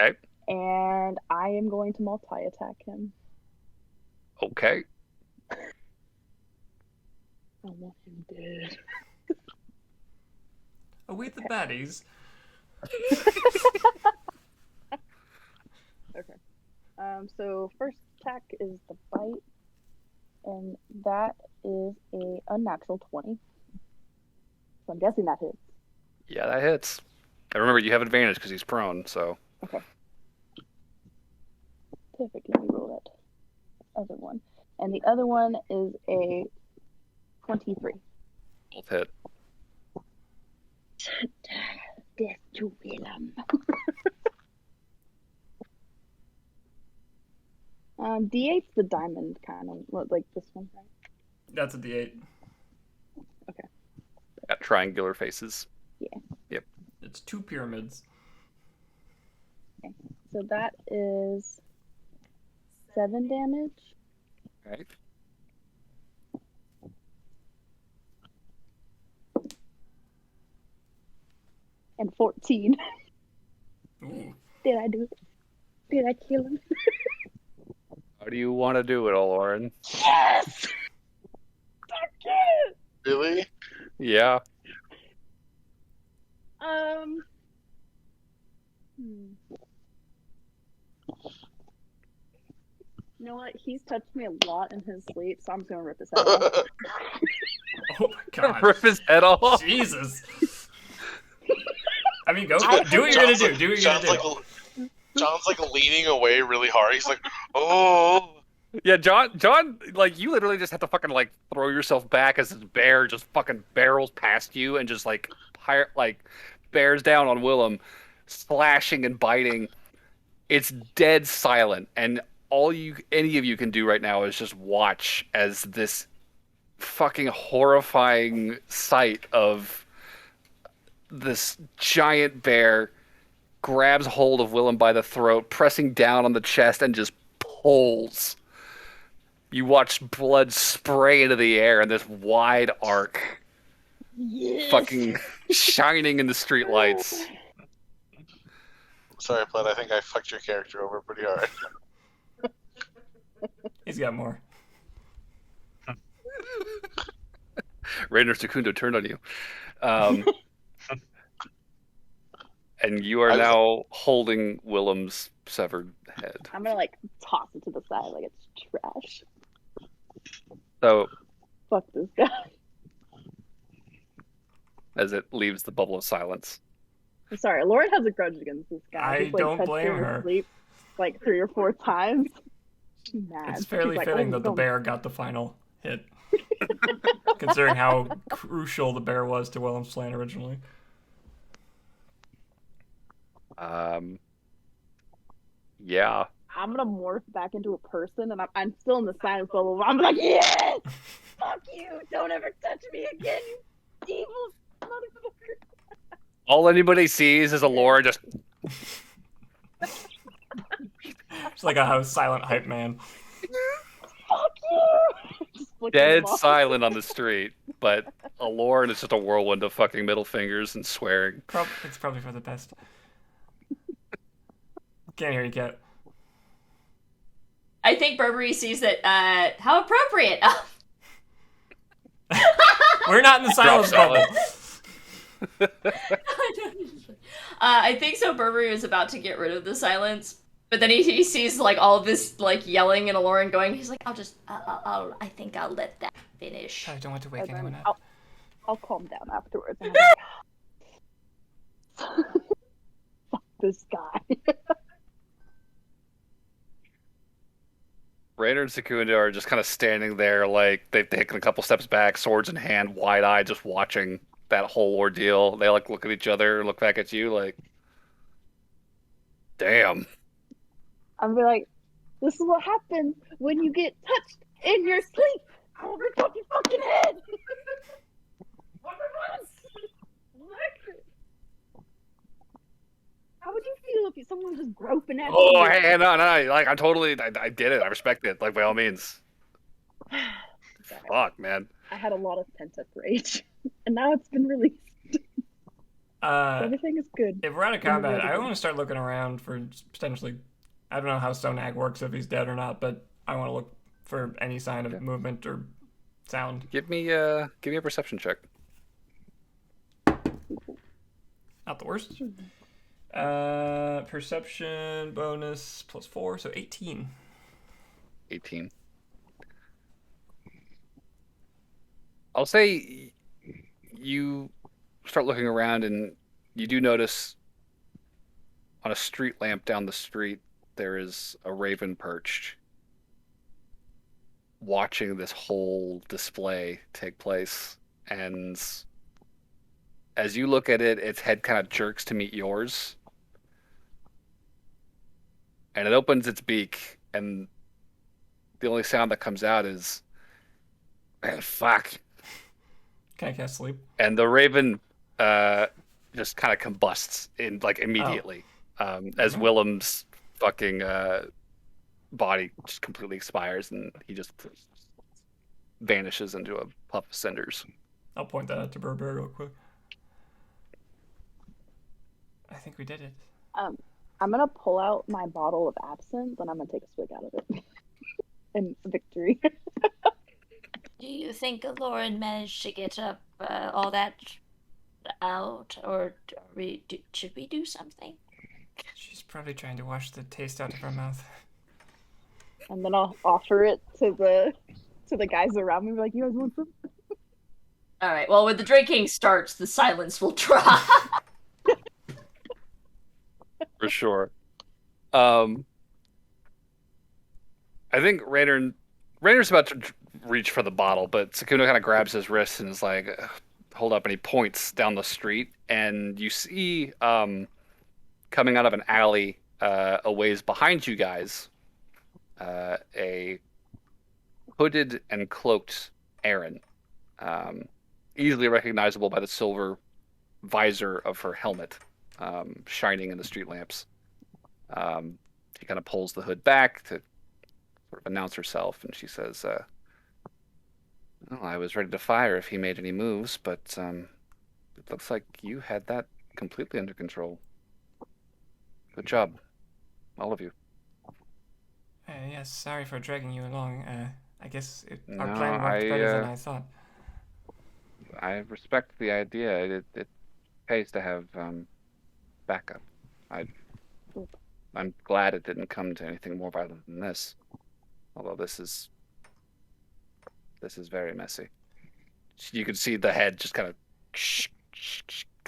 Okay. And I am going to multi-attack him. Okay. I want him dead. Await the baddies. Okay. So first attack is the bite, and that is a unnatural 20. So I'm guessing that hits. Yeah, that hits. And remember, you have advantage because he's prone, so. Okay. Perfect. Let me roll that other one. And the other one is a 23. Both hit. Death to Willem. D8's the diamond kind of, like this one, right? That's a D8. Got triangular faces. Yeah. Yep. It's 2 pyramids. Okay. So that is 7 damage. Right. And 14. Ooh. Did I do it? Did I kill him? How do you want to do it, Aloran? Yes! Fuck it! Really? Yeah. You know what? He's touched me a lot in his sleep, so I'm just gonna rip his head off. Oh my god. Rip his head off. Jesus. I mean, go. Do what you're gonna do. Do what you're gonna do. John's like leaning away really hard. He's like, oh. Yeah, John, like, you literally just have to fucking, like, throw yourself back as this bear just fucking barrels past you and just, like, bears down on Willem, slashing and biting. It's dead silent, and any of you can do right now is just watch as this fucking horrifying sight of this giant bear grabs hold of Willem by the throat, pressing down on the chest, and just pulls. You watch blood spray into the air in this wide arc, fucking shining in the streetlights. Sorry, Blood. I think I fucked your character over pretty hard. He's got more. Rainer Secundo turned on you. And you are now holding Willem's severed head. I'm gonna, like, toss it to the side like it's trash. So, Fuck this guy. as it leaves the bubble of silence. I'm sorry, Lauren has a grudge against this guy. I He's, like, don't touched blame in his her. Sleep, like 3 or 4 times. She's mad. It's fairly She's like, fitting "Oh, that the don't-" bear got the final hit. Considering how crucial the bear was to Willem's plan originally. Yeah. I'm gonna morph back into a person, and I'm still in the silence bubble. But I'm like, yes! Fuck you! Don't ever touch me again, you evil motherfucker! All anybody sees is Laura just It's like a silent hype man. Fuck you! Just flick dead him off. silent on the street, but Aloran is just a whirlwind of fucking middle fingers and swearing. It's probably for the best. Can't hear you, Cat. I think Burberry sees that, how appropriate. We're not in the silence Drop bubble. I think so. Burberry is about to get rid of the silence, but then he sees like all this like yelling and Aloran going. He's like, I think I'll let that finish. I don't want to wake And then anyone up. I'll calm down afterwards. And I'm like, fuck this guy. Raynor and Secunda are just kind of standing there, like they've taken a couple steps back, swords in hand, wide-eyed, just watching that whole ordeal. They like look at each other, look back at you, like, damn. I'm be like, this is what happens when you get touched in your sleep. I'll rip off your fucking head. How would you feel if someone was just groping at you? Oh, hey, no, like I totally, I get it, I respect it, like by all means. Fuck, man. I had a lot of pent up rage, and now it's been released. Everything is good. If we're out of combat, I want to start looking around for potentially. I don't know how Sonag works, if he's dead or not, but I want to look for any sign of movement or sound. Give me a perception check. Not the worst. Perception bonus +4, so 18. 18. I'll say you start looking around and you do notice on a street lamp down the street there is a raven perched watching this whole display take place, and as you look at it, its head kind of jerks to meet yours and it opens its beak, and the only sound that comes out is fuck. Can I cast sleep? And the raven just kind of combusts in like immediately, as Willem's fucking body just completely expires, and he just vanishes into a puff of cinders. I'll point that out to Burberry real quick. I think we did it. I'm gonna pull out my bottle of absinthe and I'm gonna take a swig out of it in victory. Do you think Lauren managed to get up all that out, or should we do something? She's probably trying to wash the taste out of her mouth. And then I'll offer it to the guys around me. Like, you guys want some? All right. Well, when the drinking starts, the silence will drop. For sure. I think Rainer's about to reach for the bottle, but Sukuna kind of grabs his wrist and is like, hold up, and he points down the street, and you see coming out of an alley a ways behind you guys a hooded and cloaked Erin, easily recognizable by the silver visor of her helmet, shining in the street lamps. She kind of pulls the hood back to sort of announce herself, and she says, well, I was ready to fire if he made any moves, but it looks like you had that completely under control. Good job, all of you. Yes, sorry for dragging you along. I guess our No, plan worked better than I thought. I respect the idea. It pays to have backup. I'm glad it didn't come to anything more violent than this. Although this is very messy. You can see the head just kind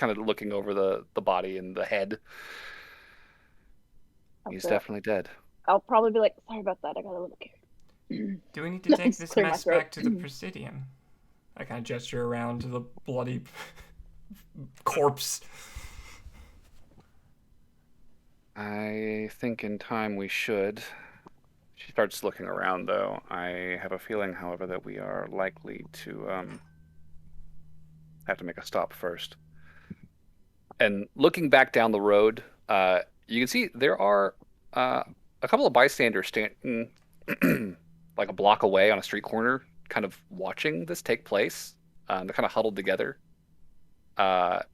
of looking over the body and the head. He's definitely dead. I'll probably be like, sorry about that. I got a little carried. Do we need to take this Clear my mess throat. back to the Presidium? I kind of gesture around to the bloody corpse. I think in time we should. She starts looking around, though. I have a feeling, however, that we are likely to have to make a stop first. And looking back down the road, you can see there are a couple of bystanders standing like a block away on a street corner, kind of watching this take place. They're kind of huddled together,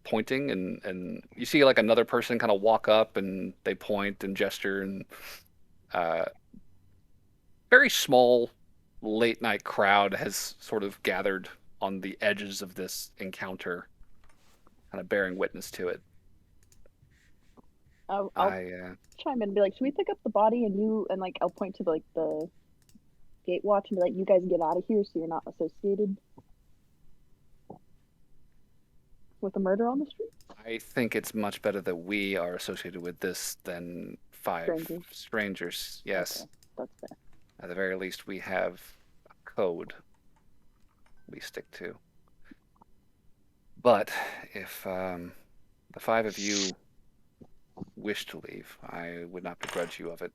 pointing, and you see like another person kind of walk up and they point and gesture, and very small late night crowd has sort of gathered on the edges of this encounter. kind of bearing witness to it. I'll I chime in and be like, should we pick up the body and like I'll point to like the gate watch and be like, you guys get out of here so you're not associated with a murder on the street. I think it's much better that we are associated with this than 5 strangers. Yes. Okay, that's fair. At the very least, we have a code we stick to. But if the 5 of you wish to leave, I would not begrudge you of it.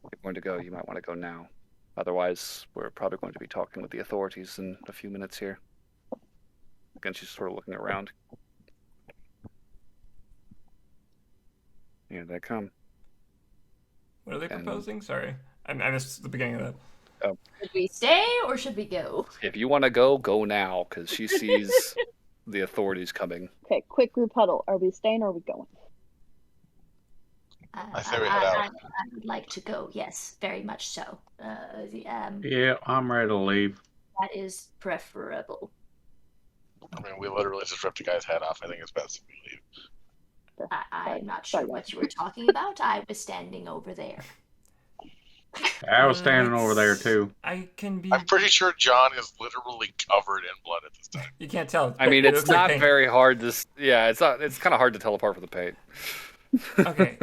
If you're going to go, you might want to go now. Otherwise, we're probably going to be talking with the authorities in a few minutes here. Again, she's sort of looking around. Here they come. What are they proposing? Sorry, I missed the beginning of that. Should we stay or should we go? If you want to go, go now, because she sees the authorities coming. Okay, quick group huddle. Are we staying or are we going? I say we head out. I would like to go. Yes, very much so. Yeah, I'm ready to leave. That is preferable. I mean, we literally just ripped a guy's head off. I think it's best if we leave. I'm not sure what you were talking about. I was standing over there. I was standing over there too. I can be. I'm pretty sure John is literally covered in blood at this time. You can't tell. I mean, It it's looks like not paint. very hard to. Yeah, it's not. It's kind of hard to tell apart from the paint. Okay.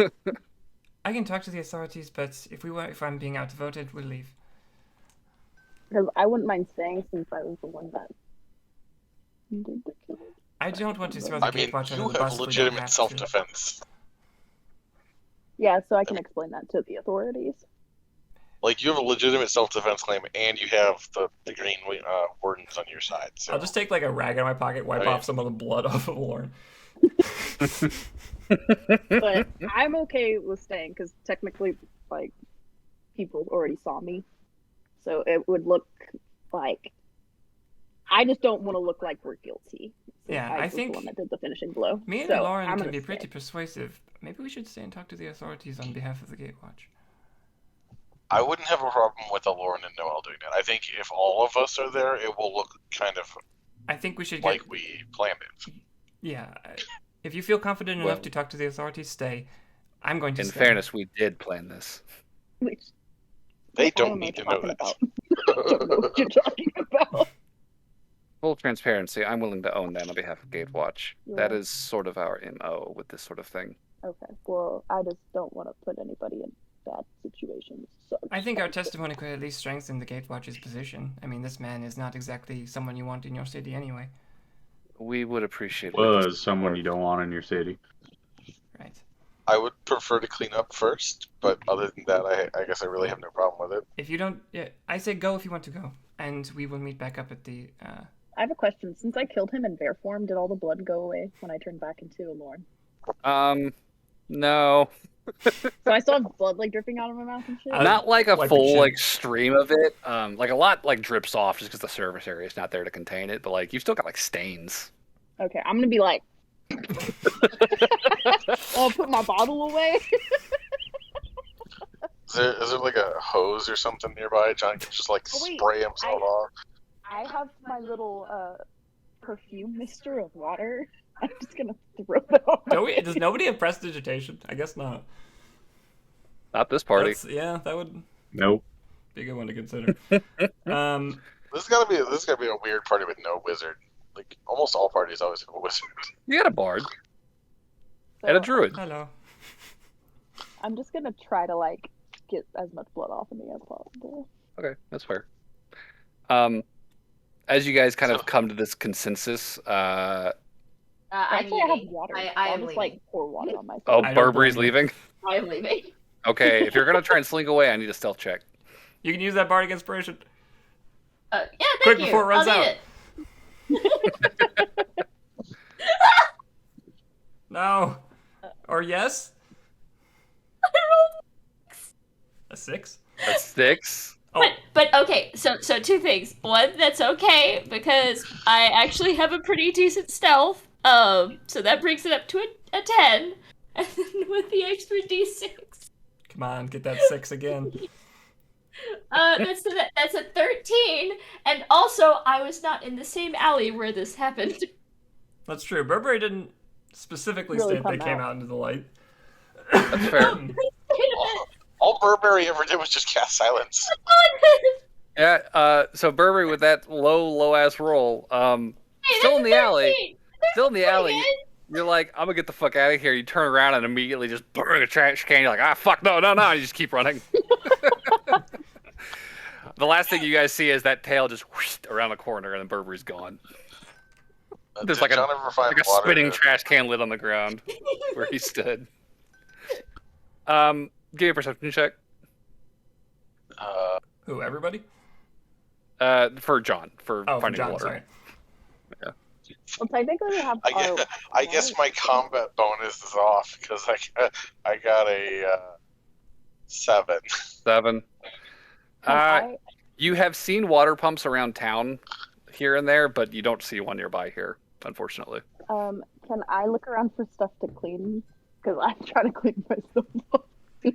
I can talk to the authorities, but if I'm being outvoted, we'll leave. Because I wouldn't mind staying since I was the one that did the killing. I don't want to throw the I mean, gatewatch under you the bus. have if we don't legitimate have to. self-defense. Yeah, so I can explain that to the authorities. Like, you have a legitimate self-defense claim, and you have the green wardens on your side. So I'll just take like a rag out of my pocket, wipe off some of the blood off of Lauren. But I'm okay with staying because technically, like, people already saw me, so it would look like. I just don't want to look like we're guilty. Yeah, I was think the one that did the finishing blow. Me and So, Lauren I'm can gonna be stay. pretty persuasive. Maybe we should stay and talk to the authorities on behalf of the Gatewatch. I wouldn't have a problem with a Lauren and Noel doing that. I think if all of us are there, it will look kind of I think we should like get. we planned it. Yeah. If you feel confident Well- enough to talk to the authorities, stay. I'm going to In stay. fairness, we did plan this. Which They I don't am need to not know talking that. about. Don't know what you're talking about. Full transparency, I'm willing to own that on behalf of Gatewatch. That Yeah. is sort of our MO with this sort of thing. Okay, well, I just don't want to put anybody in bad situations. So I think our testimony could at least strengthen the Gatewatch's position. I mean, this man is not exactly someone you want in your city anyway. We would appreciate Was someone you don't want in your city. Right. I would prefer to clean up first, but other than that, I guess I really have no problem with it. If you don't... Yeah, I say go if you want to go. And we will meet back up at the... I have a question. Since I killed him in bear form, did all the blood go away when I turned back into a Lauren? No. So I still have blood like dripping out of my mouth and shit. Not like a Like the full chin. like stream of it. Like a lot like drips off just because the surface area is not there to contain it. But like you've still got like stains. Okay, I'm gonna be like, I'll put my bottle away. Is there like a hose or something nearby? John can just like Oh, wait, spray himself off. I have my little perfume mister of water. I'm just gonna throw it on. Does nobody have prestidigitation? I guess not. Not this party. Yeah, that would Nope. be a good one to consider. This is gotta be a weird party with no wizard. Like almost all parties always have a wizard. You got a bard So and a druid. Hello. I'm just gonna try to like get as much blood off of me as possible. Okay, that's fair. As you guys kind of So- come to this consensus, I'm Actually, I have leaving. water. I I'll am just leaving. like pour water on myself. oh, I don't Burberry's blame you. leaving. I'm leaving. Okay, if you're gonna try and slink away, I need a stealth check. You can use that bardic inspiration. Yeah, thank Quick you. before it runs I'll out. need it. No. Or yes? A 6? A 6. Oh, But okay, so two things. One, that's okay because I actually have a pretty decent stealth. So that brings it up to a 10, and then with the extra d6, come on, get that 6 again. That's a 13, and also I was not in the same alley where this happened. That's true. Burberry didn't specifically Really state they come came out. out into the light. That's fair. All Burberry ever did was just cast silence. Yeah. So Burberry with that low ass roll. Still in the alley. Still in the alley. You're like, I'm gonna get the fuck out of here. You turn around and immediately just burn a trash can. You're like, ah, fuck, no. You just keep running. The last thing you guys see is that tail just whoosh around the corner, and then Burberry's gone. There's Did like John ever find a water spinning to- trash can lid on the ground where he stood. Give me a perception check. Who, everybody? For John, for Oh, for finding John, water. sorry. Well, technically we have. I guess my combat bonus is off because I got a 7. 7. I You have seen water pumps around town here and there, but you don't see one nearby here, unfortunately. can I look around for stuff to clean? Because I'm trying to clean myself up too.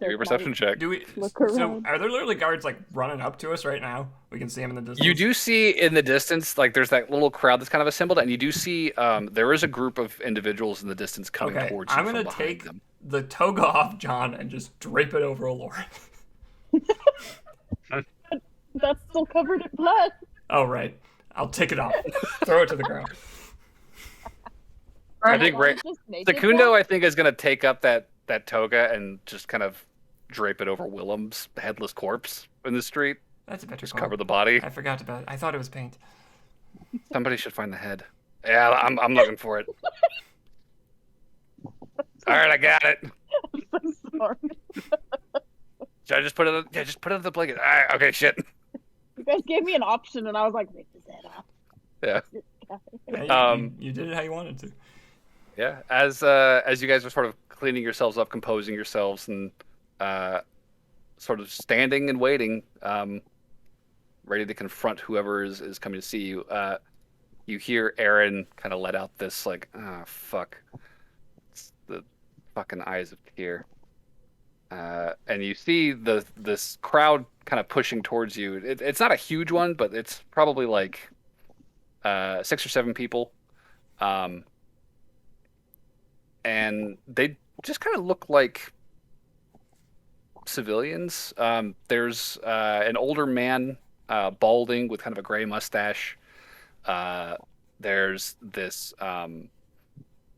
Give me a perception check. Do we? Look So around. are there literally guards like running up to us right now? We can see them in the distance. You do see in the distance, like there's that little crowd that's kind of assembled, and you do see there is a group of individuals in the distance coming Okay, towards you I'm from gonna behind take them. the toga off John and just drape it over Lauren. That's still covered in blood. Oh right, I'll take it off. Throw it to the ground. I think Lauren's just naked Secundo, now? I think, is going to take up that toga and just kind of drape it over Willem's headless corpse in the street. That's a better Just call. cover the body. I forgot about it. I thought it was paint. Somebody should find the head. Yeah, I'm looking for it. All right, I got it. I'm so sorry. Should I just put it? Yeah, just put it on the blanket. All right, okay, shit. You guys gave me an option, and I was like, "Rip his head off." Yeah. Yeah, you did it how you wanted to. Yeah, as you guys are sort of cleaning yourselves up, composing yourselves, and sort of standing and waiting, ready to confront whoever is coming to see you, you hear Aaron kind of let out this like, ah, fuck, it's the fucking eyes of Tyr, and you see this crowd kind of pushing towards you. It's not a huge one, but it's probably like 6 or 7 people. And they just kind of look like civilians. There's an older man, balding with kind of a gray mustache. There's this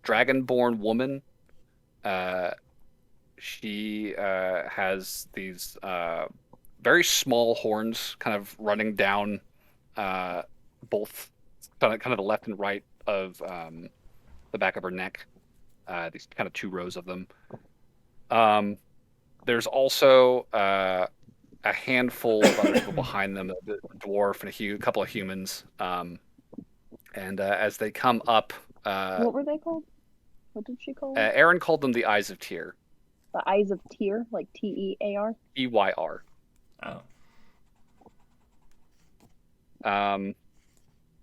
Dragonborn Woman. She has these very small horns kind of running down both kind of the left and right of the back of her neck. These kind of 2 rows of them. There's also a handful of other people behind them, a dwarf and a couple of humans. And as they come up, What were they called? What did she call them? Aaron called them the Eyes of Tyr. The Eyes of Tyr, like Tear. EYR. Oh.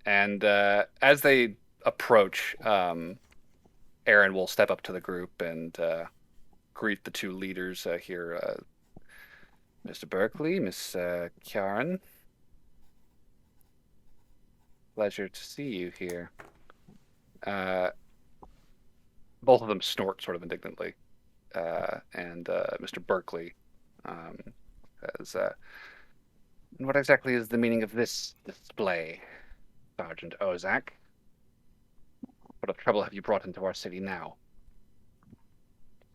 And as they approach, Aaron will step up to the group and greet the 2 leaders here. Mr. Berkeley, Miss Karen. Pleasure to see you here. Both of them snort sort of indignantly. And Mr. Berkeley says, and what exactly is the meaning of this display, Sergeant Ozak? What trouble have you brought into our city now?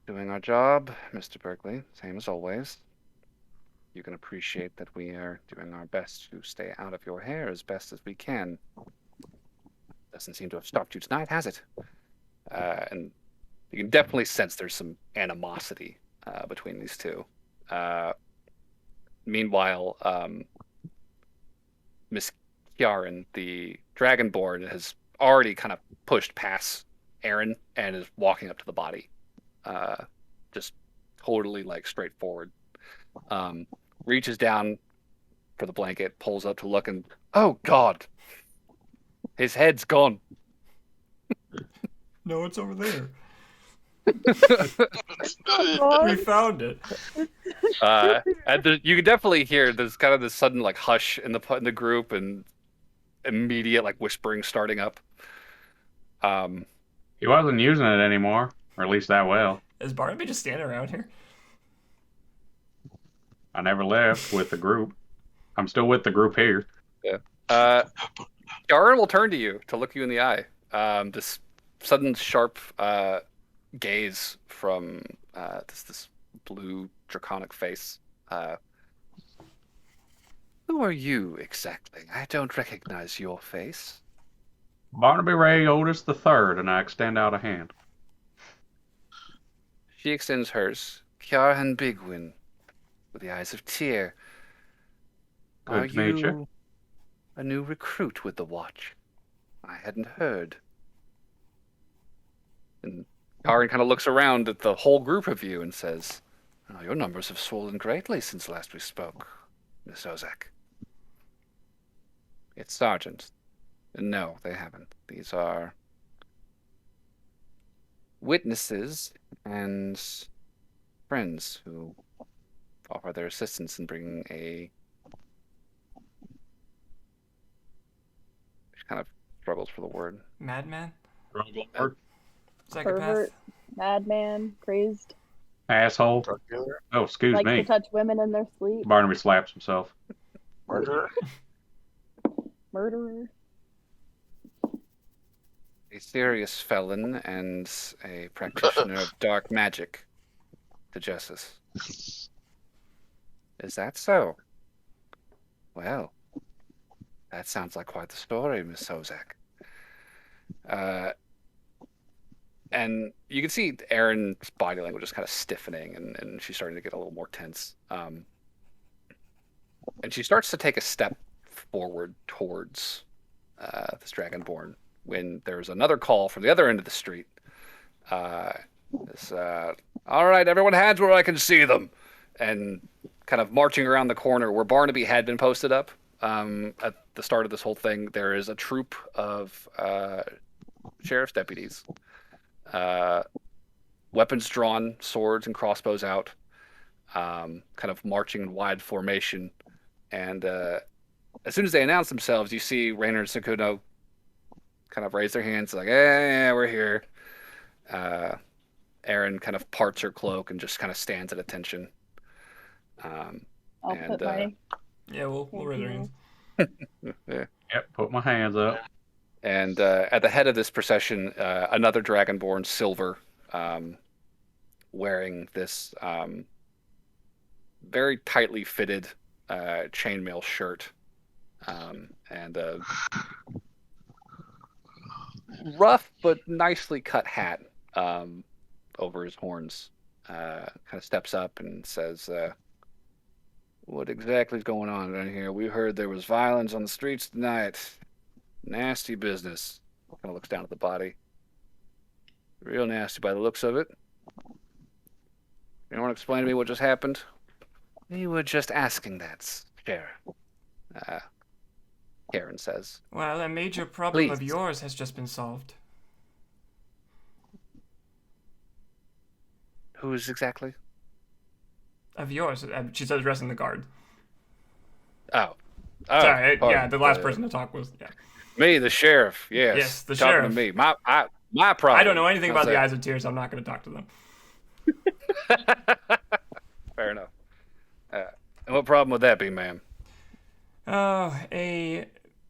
Doing our job, Mr. Berkeley, same as always. You can appreciate that we are doing our best to stay out of your hair as best as we can. Doesn't seem to have stopped you tonight, has it? And you can definitely sense there's some animosity between these 2. Meanwhile, Miss Kjaren, the Dragonborn, has already kind of pushed past Aaron and is walking up to the body. Just totally like straightforward. Reaches down for the blanket, pulls up to look, and oh god, his head's gone. No, it's over there. We found it. And you can definitely hear there's kind of this sudden like hush in the group and immediate like whispering starting up. He wasn't using it anymore, or at least that well. Is Barnaby just standing around here? I never left with the group. I'm still with the group here. Garen will turn to you to look you in the eye. This sudden sharp gaze from this blue draconic face. Who are you exactly? I don't recognize your face. Barnaby Ray Otis the Third, and I extend out a hand. She extends hers. Kjarhan Bigwin, with the eyes of tear. Are Good to meet you. you a new recruit with the watch? I hadn't heard. And Karen kind of looks around at the whole group of you and says, "Oh, your numbers have swollen greatly since last we spoke, Miss Ozak." It's Sergeant. No, they haven't. These are witnesses and friends who offer their assistance in bringing a... She kind of struggles for the word. Madman? Psychopath? Pervert, madman, crazed, Asshole. Drug dealer? Oh, excuse likes me. to touch women in their sleep, Barnaby slaps himself. Murderer? murderer. A serious felon and a practitioner of dark magic to justice. Is that so? Well, that sounds like quite the story, Miss Ozak. And you can see Erin's body language is kind of stiffening, and she's starting to get a little more tense. And she starts to take a step forward towards this Dragonborn when there's another call from the other end of the street. All right, everyone, hands where I can see them. And kind of marching around the corner where Barnaby had been posted up at the start of this whole thing, there is a troop of sheriff's deputies. Weapons drawn, swords and crossbows out, kind of marching in wide formation. And as soon as they announce themselves, you see Rainer and Sakuno kind of raise their hands like, yeah, we're here. Erin kind of parts her cloak and just kind of stands at attention. I'll put my Yeah, we'll raise our hands. Yep, put my hands up. And at the head of this procession, another Dragonborn, Silver, wearing this very tightly fitted chainmail shirt and a rough but nicely cut hat over his horns. Kind of steps up and says, "What exactly is going on down here? We heard there was violence on the streets tonight. Nasty business." Kind of looks down at the body. Real nasty by the looks of it. You want to explain to me what just happened? We were just asking that, Sheriff. Karen says. Well, a major problem of Please. yours has just been solved. Who's exactly? Of yours. She's addressing the guard. Oh. Sorry, pardon. yeah, the last person to talk was, yeah. Me, the sheriff. Yes. Yes, the Talking sheriff. to me. My problem. I don't know anything How's about the that? Eyes of Tears, so I'm not going to talk to them. Fair enough. And what problem would that be, ma'am? Oh, a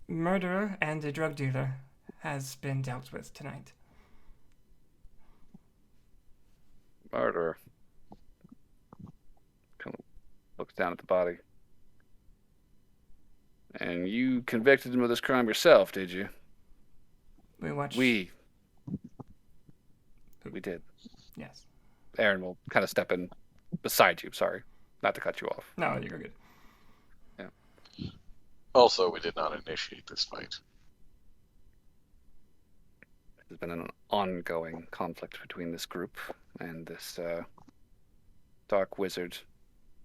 murderer and a drug dealer has been dealt with tonight. Murderer. Kind of looks down at the body. And you convicted him of this crime yourself, did you? We watched... We did. Yes. Aaron will kind of step in beside you. Sorry, not to cut you off. No, you're good. Also, we did not initiate this fight. There's been an ongoing conflict between this group and this dark wizard.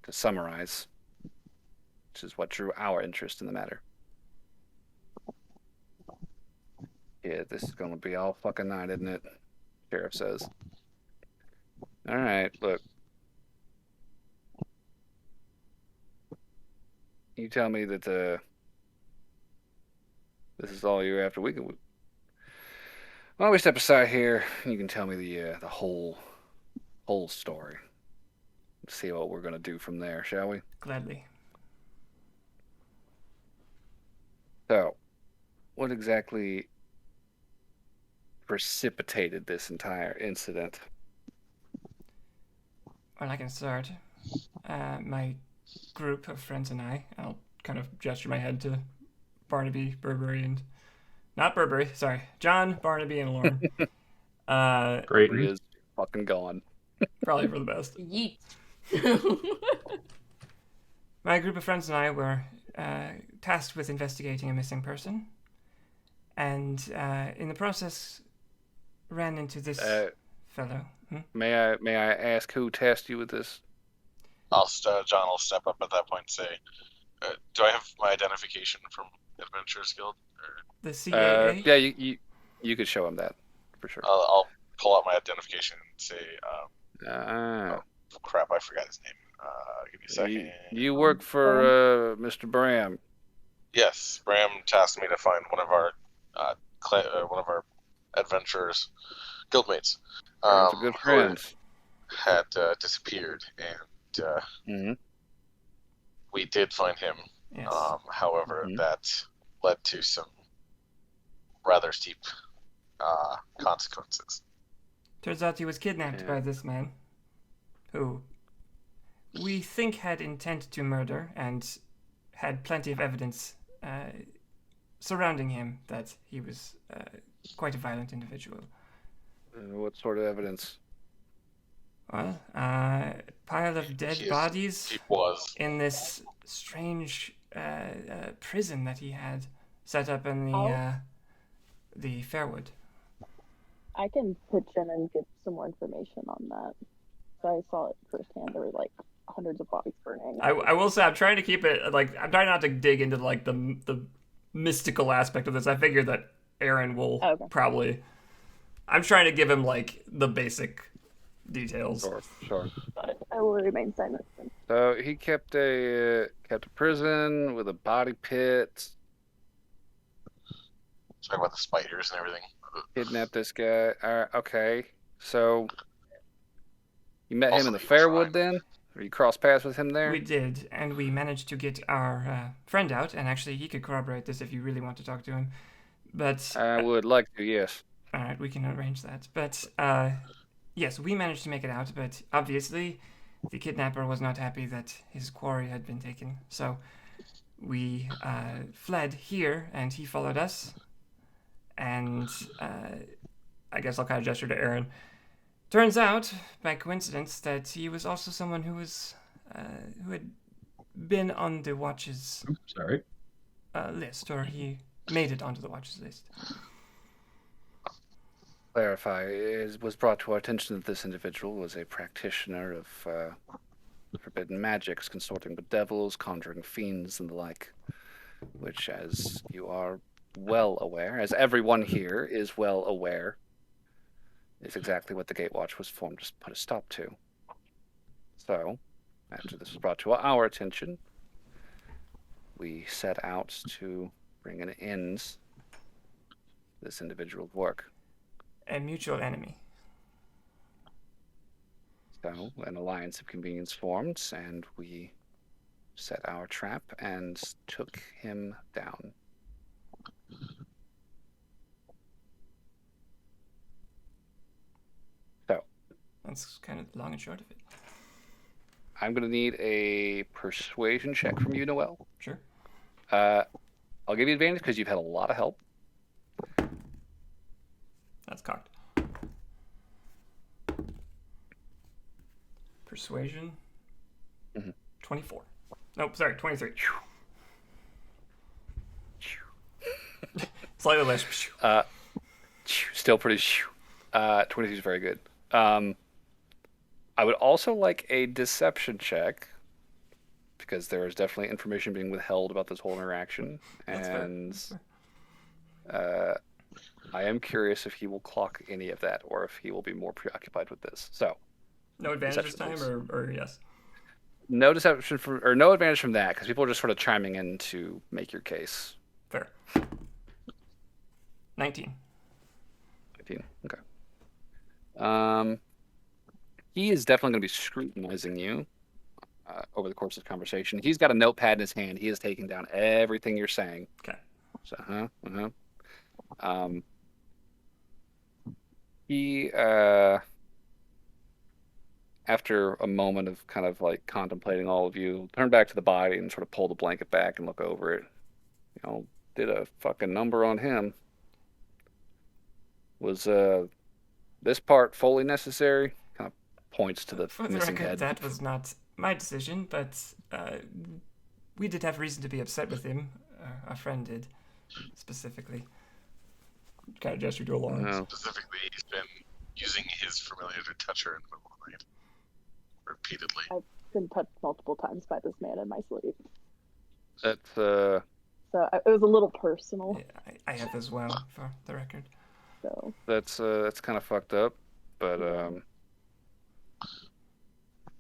To summarize, which is what drew our interest in the matter. Yeah, this is gonna be all fucking night, isn't it? Sheriff says. All right, look. You tell me that this is all you're after. We can. Why don't we step aside here? You can tell me the whole story. See what we're gonna do from there, shall we? Gladly. So, what exactly precipitated this entire incident? Well, I can start. My group of friends and I'll kind of gesture my head to Barnaby, Burberry, and not Burberry, sorry, John, Barnaby, and Lauren. Great. He is fucking gone. Probably for the best. Yeet. My group of friends and I were tasked with investigating a missing person, and in the process, ran into this fellow. May I ask who tasked you with this? John will step up at that point and say, "Do I have my identification from Adventurers Guild?" Or The CAA. Yeah, you could show him that for sure. I'll pull out my identification and say, Ah. "Crap, I forgot his name. Give me a second." You work for Mr. Bram. Yes, Bram tasked me to find one of our adventurers guildmates. Bram's a good friend. Had disappeared, and we did find him. Yes. However, that led to some rather steep consequences. Turns out he was kidnapped by this man, who we think had intent to murder and had plenty of evidence surrounding him that he was quite a violent individual. What sort of evidence? Well, pile of dead bodies He was. in this strange prison that he had set up in the Fairwood. I can pitch in and get some more information on that. So I saw it firsthand. There were like hundreds of bodies burning. I will say I'm trying to keep it I'm trying not to dig into like the mystical aspect of this. I figure that Aaron will probably. I'm trying to give him like the basic details. Sure. But I will remain silent. So he kept a prison with a body pit. Talk about the spiders and everything. Kidnapped this guy. Okay. So you met Also, him in the he was Fairwood fine. then? Or you crossed paths with him there? We did, and we managed to get our friend out, and actually he could corroborate this if you really want to talk to him. But I would like to, yes. all right, we can arrange that. But yes, we managed to make it out, but obviously the kidnapper was not happy that his quarry had been taken. So we fled here, and he followed us. And I guess I'll kind of gesture to Aaron. Turns out, by coincidence, that he was also someone who had been on the Watch's list, or he made it onto the Watch's list. Clarify, it was brought to our attention that this individual was a practitioner of forbidden magics, consorting with devils, conjuring fiends, and the like, which, as you are well aware, as everyone here is well aware, is exactly what the Gatewatch was formed to put a stop to. So, after this was brought to our attention, we set out to bring an end to this individual's work. A mutual enemy. So, an alliance of convenience formed, and we set our trap and took him down. So, That's kind of the long and short of it. I'm going to need a persuasion check from you, Noel. Sure. I'll give you advantage because you've had a lot of help. That's cocked. Persuasion. 24. Nope, sorry, 23. Slightly less. Still pretty. 22 is very good. I would also like a deception check because there is definitely information being withheld about this whole interaction, and I am curious if he will clock any of that or if he will be more preoccupied with this. So, No advantage this Deception, time, please. or yes? No deception or no advantage from that because people are just sort of chiming in to make your case. Fair. 19. 19. Okay. He is definitely going to be scrutinizing you over the course of the conversation. He's got a notepad in his hand. He is taking down everything you're saying. Okay. So, he, after a moment of kind of like contemplating all of you, turn back to the body and sort of pull the blanket back and look over it. You know, did a fucking number on him. Was this part fully necessary? Kind of points to the For the missing record, head. that was not my decision, but we did have reason to be upset with him. Our friend did, specifically. Kind of gesture to Lauren. No. Specifically, he's been using his familiar to touch her in the middle of the night. Repeatedly. I've been touched multiple times by this man in my sleep. That's So it was a little personal. Yeah, I have as well, for the record. So that's kind of fucked up, but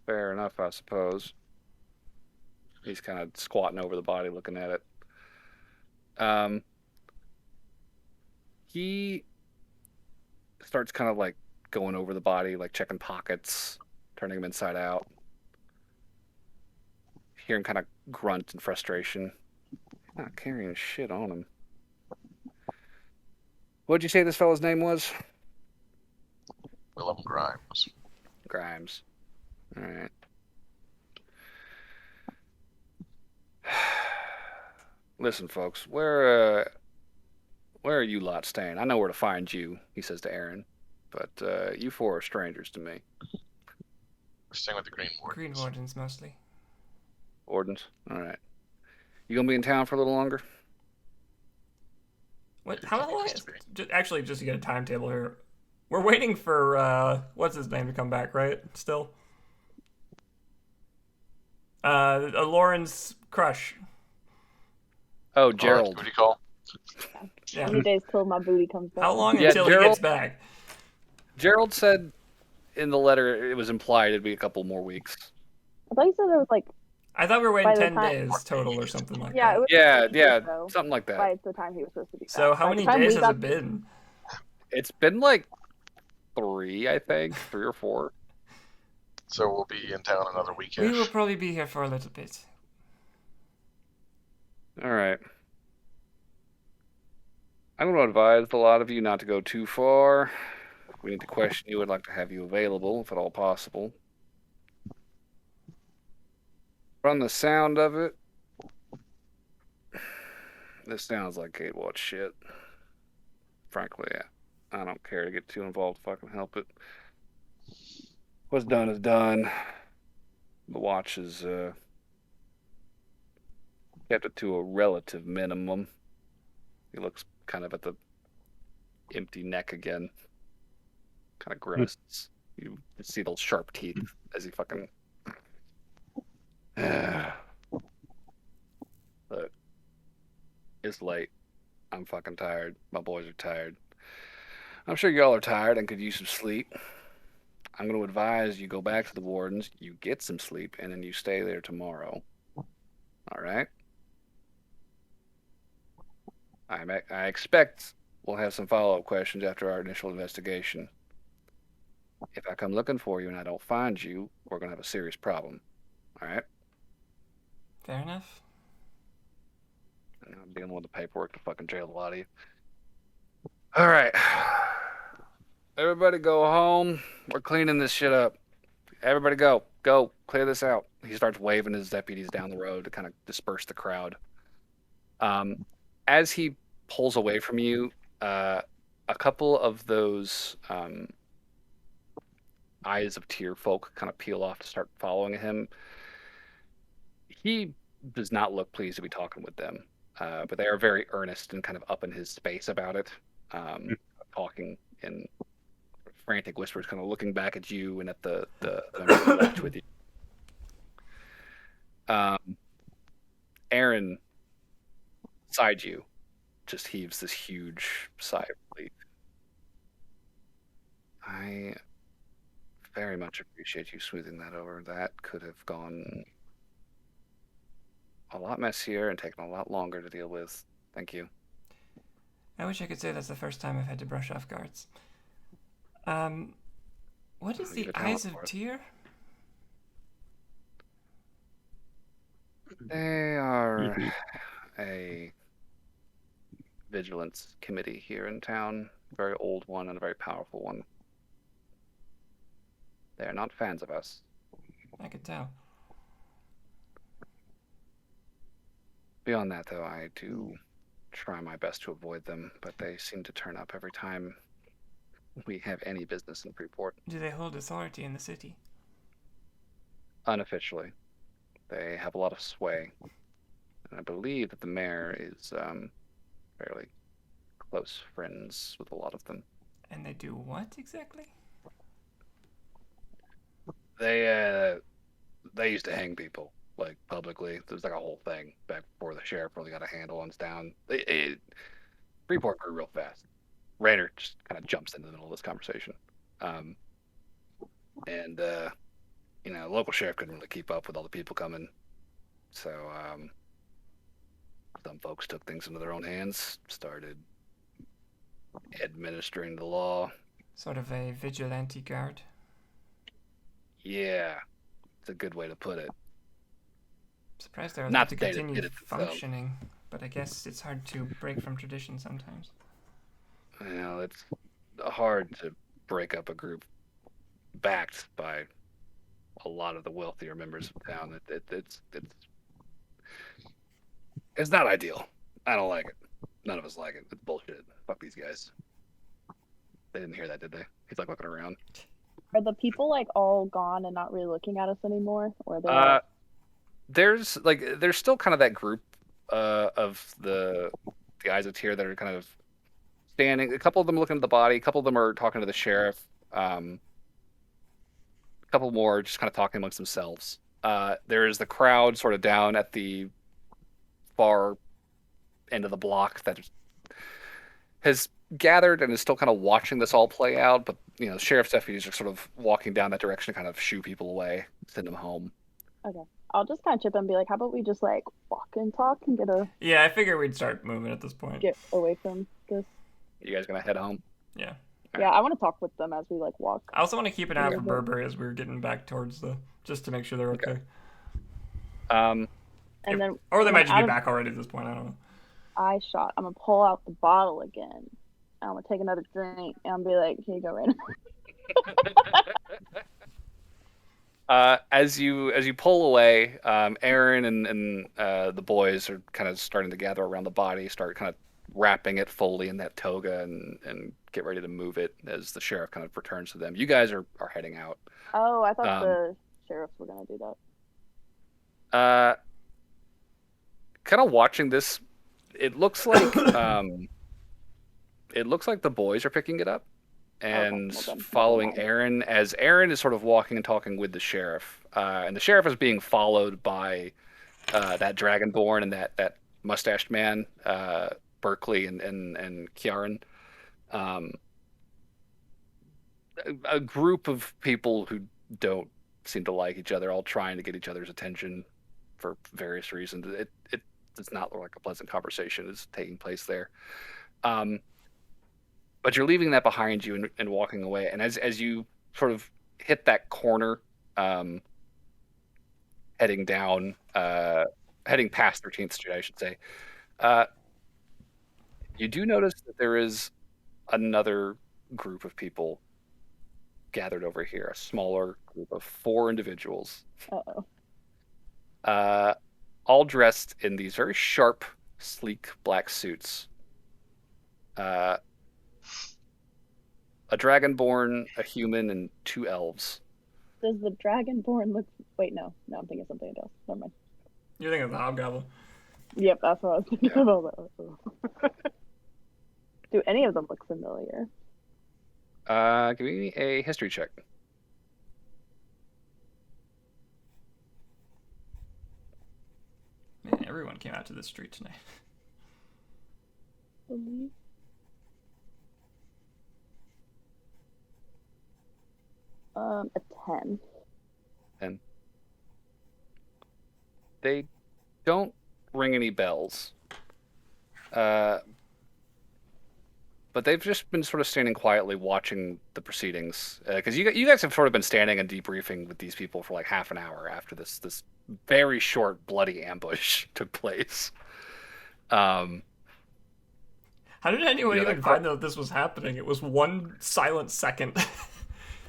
fair enough, I suppose. He's kind of squatting over the body, looking at it. He starts kind of like going over the body, like checking pockets, turning him inside out. Hear him kind of grunt in frustration. Not carrying shit on him. What'd you say this fellow's name was? Willem Grimes. Grimes. All right. Listen, folks, where are you lot staying? I know where to find you, he says to Aaron, but you four are strangers to me. We're staying with the Green Wardens. Green Wardens, mostly. Wardens? All right. You gonna be in town for a little longer? What? How long? Actually, just to get a timetable here, we're waiting for what's his name to come back, right? Still. Lauren's crush. Oh, Gerald. Booty call. Yeah. how many days till my booty comes back? How long Yeah, until he Gerald- gets back? Gerald said in the letter it was implied it'd be a couple more weeks. I thought you said it was like I thought we were By waiting the 10 time- days total or something like yeah, that. it was Yeah, like 8 yeah, days, though, something like that. by the time he was supposed to be back. So how By many the time days we has got it been? It's been like 3, I think, 3 or 4. So we'll be in town another We weekish. will probably be here for a little bit. All right. I'm going to advise a lot of you not to go too far. If we need to question you, I'd like to have you available, if at all possible. From the sound of it, this sounds like Gatewatch shit. Frankly, I don't care to get too involved if I can help it. What's done is done. The watch is kept it to a relative minimum. He looks kind of at the empty neck again. Kind of grimaces. You see those sharp teeth as he fucking. Look, it's late. I'm fucking tired. My boys are tired. I'm sure y'all are tired and could use some sleep. I'm going to advise you go back to the Wardens, you get some sleep, and then you stay there tomorrow. All right? I expect we'll have some follow-up questions after our initial investigation. If I come looking for you and I don't find you, we're going to have a serious problem. All right? Fair enough. And I'm dealing with the paperwork to fucking jail a lot of you. All right. Everybody go home. We're cleaning this shit up. Everybody go. Go. Clear this out. He starts waving his deputies down the road to kind of disperse the crowd. As he pulls away from you, a couple of those eyes of tear folk kind of peel off to start following him. He does not look pleased to be talking with them, but they are very earnest and kind of up in his space about it, talking in frantic whispers, kind of looking back at you and at the watch with you. Aaron, beside you, just heaves this huge sigh of relief. I very much appreciate you smoothing that over. That could have gone a lot messier and taken a lot longer to deal with. Thank you. I wish I could say that's the first time I've had to brush off guards. What is You the have a talent Eyes of for it. Tyr? They are a vigilance committee here in town. A very old one and a very powerful one. They are not fans of us. I could tell. Beyond that, though, I do try my best to avoid them, but they seem to turn up every time we have any business in Freeport. Do they hold authority in the city? Unofficially, they have a lot of sway, and I believe that the mayor is fairly close friends with a lot of them. And they do what exactly? They used to hang people, like, publicly. There's like a whole thing back before the sheriff really got a handle on us down. Freeport grew real fast. Rayner just kind of jumps into the middle of this conversation. And local sheriff couldn't really keep up with all the people coming. So, some folks took things into their own hands, started administering the law. Sort of a vigilante guard. Yeah, it's a good way to put it. Surprised they're allowed Not to that they continue did it themselves. functioning, but I guess it's hard to break from tradition sometimes. It's hard to break up a group backed by a lot of the wealthier members of town. It's not ideal. I don't like it. None of us like it. It's bullshit. Fuck these guys. They didn't hear that, did they? He's like looking around. Are the people like all gone and not really looking at us anymore, or are they? All... There's still kind of that group of the guys that's here that are kind of standing. A couple of them looking at the body. A couple of them are talking to the sheriff. A couple more just kind of talking amongst themselves. There's the crowd sort of down at the far end of the block that has gathered and is still kind of watching this all play out. But sheriff's deputies are sort of walking down that direction to kind of shoo people away, send them home. Okay. I'll just kind of chip in and be like, how about we just like walk and talk and Yeah, I figure we'd start moving at this point. get away from this. You guys gonna head home? Yeah. Yeah, I want to talk with them as we like walk. I also want to keep an eye out for Burberry as we're getting back towards just to make sure they're okay. And then, or they might just be back already at this point. I don't know. Eye shot. I'm gonna pull out the bottle again. I'm gonna take another drink and I'll be like, here you go, Raina. As you pull away, Aaron and the boys are kind of starting to gather around the body, start kind of wrapping it fully in that toga and get ready to move it as the sheriff kind of returns to them. You guys are heading out. Oh, I thought the sheriffs were gonna do that. Kind of watching this, it looks like the boys are picking it up and following Aaron as Aaron is sort of walking and talking with the sheriff. And the sheriff is being followed by that Dragonborn and that mustached man, Berkeley and Kieran. A group of people who don't seem to like each other, all trying to get each other's attention for various reasons. It does not look like a pleasant conversation is taking place there. But you're leaving that behind you and walking away. And as you sort of hit that corner, heading past 13th Street, I should say, you do notice that there is another group of people gathered over here, a smaller group of 4 individuals. Uh-oh. All dressed in these very sharp, sleek black suits. A Dragonborn, a human, and 2 elves. Does the Dragonborn look... Wait, no, I'm thinking something else. Never mind. You're thinking of the Hobgoblin. Yep, that's what I was thinking about. Do any of them look familiar? Give me a history check. Man, everyone came out to the street tonight. A 10. And they don't ring any bells. But they've just been sort of standing quietly watching the proceedings. Because you guys have sort of been standing and debriefing with these people for like half an hour after this very short bloody ambush took place. How did anyone Yeah, even that- find out this was happening? It was one silent second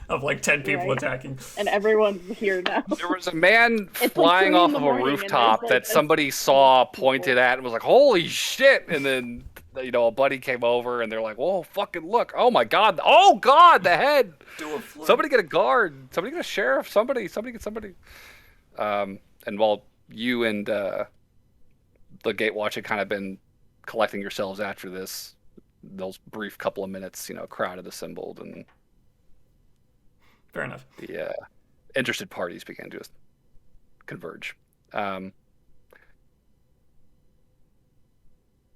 of like 10 people Right. attacking. And everyone's here now. There was a man like flying 3 in off the of a morning and rooftop there's, like, that somebody saw, pointed people. at, and was like, "Holy shit!" And then a buddy came over, and they're like, "Whoa, fucking look! Oh my god! Oh god, the head! Do a flip. Somebody get a guard! Somebody get a sheriff! Somebody get somebody!" And while you and the Gatewatch had kind of been collecting yourselves after those brief couple of minutes, crowd had assembled, and Fair enough. the interested parties began to converge.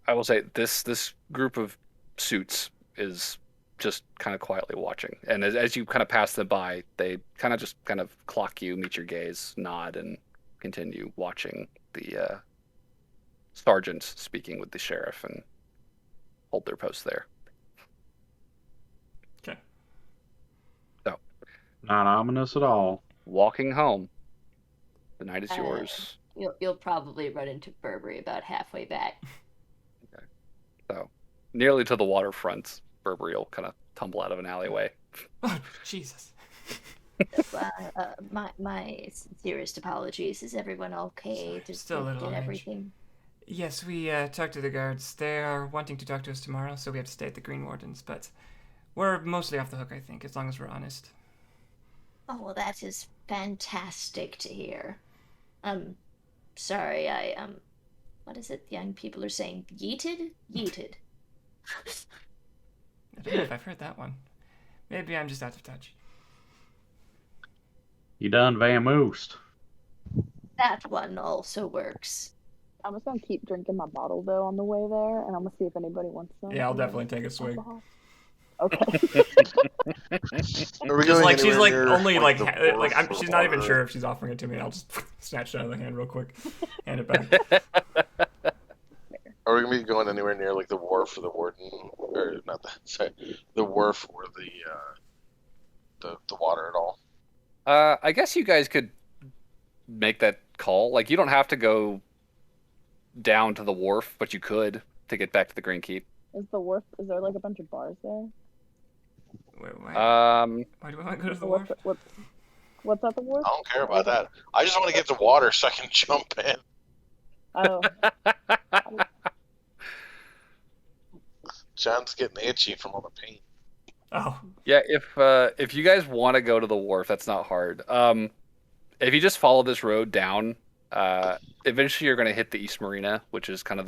I will say this group of suits is just kind of quietly watching, and as you kind of pass them by, they kind of clock you, meet your gaze, nod, and continue watching the sergeants speaking with the sheriff and hold their posts there. Okay. So, Not ominous at all. walking home, the night is Uh, yours. You'll probably run into Burberry about halfway back. So, nearly to the waterfront, Burberry will kind of tumble out of an alleyway. Oh, Jesus. My sincerest apologies. Is everyone okay? Still a little on edge. everything? Yes, we talked to the guards. They are wanting to talk to us tomorrow, so we have to stay at the Green Wardens, but we're mostly off the hook, I think, as long as we're honest. Oh, well, that is fantastic to hear. Sorry, what is it young people are saying? Yeeted? Yeeted. I don't know if I've heard that one. Maybe I'm just out of touch. You done vamoosed. That one also works. I'm just gonna keep drinking my bottle though on the way there, and I'm gonna see if anybody wants some. Yeah, I'll definitely take a swig. Alcohol. Okay. Are we Just going like she's anywhere like near, only like the like wharf she's or not even water? sure if she's offering it to me. And I'll just snatch it out of the hand real quick, hand it back. Are we gonna be going anywhere near like the wharf or the warden, or not the sorry, the wharf or the water at all? I guess you guys could make that call. Like, you don't have to go down to the wharf, but you could to get back to the Green Keep. Is there like a bunch of bars there? Why do I want to go to the wharf? What's at the wharf? I don't care about that. I just want to get to water so I can jump in. Oh, John's getting itchy from all the paint. Oh, Yeah, if you guys want to go to the wharf, that's not hard. If you just follow this road down, eventually you're going to hit the East Marina, which is kind of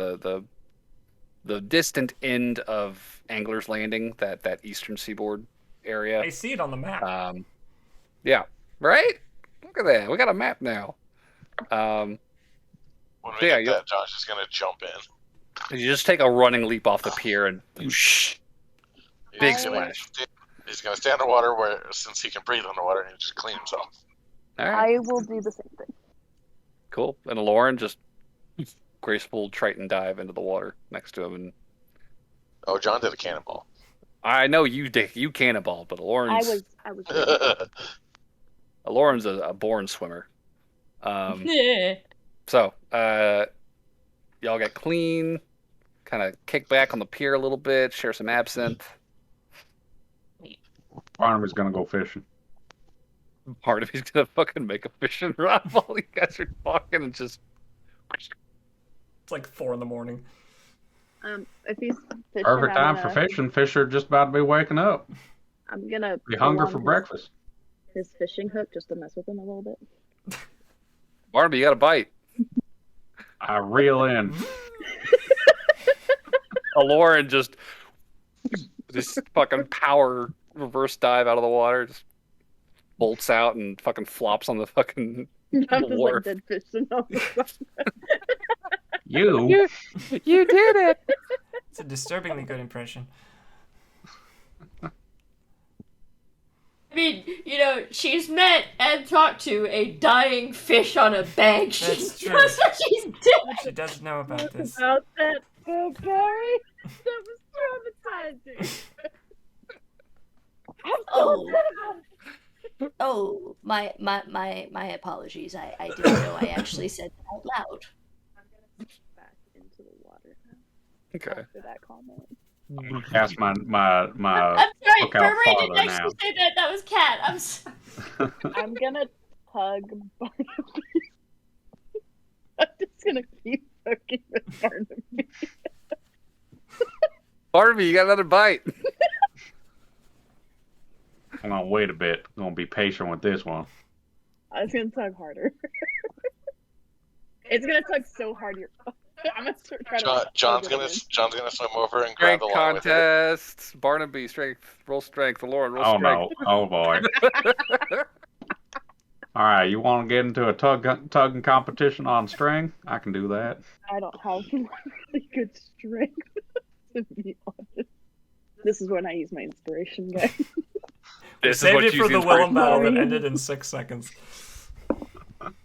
the distant end of Angler's Landing, that eastern seaboard area. I see it on the map. Yeah, right? Look at that. We got a map now. When we Yeah, get that, Josh is gonna jump in. You just take a running leap off the pier and whoosh. Big He's gonna- splash. He's gonna stay underwater where since he can breathe underwater and just clean himself. All right, I will do the same thing. cool. And Lauren just graceful Triton dive into the water next to him. And Oh, John did a cannonball. I know you cannonball, but Lauren's I was. Lauren's a born swimmer. Yeah. So, y'all get clean, kind of kick back on the pier a little bit, share some absinthe. Barnaby's gonna go fishing. Part of he's gonna fucking make a fishing rod while you guys are talking and just. It's like 4 a.m. If he's fishing, Perfect time for fishing. Fish are just about to be waking up. I'm gonna Be pull hungry on for his- breakfast. His fishing hook just to mess with him a little bit. Barnaby, you got a bite. I reel in. Lauren just fucking power reverse dive out of the water, just bolts out and fucking flops on the fucking I'm just wharf. like dead fish and all this. You You did it. It's a disturbingly good impression. I mean, she's met and talked to a dying fish on a bank. She That's true. knows what she's doing. She does know about this. About that, oh, Barry, that was traumatizing. I'm so Oh. upset about it. Oh, my apologies. I didn't know I actually said that out loud. I'm gonna back into the water now Okay. after that comment. Cast my I'm sorry, look out Burberry didn't farther actually now. say that. That was Cat. I'm sorry. I'm gonna tug Barnaby. I'm just gonna keep fucking with Barnaby. Barnaby, you got another bite. I'm gonna wait a bit. I'm gonna be patient with this one. I was gonna tug harder. It's gonna tug so hard. I'm gonna try to. John's gonna swim over and grab Strength the line with it. contest. Barnaby, roll strength. Lauren, roll Oh strength. no! Oh boy! All right, you want to get into a tugging competition on string? I can do that. I don't have really good strength, to be honest. This is when I use my inspiration, guys. We saved it for the Willem battle that ended in 6 seconds.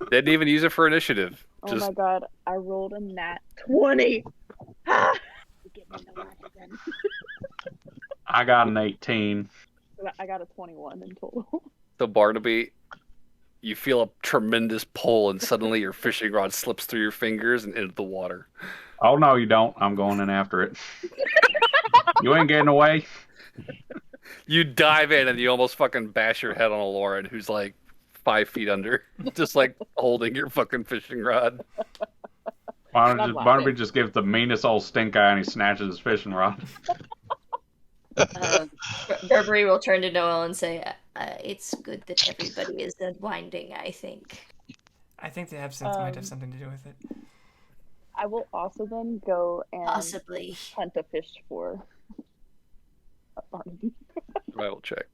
Didn't even use it for initiative. Oh my god, I rolled a nat 20! Ah! Get me the last then. I got an 18. I got a 21 in total. So Barnaby, you feel a tremendous pull, and suddenly your fishing rod slips through your fingers and into the water. Oh no, you don't. I'm going in after it. You ain't getting away. You dive in and you almost fucking bash your head on a Lauren who's like 5 feet under, just like holding your fucking fishing rod. Barnaby just gives the meanest old stink eye and he snatches his fishing rod. Burberry will turn to Noel and say, it's good that everybody is unwinding, I think. I think they might have something to do with it. I will also then go and Possibly. hunt a fish for Barnaby. Survival check.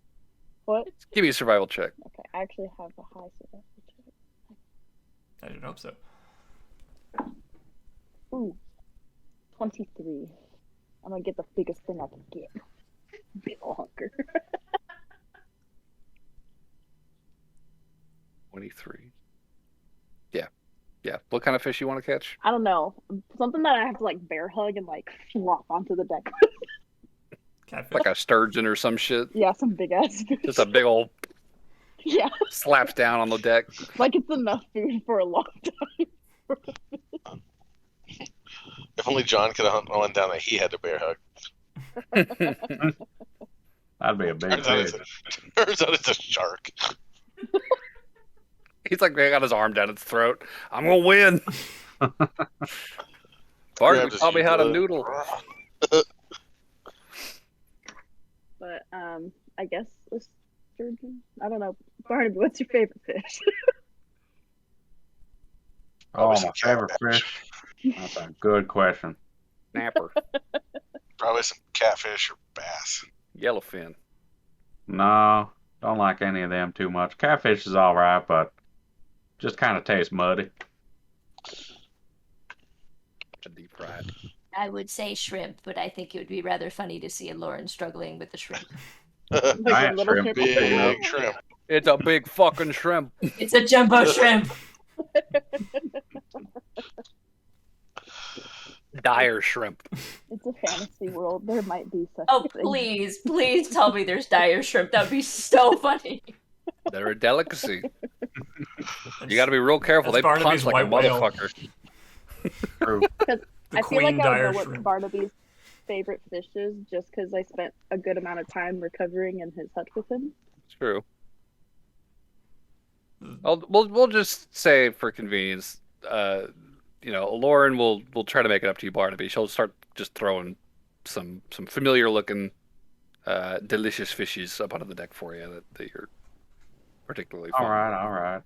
What? Give me a survival check. Okay, I actually have a high survival check. I didn't hope so. Ooh, 23. I'm gonna get the biggest thing I can get. Big ol' hunker. 23. Yeah. What kind of fish you want to catch? I don't know. Something that I have to like bear hug and like flop onto the deck. Catfish. Like a sturgeon or some shit? Yeah, some big ass fish. Just a big old Yeah, slaps down on the deck. like it's enough food for a long time. If only John could have hunted one down that he had to bear hug. That'd be a big Turns out, fish. turns out it's a shark. He's like got his arm down its throat. I'm gonna win. Barnaby Grabs taught me his how to blood. noodle. But I guess a sturgeon. I don't know. Barnaby, what's your favorite fish? Oh, Probably my some favorite catfish. fish? That's a good question. Snapper. Probably some catfish or bass. Yellowfin. No, don't like any of them too much. Catfish is alright, but just kind of tastes muddy. Deep fried. I would say shrimp, but I think it would be rather funny to see a Lauren struggling with the shrimp. Like I a ain't little shrimp. shrimp. Big shrimp. It's a big fucking shrimp. It's a jumbo shrimp. Dire shrimp. It's a fantasy world. There might be such Oh, a thing. please tell me there's dire shrimp. That would be so funny. They're a delicacy. You got to be real careful. That's They punch Barnaby's like a white whale. motherfucker. True. The I feel queen like I would dire know what shrimp. Barnaby's favorite fish is just because I spent a good amount of time recovering in his hut with him. It's true. We'll just say for convenience, Lauren will try to make it up to you, Barnaby. She'll start just throwing some familiar looking, delicious fishes up onto the deck for you that you're particularly fond of. All right.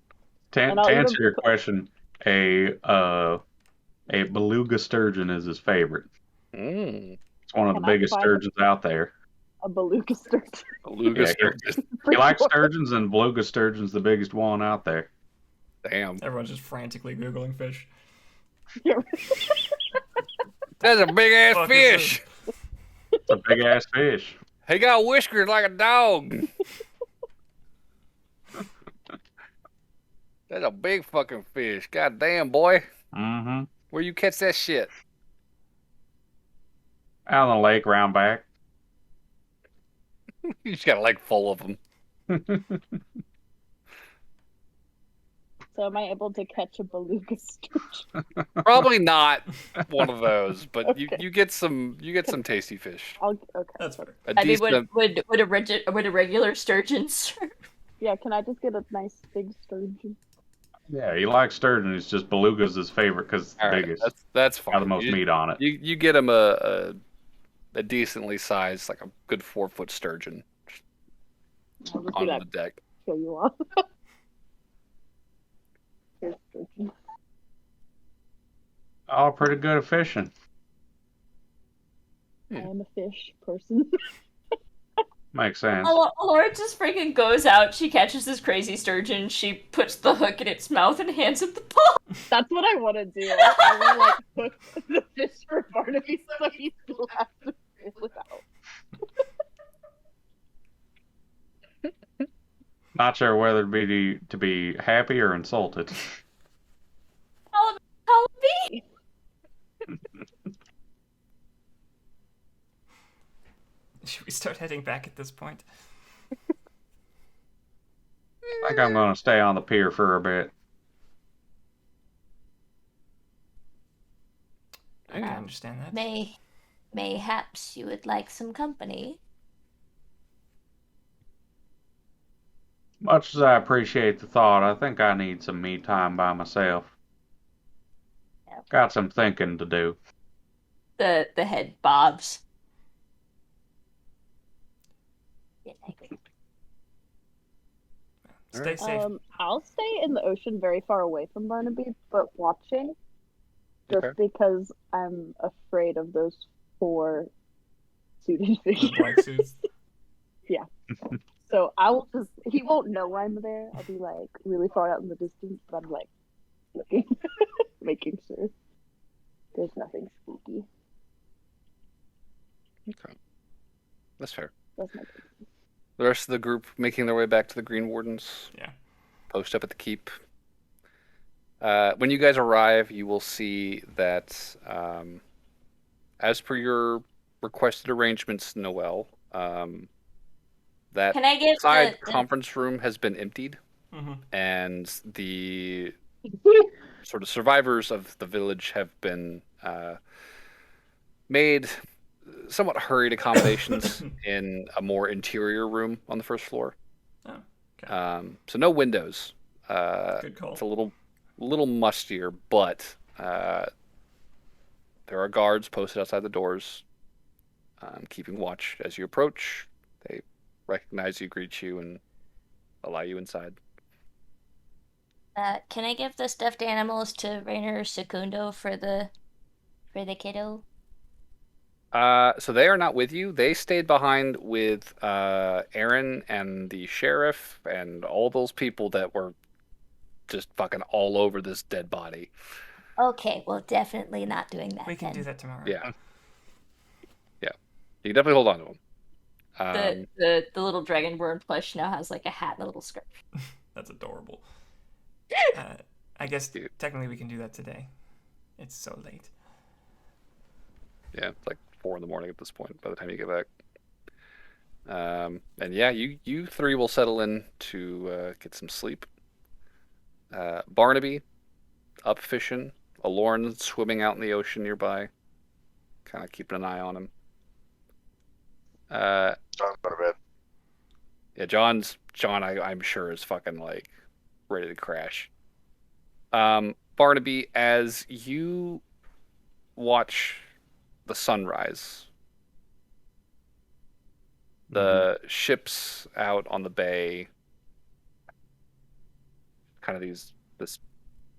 To And I'll answer even your put- question, a beluga sturgeon is his favorite. Mm. It's one of the Can I biggest find- sturgeons out there. A beluga sturgeon. Beluga Yeah, sturgeon. You like sturgeons, and beluga sturgeon's the biggest one out there. Damn. Everyone's just frantically googling fish. That's a big ass Fuck is fish. It's a big ass fish. He got whiskers like a dog. That's a big fucking fish. God damn, boy. Mm-hmm. Where you catch that shit? Out on the lake, round back. You just got a leg full of them. So am I able to catch a beluga sturgeon? Probably not one of those, but Okay. you get some tasty fish. Okay. That's fair. A I mean, decent would a regular sturgeon serve? Yeah, can I just get a nice big sturgeon? Yeah, he likes sturgeon. It's just beluga's his favorite because it's the all right, biggest. that's Got the fine. most meat on it. You get him a decently sized, like a good 4-foot sturgeon I'll just be on like, the deck. kill you off. Here's sturgeon. Oh, pretty good at fishing. I am a fish person. Makes sense. Laura just freaking goes out. She catches this crazy sturgeon. She puts the hook in its mouth and hands it the paw. That's what I want to do. I want to like hook the fish for Barnaby so he still has to fill it out. Not sure whether to be happy or insulted. How be? Should we start heading back at this point? I think I'm going to stay on the pier for a bit. I can understand that. Mayhaps you would like some company. Much as I appreciate the thought, I think I need some me time by myself. Got some thinking to do. The head bobs. Stay safe. I'll stay in the ocean very far away from Barnaby, but watching. Just Okay. because I'm afraid of those 4 suited The figures. black suits. So I will just, he won't know I'm there. I'll be like really far out in the distance, but I'm like looking, making sure there's nothing spooky. Okay. That's fair. That's my thing. The rest of the group making their way back to the Green Wardens. Yeah. Post up at the keep. When you guys arrive, you will see that, as per your requested arrangements, Noel, that Can I give side the conference room has been emptied, Mm-hmm. and the sort of survivors of the village have been made somewhat hurried accommodations in a more interior room on the first floor. Oh, okay. So no windows. Good call. It's a little mustier, but there are guards posted outside the doors, keeping watch as you approach. They recognize you, greet you, and allow you inside. can I give the stuffed animals to Rainer Secundo for the kiddo? So they are not with you. They stayed behind with Aaron and the sheriff and all those people that were just fucking all over this dead body. Okay, well, definitely not doing that. We can then. do that tomorrow. Yeah. You can definitely hold on to them. The little Dragonborn plush now has like a hat and a little skirt. That's adorable. I guess technically we can do that today. It's so late. Yeah, it's like 4 a.m. at this point by the time you get back. And yeah, you 3 will settle in to get some sleep. Barnaby, up fishing. Aloran swimming out in the ocean nearby. Kind of keeping an eye on him. John's going to bed. Yeah, John, I'm sure is fucking like ready to crash. Barnaby, as you watch the sunrise, the ships out on the bay, kind of this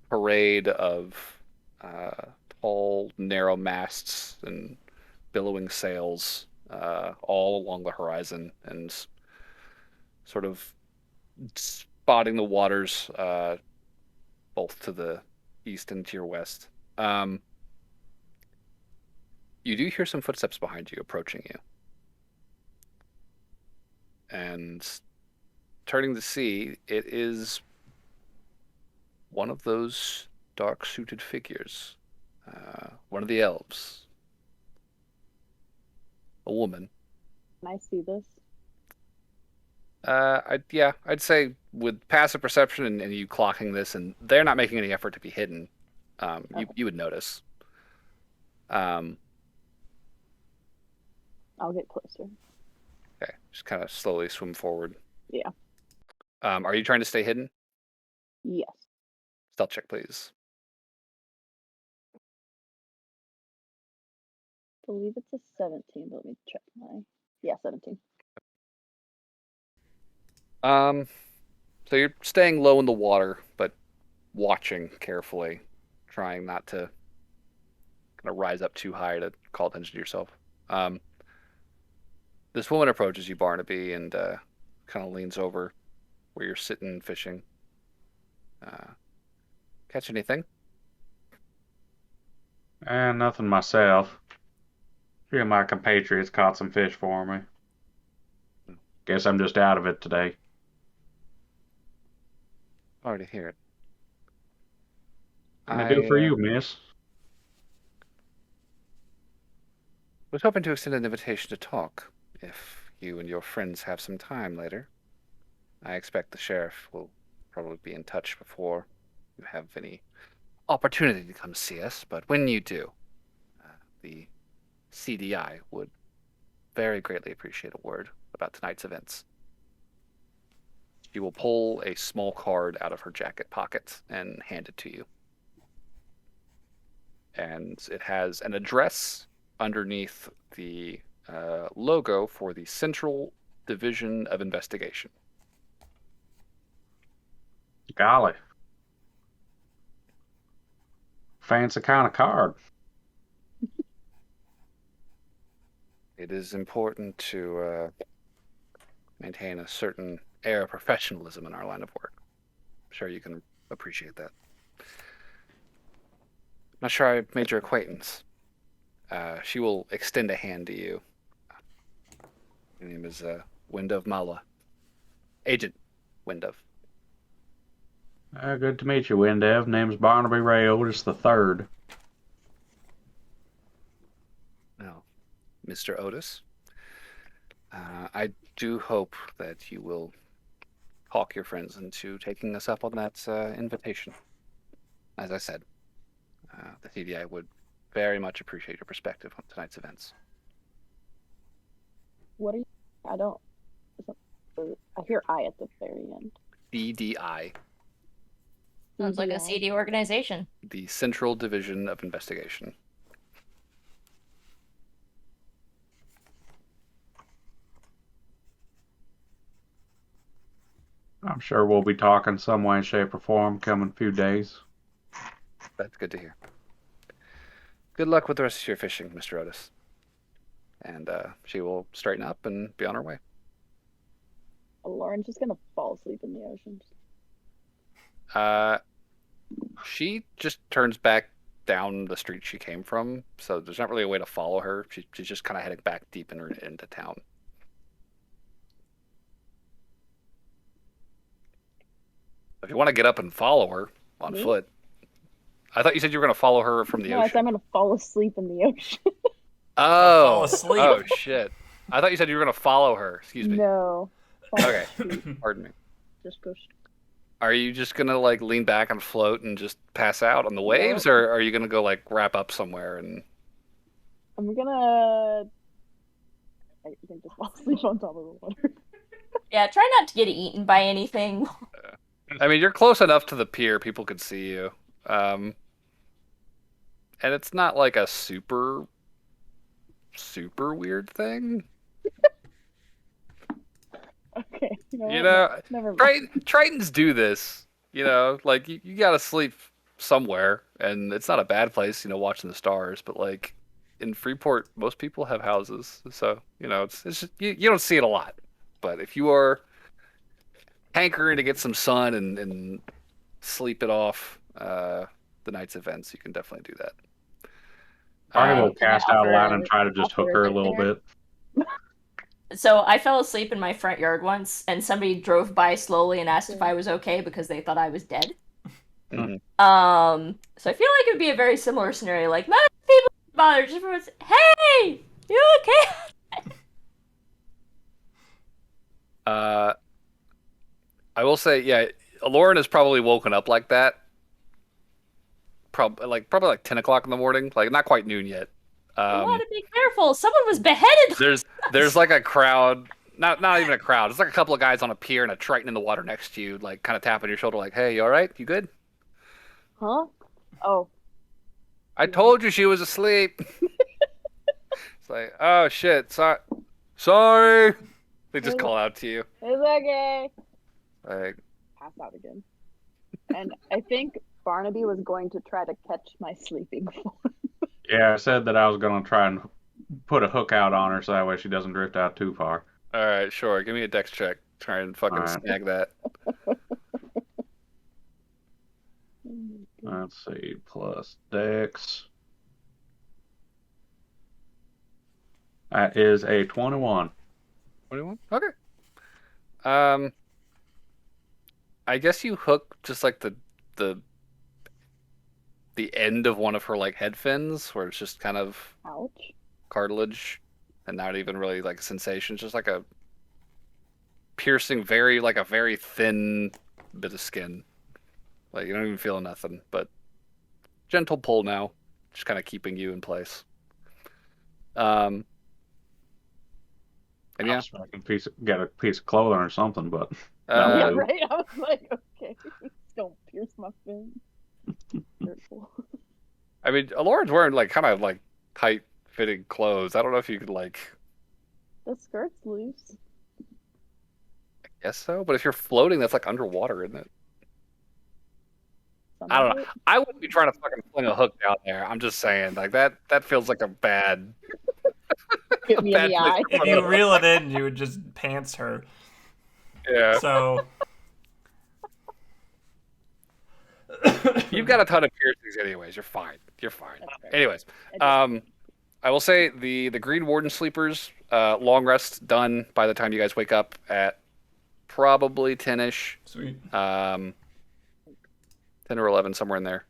parade of tall, narrow masts and billowing sails all along the horizon, and sort of spotting the waters both to the east and to your west. You do hear some footsteps behind you approaching you. And turning to see, it is one of those dark-suited figures, one of the elves, a woman. Can I see this? I'd say with passive perception and you clocking this, and they're not making any effort to be hidden, you would notice. I'll get closer. Okay, just kind of slowly swim forward. Yeah. Are you trying to stay hidden? Yes. Stealth check, please. I believe it's a 17. Let me check my. Yeah, 17. So you're staying low in the water, but watching carefully, trying not to kind of rise up too high to call attention to yourself. This woman approaches you, Barnaby, and kind of leans over where you're sitting fishing. Catch anything? Nothing myself. A few of my compatriots caught some fish for me. Guess I'm just out of it today. Sorry to hear it. What can I do for you, miss? Was hoping to extend an invitation to talk, if you and your friends have some time later. I expect the sheriff will probably be in touch before you have any opportunity to come see us, but when you do, the CDI would very greatly appreciate a word about tonight's events. She will pull a small card out of her jacket pocket and hand it to you. And it has an address underneath the logo for the Central Division of Investigation. Golly. Fancy kind of card. It is important to maintain a certain air of professionalism in our line of work. I'm sure you can appreciate that. Not sure I made your acquaintance. She will extend a hand to you. Her name is Windove Mala. Agent Windove. Good to meet you, Windev. Name's Barnaby Ray Otis III. Well, Mr. Otis, I do hope that you will talk your friends into taking us up on that invitation. As I said, the CDI would very much appreciate your perspective on tonight's events. What are you? I don't. I hear I at the very end. CDI. Sounds like a CD organization. The Central Division of Investigation. I'm sure we'll be talking some way, shape, or form coming few days. That's good to hear. Good luck with the rest of your fishing, Mr. Otis. And she will straighten up and be on her way. Lauren's just gonna fall asleep in the ocean. She just turns back down the street she came from, so there's not really a way to follow her. She's just kind of heading back deep into town. If you want to get up and follow her on foot. I thought you said you were going to follow her from the No, I said ocean. I'm gonna fall asleep in the ocean. Oh, Fall asleep. Oh shit! I thought you said you were going to follow her. Excuse me. No. Fall Okay, asleep. pardon me. Just go. Are you just gonna like lean back and float and just pass out on the waves, or are you gonna go like wrap up somewhere and? I'm gonna. I can just fall asleep on top of the water. Yeah, try not to get eaten by anything. I mean, you're close enough to the pier; people could see you, and it's not like a super weird thing. Okay. You know, Never mind. Tritons do this. You know, like you gotta sleep somewhere, and it's not a bad place. You know, watching the stars, but like in Freeport, most people have houses, so you know it's just, you don't see it a lot. But if you are hankering to get some sun and sleep it off the night's events, you can definitely do that. Barney will Can I cast out a line offer- and try to just hook offer her a it little there? bit. So I fell asleep in my front yard once, and somebody drove by slowly and asked if I was okay because they thought I was dead. Mhm. So I feel like it would be a very similar scenario. Like most people bother just for hey, you okay? I will say, yeah, Lauren has probably woken up like that. Probably like 10 o'clock in the morning. Like not quite noon yet. You want to be careful. Someone was beheaded. There's like a crowd. Not even a crowd. It's like a couple of guys on a pier and a Triton in the water next to you, like kind of tapping your shoulder, like, "Hey, you all right? You good?" Huh? Oh, I told you she was asleep. It's like, oh shit, sorry. They just call out to you. it's okay. Like, Pass out again. And I think Barnaby was going to try to catch my sleeping form. Yeah, I said that I was gonna try and put a hook out on her so that way she doesn't drift out too far. all right, sure. Give me a dex check. Try and fucking All right. snag that. Let's see, plus Dex. That is a 21. 21. Okay. Um, I guess you hook just like the end of one of her like head fins, where it's just kind of Ouch. cartilage and not even really like a sensation. It's just like a piercing, a very thin bit of skin. Like you don't even feel nothing, but gentle pull now, just kind of keeping you in place. And I yeah, was expecting get a piece of clothing or something, but Yeah, uh, right? I was like, okay, don't pierce my fin. Hurtful. I mean, Alora's wearing like kind of like tight fitting clothes. I don't know if you could like, The skirt's loose. I guess so, but if you're floating, that's like underwater, isn't it? Some I of don't know. it. I wouldn't be trying to fucking fling a hook down there. I'm just saying, like that feels like a bad, Hit me in bad the place eye. to If put you it. reel it in, you would just pants her. Yeah. So You've got a ton of piercings, anyways. You're fine. You're fine. That's fair. Anyways, I will say the Green Warden sleepers, long rest done by the time you guys wake up at probably 10ish, sweet. 10 or 11, somewhere in there.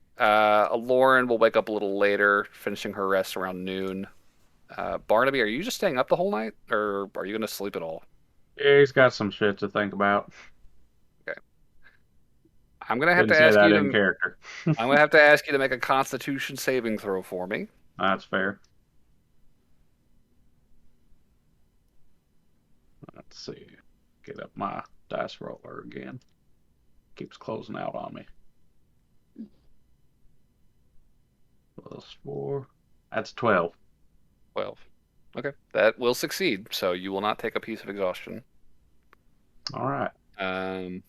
Lauren will wake up a little later, finishing her rest around noon. Barnaby, are you just staying up the whole night, or are you going to sleep at all? yeah, he's got some shit to think about. I'm going to have Didn't to say ask that you in to. character. I'm going to have to ask you to make a Constitution saving throw for me. That's fair. Let's see. Get up my dice roller again. Keeps closing out on me. +4. That's 12. 12. Okay, that will succeed. So you will not take a piece of exhaustion. All right. And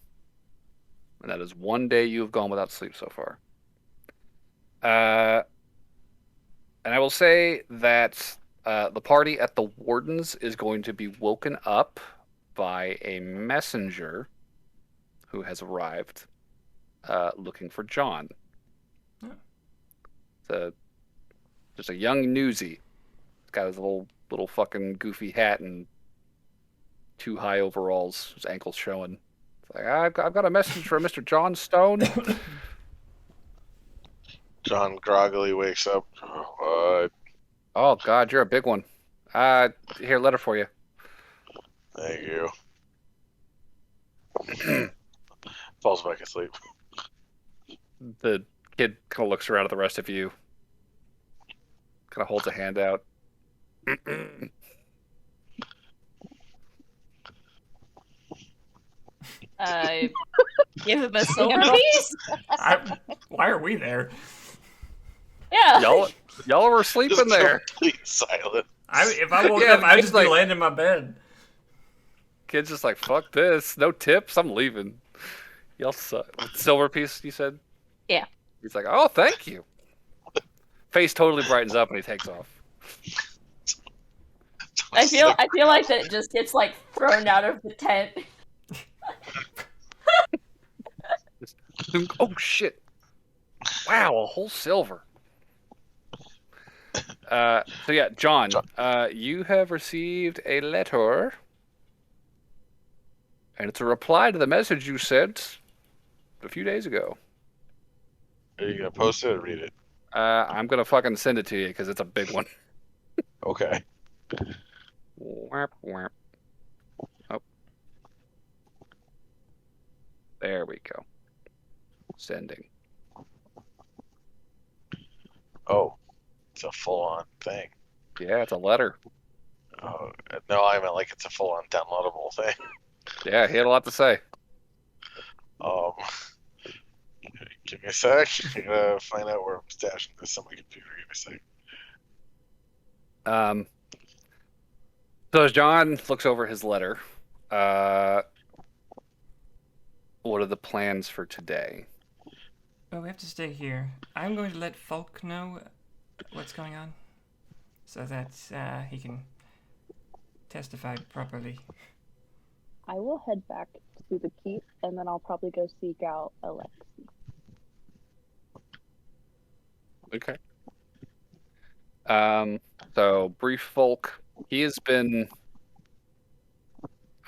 that is one day you have gone without sleep so far. And I will say that the party at the Warden's is going to be woken up by a messenger who has arrived looking for John. It's just a young newsie. He's got his little fucking goofy hat and 2 high overalls, his ankles showing. It's like, I've got a message for Mr. John Stone. John groggily wakes up. Oh God, you're a big one. Here, letter for you. Thank you. Falls back asleep. The kid kind of looks around at the rest of you, kind of holds a hand out. Give him a silver piece. Why are we there? Yeah. Y'all were sleeping Just there. complete silence. If I woke Yeah, up, I'd he's just like- be laying in my bed. Kid's just like, fuck this. No tips. I'm leaving. Y'all suck. Silver piece, you said? Yeah. He's like, oh, thank you. Face totally brightens up and he takes off. I feel like that just gets like thrown out of the tent. Oh shit! Wow, a whole silver. So yeah, John, you have received a letter, and it's a reply to the message you sent a few days ago. Are you gonna post it or read it? I'm gonna fucking send it to you because it's a big one. Okay. Warp, warp. Oh, there we go. Sending. Oh, it's a full-on thing. Yeah, it's a letter. Oh, no, I meant like it's a full-on downloadable thing. Yeah, he had a lot to say. Um, give me a sec. I gotta find out where I'm stashing this on my computer. Give me a sec. So as John looks over his letter, what are the plans for today? Well, we have to stay here. I'm going to let Falk know what's going on, so that he can testify properly. I will head back to the keep, and then I'll probably go seek out Alexi. Okay. So Brief Folk, he has been,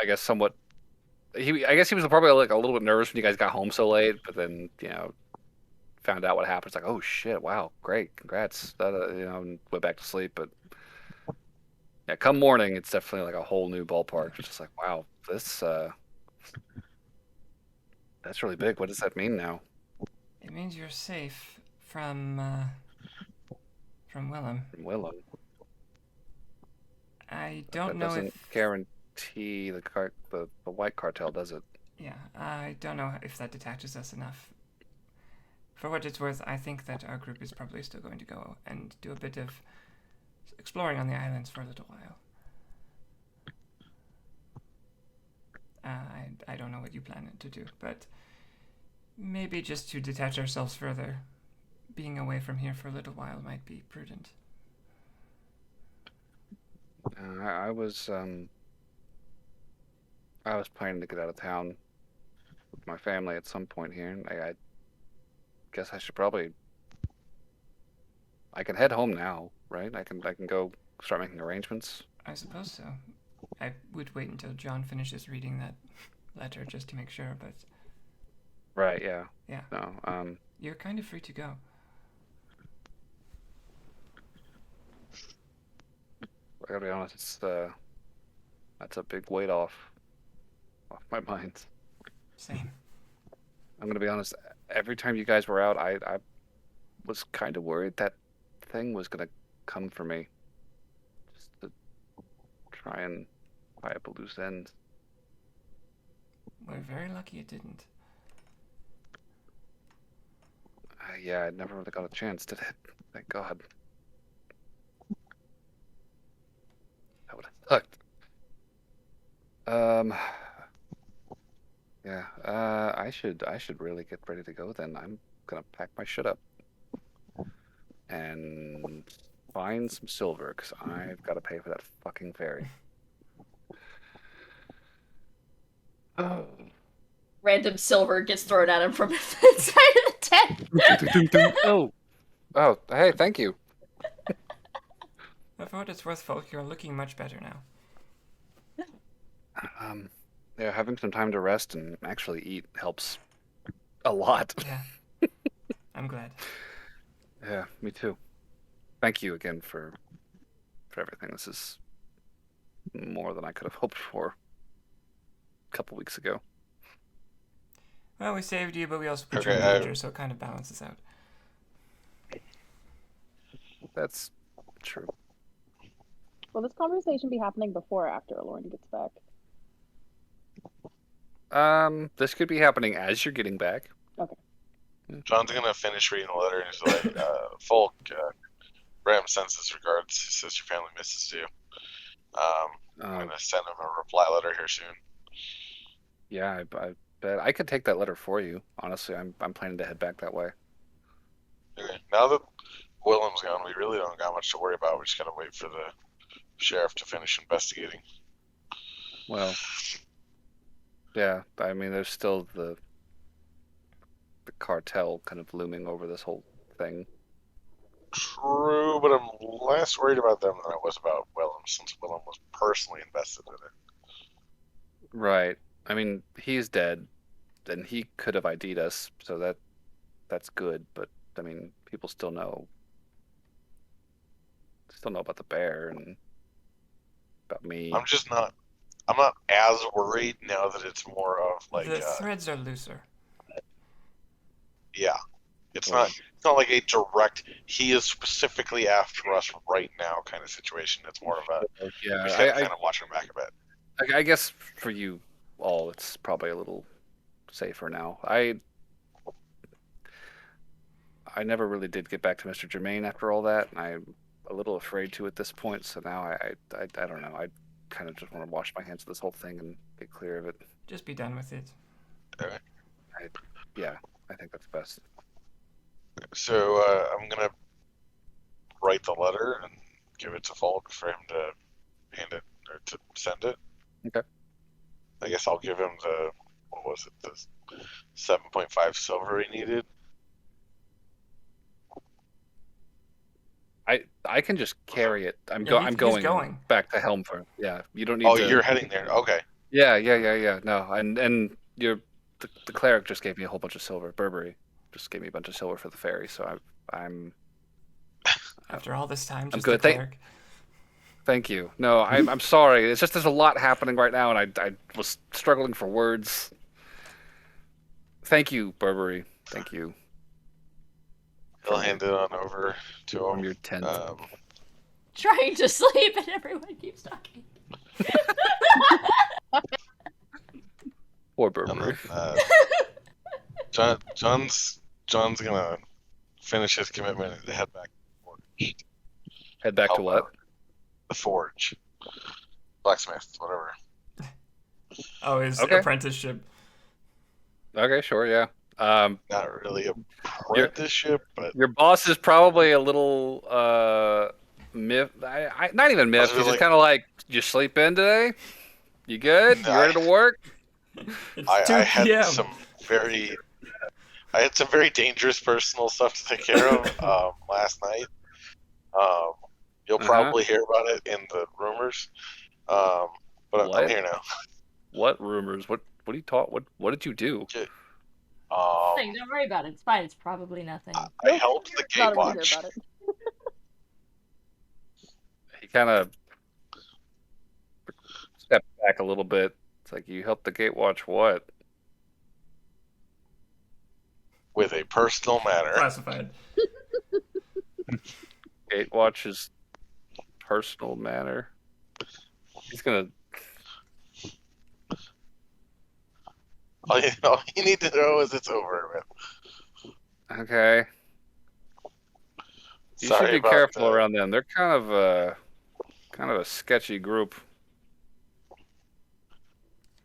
I guess, somewhat. I guess he was probably like a little bit nervous when you guys got home so late, but then found out what happened. It's like, oh shit, wow, great, congrats. And went back to sleep. But yeah, come morning, it's definitely like a whole new ballpark. It's just like, wow, this that's really big. What does that mean now? It means you're safe from Willem. From Willem. I don't That know doesn't if guarantee the white cartel, does it? Yeah, I don't know if that detaches us enough. For what it's worth, I think that our group is probably still going to go and do a bit of exploring on the islands for a little while. I don't know what you plan to do, but maybe just to detach ourselves further, being away from here for a little while might be prudent. I was planning to get out of town with my family at some point here, and I guess I should probably. I can head home now, right? I can go start making arrangements. I suppose so. I would wait until John finishes reading that letter just to make sure, but Right? Yeah. yeah, No. you're kind of free to go. I gotta be honest. That's a big weight off my mind. Same. I'm gonna be honest. Every time you guys were out, I was kind of worried that thing was gonna come for me, just to try and tie up a loose end. We're very lucky it didn't. Yeah, I never really got a chance, did it? Thank God. That would have sucked. Yeah. I should really get ready to go then. I'm gonna pack my shit up and find some silver because I've got to pay for that fucking ferry. Oh. Random silver gets thrown at him from inside of the tent. Oh, hey, thank you. But for what it's worth, folk, you're looking much better now. Yeah, having some time to rest and actually eat helps a lot. Yeah. I'm glad. Yeah, me too. Thank you again for everything. This is more than I could have hoped for a couple weeks ago. Well, we saved you, but we also put Okay, you in danger, so it kind of balances out. That's true. Will this conversation be happening before or after Lauren gets back? This could be happening as you're getting back. Okay. John's gonna finish reading the letter and he's like, Folk, Bram sends his regards. He says your family misses you. I'm gonna send him a reply letter here soon. Yeah, I bet I could take that letter for you. Honestly, I'm planning to head back that way. Okay. Now that Willem's gone, we really don't got much to worry about. We just gotta wait for the sheriff to finish investigating. Well, yeah, I mean, there's still the cartel kind of looming over this whole thing. True, but I'm less worried about them than I was about Willem, since Willem was personally invested in it. Right. I mean, he's dead, and he could have ID'd us, so that's good. But I mean, people still know about the bear and about me. I'm not as worried now that it's more of like The threads are looser. yeah. It's not like a direct he is specifically after us right now kind of situation. It's more of a we Yeah, should kind of watch our back a bit. I guess for you all, it's probably a little safer now. I never really did get back to Mr. Germain after all that, and I'm a little afraid to at this point. So now I don't know. I kind of just want to wash my hands of this whole thing and get clear of it. Just be done with it. Okay. Yeah, I think that's best. So I'm gonna write the letter and give it to Falk for him to hand it or to send it. Okay. I guess I'll give him the what was it, the 7.5 silver he needed. I can just carry it. I'm Yeah, I'm he's going going. back to Helmford. Yeah, you don't need Oh, to. you're heading there. Okay. Yeah. No, and the cleric just gave me a whole bunch of silver. Burberry just gave me a bunch of silver for the ferry. So I'm After all this time, I'm just good. the cleric. Thank you. No, I'm sorry. It's just there's a lot happening right now, and I was struggling for words. Thank you, Burberry. Thank you. He'll hand it on over to him. From your tent. Trying to sleep and everyone keeps talking. Poor Burberry. John's gonna finish his commitment and head back to the forge. Head back to Help what? out. The forge. Blacksmith, whatever. Oh, his Okay. apprenticeship. Okay, sure, yeah. Not really a apprenticeship, but Your boss is probably a little miffed. Not even miffed. He's just kind of like, you sleep in today? You good? You ready to work? It's I 2 had p.m. I had some very dangerous personal stuff to take care of last night. You'll probably hear about it in the rumors, but What? I'm here now. What rumors? What are you talking? What did you do? Nothing, don't worry about it. It's fine. It's probably nothing. I helped the Not gate even hear watch. about it. He kind of stepped back a little bit. It's like, you helped the gate watch what? With a personal matter. Classified. Gatewatch's personal matter. He's gonna. All you need to know is it's over with. Okay. You Sorry should be about careful that. around them. They're kind of a sketchy group.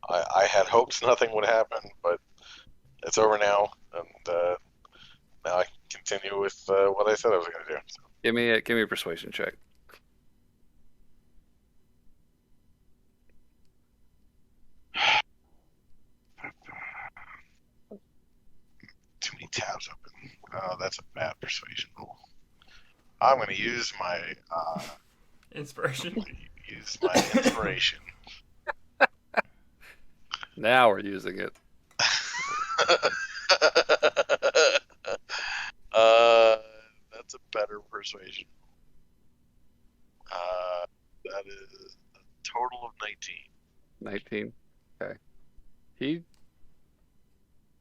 I had hopes nothing would happen, but it's over now, and now I can continue with what I said I was going to do. So. Give me a persuasion check. Too many tabs open. Oh, that's a bad persuasion roll. I'm going to use my Inspiration. inspiration. Now we're using it. That's a better persuasion. That is a total of 19. 19. Okay. He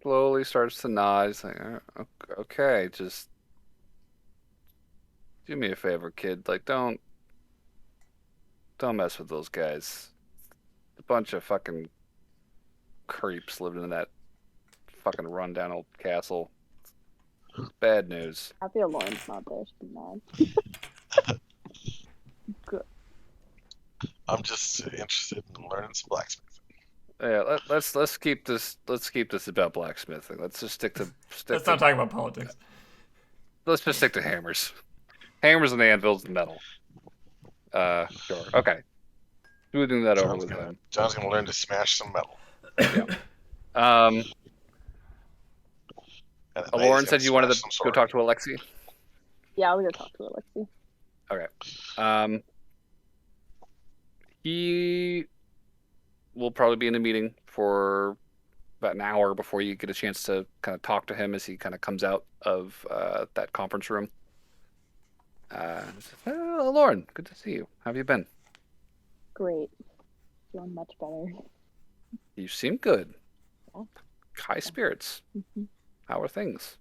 slowly starts to nod. He's like, okay, just do me a favor, kid. Like, don't mess with those guys. A bunch of fucking creeps living in that fucking rundown old castle. It's bad news. I feel Lauren's not there. She's mad. Good. I'm just interested in learning some blacksmithing. Yeah, let's keep this about blacksmithing. Let's just stick Let's not talk about politics. Let's just stick to hammers. Hammers and anvils and metal. Sure. Okay. Smoothing that over with him. John's gonna learn to smash some metal. Yeah. And Lauren said you wanted to go talk to Alexi. Yeah, I'll go talk to Alexi. Okay. He will probably be in a meeting for about an hour before you get a chance to kind of talk to him as he kind of comes out of that conference room. Says, "Oh, Lauren, good to see you. How have you been? Great. Feeling much better. You seem good. Yeah. High spirits. Mhm. How are things?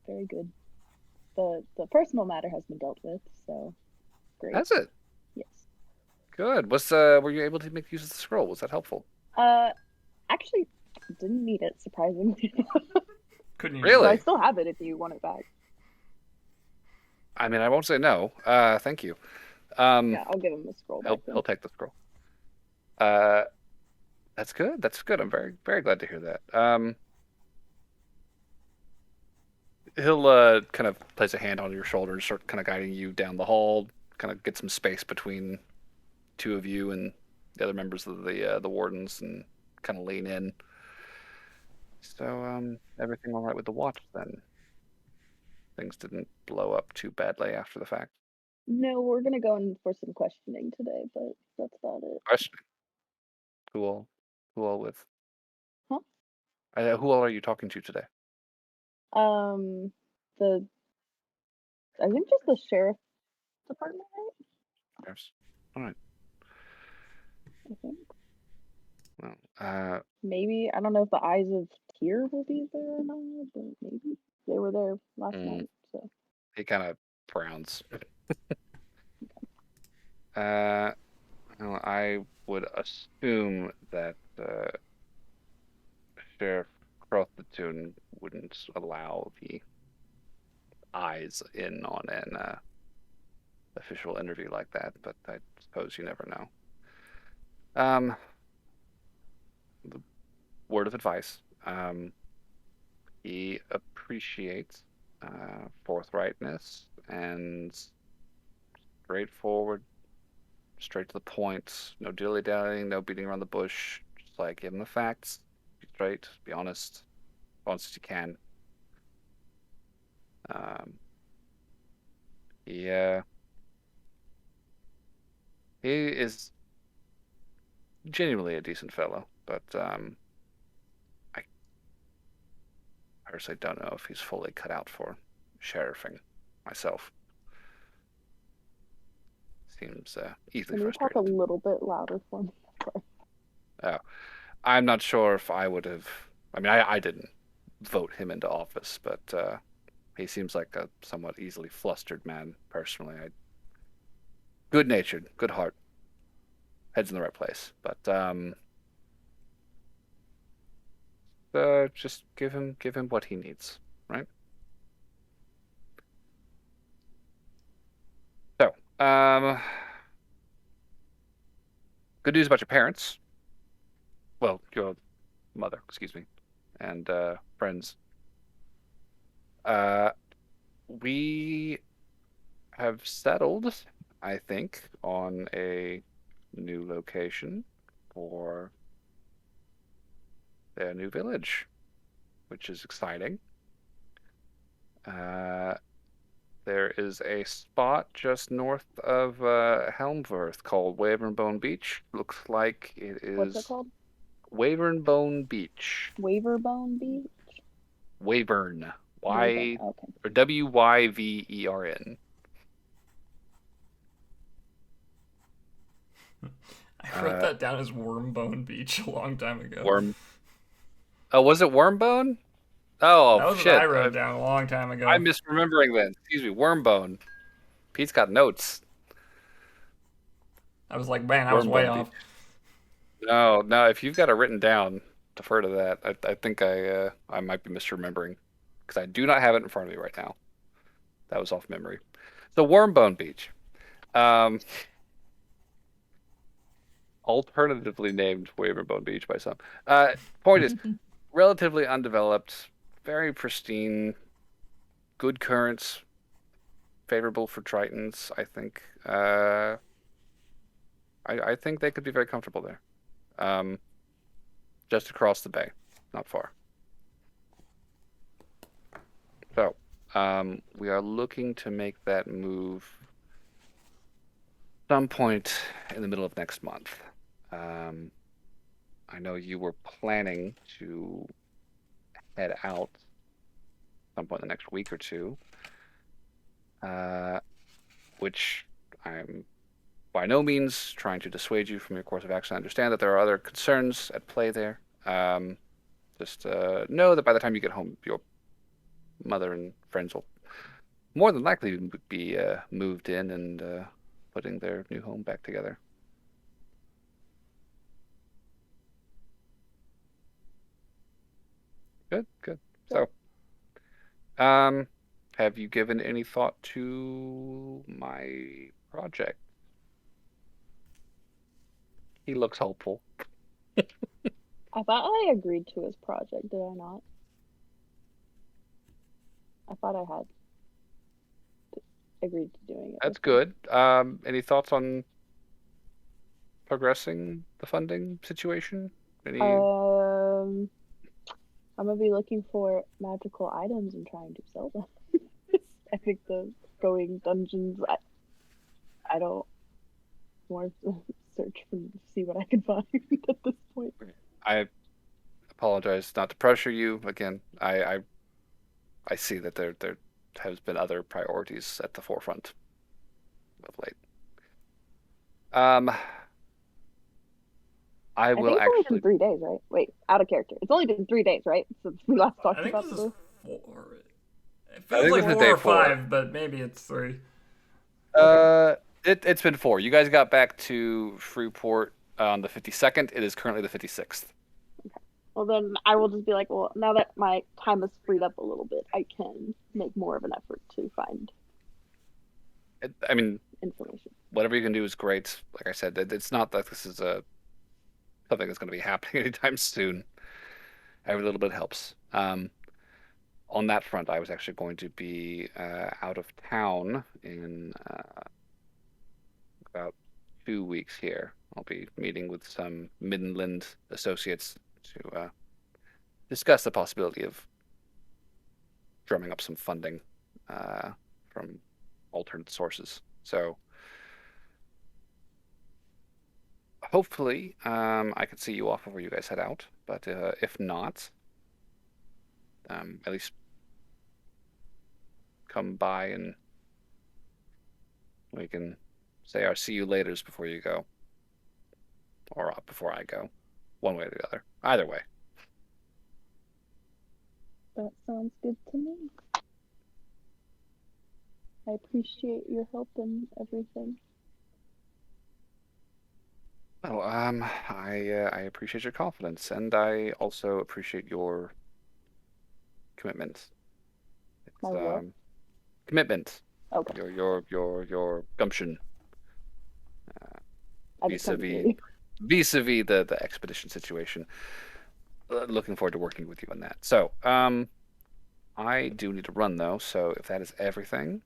Very good. The personal matter has been dealt with, so great. Has it? Yes. Good. Were you able to make use of the scroll? Was that helpful? Actually, didn't need it surprisingly. Couldn't use Really? But I still have it if you want it back. I mean, I won't say no. Thank you. Yeah, I'll give him the scroll back. He'll take the scroll. That's good. That's good. I'm very, very glad to hear that. He'll kind of place a hand on your shoulder and start kind of guiding you down the hall, kind of get some space between two of you and the other members of the wardens, and kind of lean in. So, everything all right with the watch then? Things didn't blow up too badly after the fact. No, we're gonna go in for some questioning today, but that's about it. Questioning. Who all with? Huh? Who all are you talking to today? The I think just the sheriff department, right? Yes. All right. I think. Well, Maybe I don't know if the eyes of Tyr will be there or not, but maybe they were there last night. So he kind of frowns. Well, I would assume that Sheriff Crothatoon wouldn't allow the eyes in on an official interview like that, but I suppose you never know. The word of advice. He appreciates forthrightness and straightforward, straight to the point. No dilly-dallying, no beating around the bush. Just like give him the facts. Be straight. Be honest. Honest as you can. He is genuinely a decent fellow, but I personally don't know if he's fully cut out for sheriffing myself. Seems easily can you talk a frustrated. little bit louder for me? Sorry. I'm not sure if I would have. I mean, I didn't vote him into office, but he seems like a somewhat easily flustered man. Personally, good-natured, good heart, head's in the right place. But just give him what he needs, right? So, good news about your parents. Well, your mother, excuse me, and friends. We have settled, I think, on a new location for their new village, which is exciting. There is a spot just north of Helmworth called Wavernbone Beach. Looks like it What's it is called? Wavernbone Beach. Waverbone Beach? Wavern. Okay. Or Wyvern. I wrote that down as Wormbone Beach a long time ago. Worm. Oh, was it Wormbone? Oh, that was shit. what I wrote down a long time ago. I'm misremembering then. Excuse me, Wormbone. Pete's got notes. I was like, man, I was way off. No, if you've got it written down, defer to that. I think I might be misremembering because I do not have it in front of me right now. That was off memory. So Wormbone Beach. Alternatively named Waverbone Beach by some. Point is, relatively undeveloped, very pristine, good currents, favorable for Tritons, I think. I think they could be very comfortable there. Just across the bay, not far. So, we are looking to make that move some point in the middle of next month. I know you were planning to head out at some point in the next week or two, which I'm by no means trying to dissuade you from your course of action. I understand that there are other concerns at play there. Just know that by the time you get home, your mother and friends will more than likely be moved in and putting their new home back together. Good, good. So, have you given any thought to my project? He looks hopeful. I thought I agreed to his project, did I not? I thought I had agreed to doing it. That's with him. good. Any thoughts on progressing the funding situation? Any? I'm gonna be looking for magical items and trying to sell them. I think the going dungeons. I don't want to search for see what I can find at this point. I apologize not to pressure you. Again, I see that there has been other priorities at the forefront of late. I will think it's only actually. been 3 days, right? Wait, out of character. It's only been 3 days, right? Since we last talked I think about this this. is 4. It I feels think like this is 4 day or 4. 5, but maybe it's 3. It's been 4. You guys got back to Freeport on the 52nd. It is currently the 56th. Well, then I will just be like, well, now that my time is freed up a little bit, I can make more of an effort to find I mean, information. whatever you can do is great. Like I said, it's not that this is something that's going to be happening anytime soon. Every little bit helps. On that front, I was actually going to be out of town in about 2 weeks here. I'll be meeting with some Midland associates to discuss the possibility of drumming up some funding from alternate sources. So hopefully, I can see you off before you guys head out. But if not, at least come by and we can say our see you laters before you go, or before I go, one way or the other. Either way. That sounds good to me. I appreciate your help and everything. Well, I appreciate your confidence, and I also appreciate your commitment. It's, My what? commitment. Okay. Your gumption. I just couldn't hear you. Vis-a-vis the expedition situation. Looking forward to working with you on that. So, I do need to run though. So if that is everything,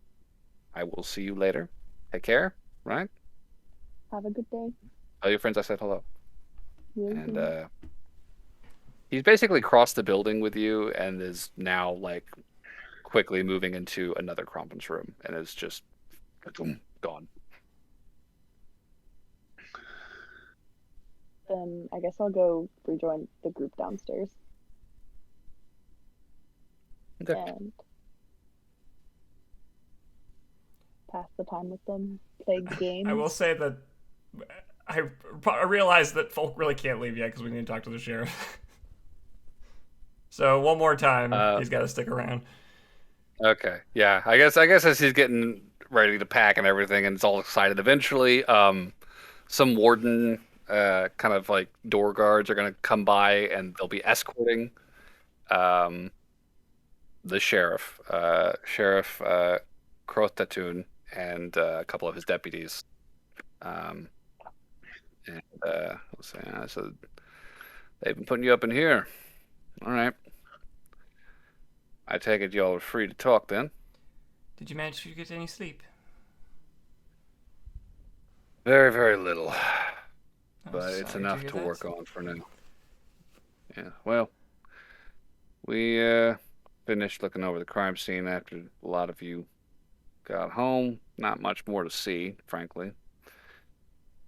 I will see you later. Take care. Right? Have a good day. Tell your friends I said hello. Will And do. he's basically crossed the building with you and is now like quickly moving into another conference room and is just gone. Then I guess I'll go rejoin the group downstairs Okay. and pass the time with them, play games. I will say that I realize that folk really can't leave yet because we need to talk to the sheriff. So one more time, he's got to stick around. Okay. Yeah. I guess as he's getting ready to pack and everything and it's all excited eventually, some warden kind of like door guards are gonna come by and they'll be escorting the sheriff, Sheriff Crothatun and a couple of his deputies. And let's see, so they've been putting you up in here. All right. I take it y'all are free to talk then. Did you manage to get any sleep? Very, very little. I'm But it's sorry enough hear to that. work on for now. Yeah, well, we finished looking over the crime scene after a lot of you got home. Not much more to see, frankly.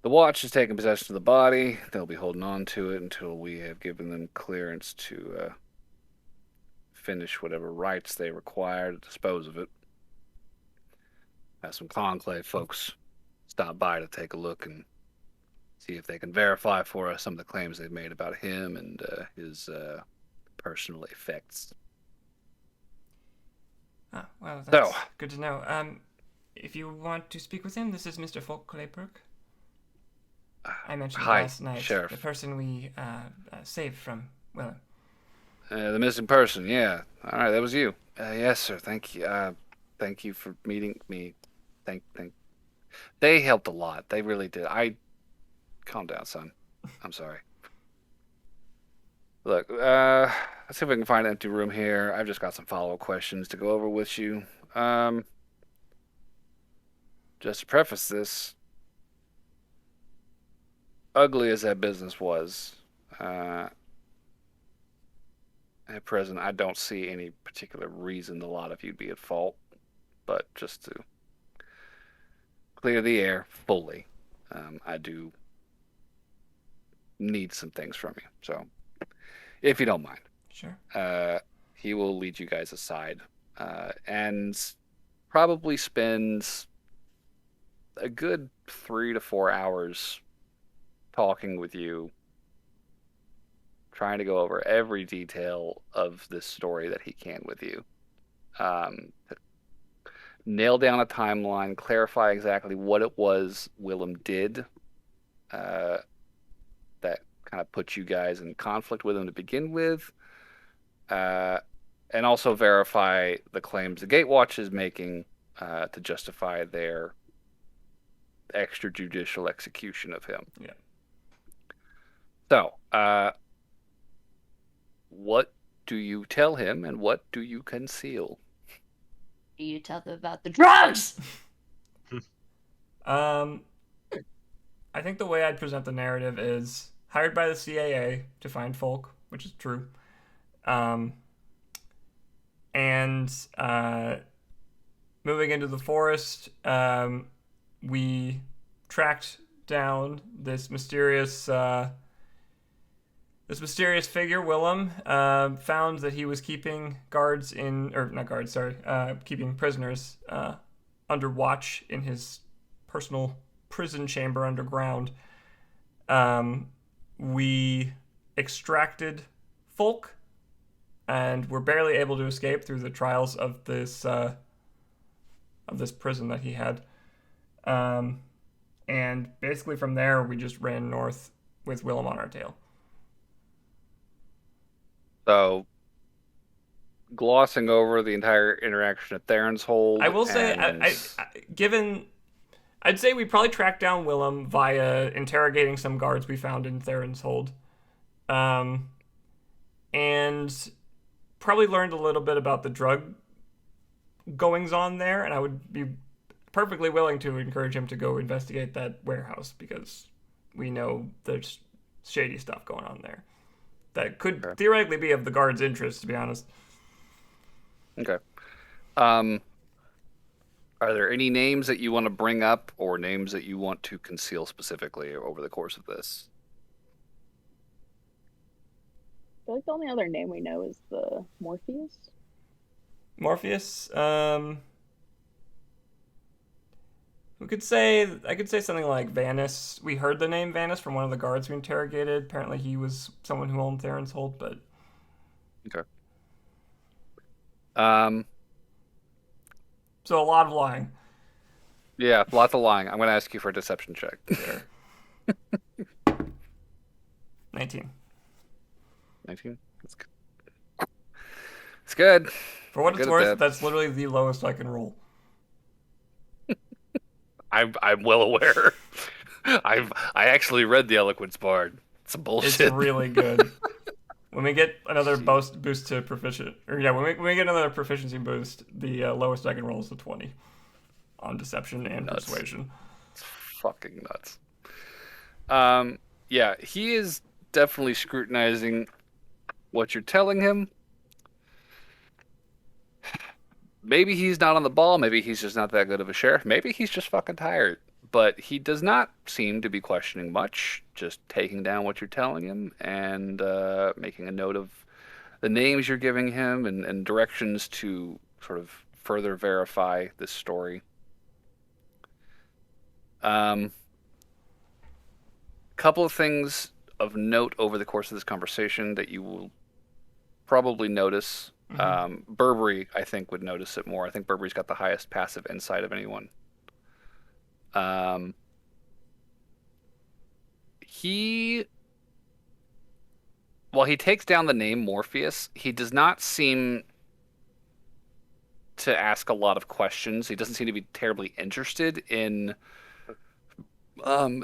The watch has taken possession of the body. They'll be holding on to it until we have given them clearance to finish whatever rites they require to dispose of it. Have some conclave folks stop by to take a look and see if they can verify for us some of the claims they've made about him and his personal effects. Ah, well, that's So, good to know. If you want to speak with him, this is Mr. Folk Clayperk. I mentioned hi, last night, Sheriff. the person we saved from Willem. The missing person, yeah. All right, that was you. Yes, sir. Thank you. Thank you for meeting me. Thank. They helped a lot. They really did. Calm down, son. I'm sorry. Look, let's see if we can find an empty room here. I've just got some follow-up questions to go over with you. Just to preface this, ugly as that business was, at present, I don't see any particular reason a lot of you'd be at fault. But just to clear the air fully, I do need some things from you. So, if you don't mind, Sure. he will lead you guys aside and probably spend a good 3 to 4 hours talking with you, trying to go over every detail of this story that he can with you. Nail down a timeline, clarify exactly what it was Willem did that kind of put you guys in conflict with him to begin with, and also verify the claims the Gatewatch is making to justify their extrajudicial execution of him. Yeah. So, what do you tell him and what do you conceal? Do you tell them about the drugs? I think the way I'd present the narrative is hired by the CAA to find folk, which is true. And moving into the forest, we tracked down this mysterious figure, Willem. Found that he was keeping keeping prisoners under watch in his personal prison chamber underground. We extracted folk, and were barely able to escape through the trials of this prison that he had. And basically from there, we just ran north with Willem on our tail. So, glossing over the entire interaction at Theron's Hold. I will say, I'd say we probably tracked down Willem via interrogating some guards we found in Theron's Hold. And probably learned a little bit about the drug goings on there, and I would be perfectly willing to encourage him to go investigate that warehouse, because we know there's shady stuff going on there that could theoretically be of the guards' interest, to be honest. Okay. Are there any names that you want to bring up or names that you want to conceal specifically over the course of this? I feel like the only other name we know is the Morpheus. Morpheus? I could say something like Vanis. We heard the name Vanis from one of the guards we interrogated. Apparently he was someone who owned Theron's Hold, but... Okay. So a lot of lying. Yeah, lots of lying. I'm going to ask you for a deception check. Sure. 19. 19? That's good. It's good. For what Good it's at worth, that. that's literally the lowest I can roll. I'm well aware. I actually read the Eloquence Bard. It's some bullshit. It's really good. When we get another boost to proficient, when we get another proficiency boost, the lowest I can roll is a 20 on deception and Nuts. persuasion. It's fucking nuts. Yeah, he is definitely scrutinizing what you're telling him. Maybe he's not on the ball. Maybe he's just not that good of a sheriff. Maybe he's just fucking tired. but he does not seem to be questioning much, just taking down what you're telling him and making a note of the names you're giving him and directions to sort of further verify this story. Couple of things of note over the course of this conversation that you will probably notice. Burberry, I think, would notice it more. I think Burberry's got the highest passive insight of anyone. While he takes down the name Morpheus, he does not seem to ask a lot of questions. He doesn't seem to be terribly interested in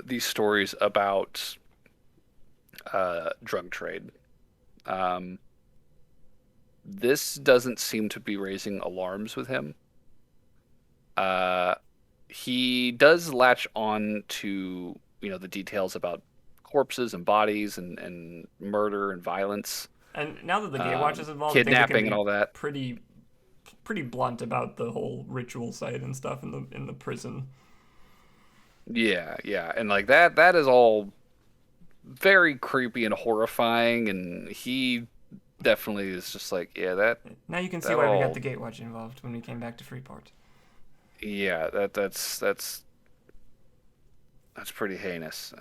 these stories about drug trade. This doesn't seem to be raising alarms with him. He does latch on to, the details about corpses and bodies and murder and violence. And now that the Gatewatch is involved, kidnapping and all that, pretty blunt about the whole ritual site and stuff in the prison. Yeah, and like that is all very creepy and horrifying, and he definitely is just like, yeah, that. Now you can see why we got the Gatewatch involved when we came back to Freeport. Yeah, that's pretty heinous.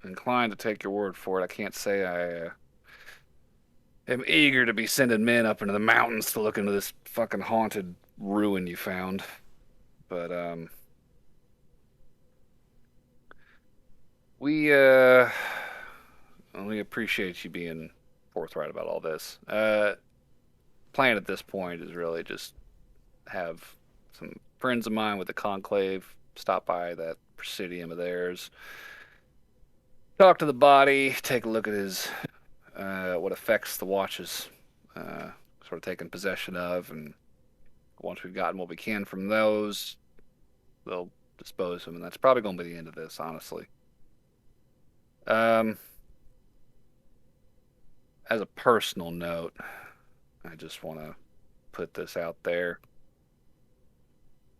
Inclined to take your word for it. I can't say I am eager to be sending men up into the mountains to look into this fucking haunted ruin you found. But we appreciate you being forthright about all this. Plan at this point is really just have some friends of mine with the Conclave stop by that presidium of theirs, talk to the body, take a look at his what effects the watch is sort of taken possession of, and once we've gotten what we can from those, they'll dispose of him, and that's probably going to be the end of this, honestly. As a personal note, I just want to put this out there.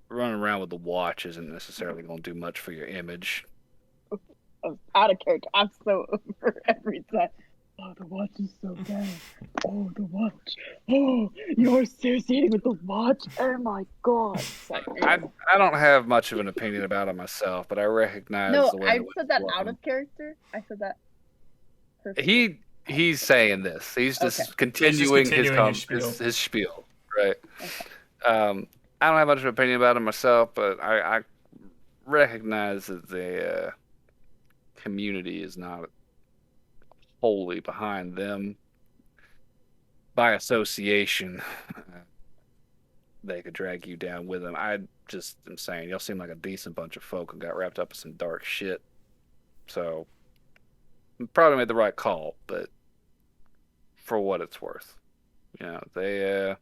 Running around with the watch isn't necessarily going to do much for your image. I'm out of character. I'm so over every time. Oh, the watch is so bad. Oh, the watch. Oh, you're associating with the watch. Oh my god. I don't have much of an opinion about it myself, but I recognize the way I said that out of character. I said that perfectly. He's saying this. He's just continuing his spiel, right? Okay. I don't have much of an opinion about it myself, but I recognize that the community is not wholly behind them. By association, they could drag you down with them. I just am saying, y'all seem like a decent bunch of folk who got wrapped up in some dark shit. So, probably made the right call, but for what it's worth, they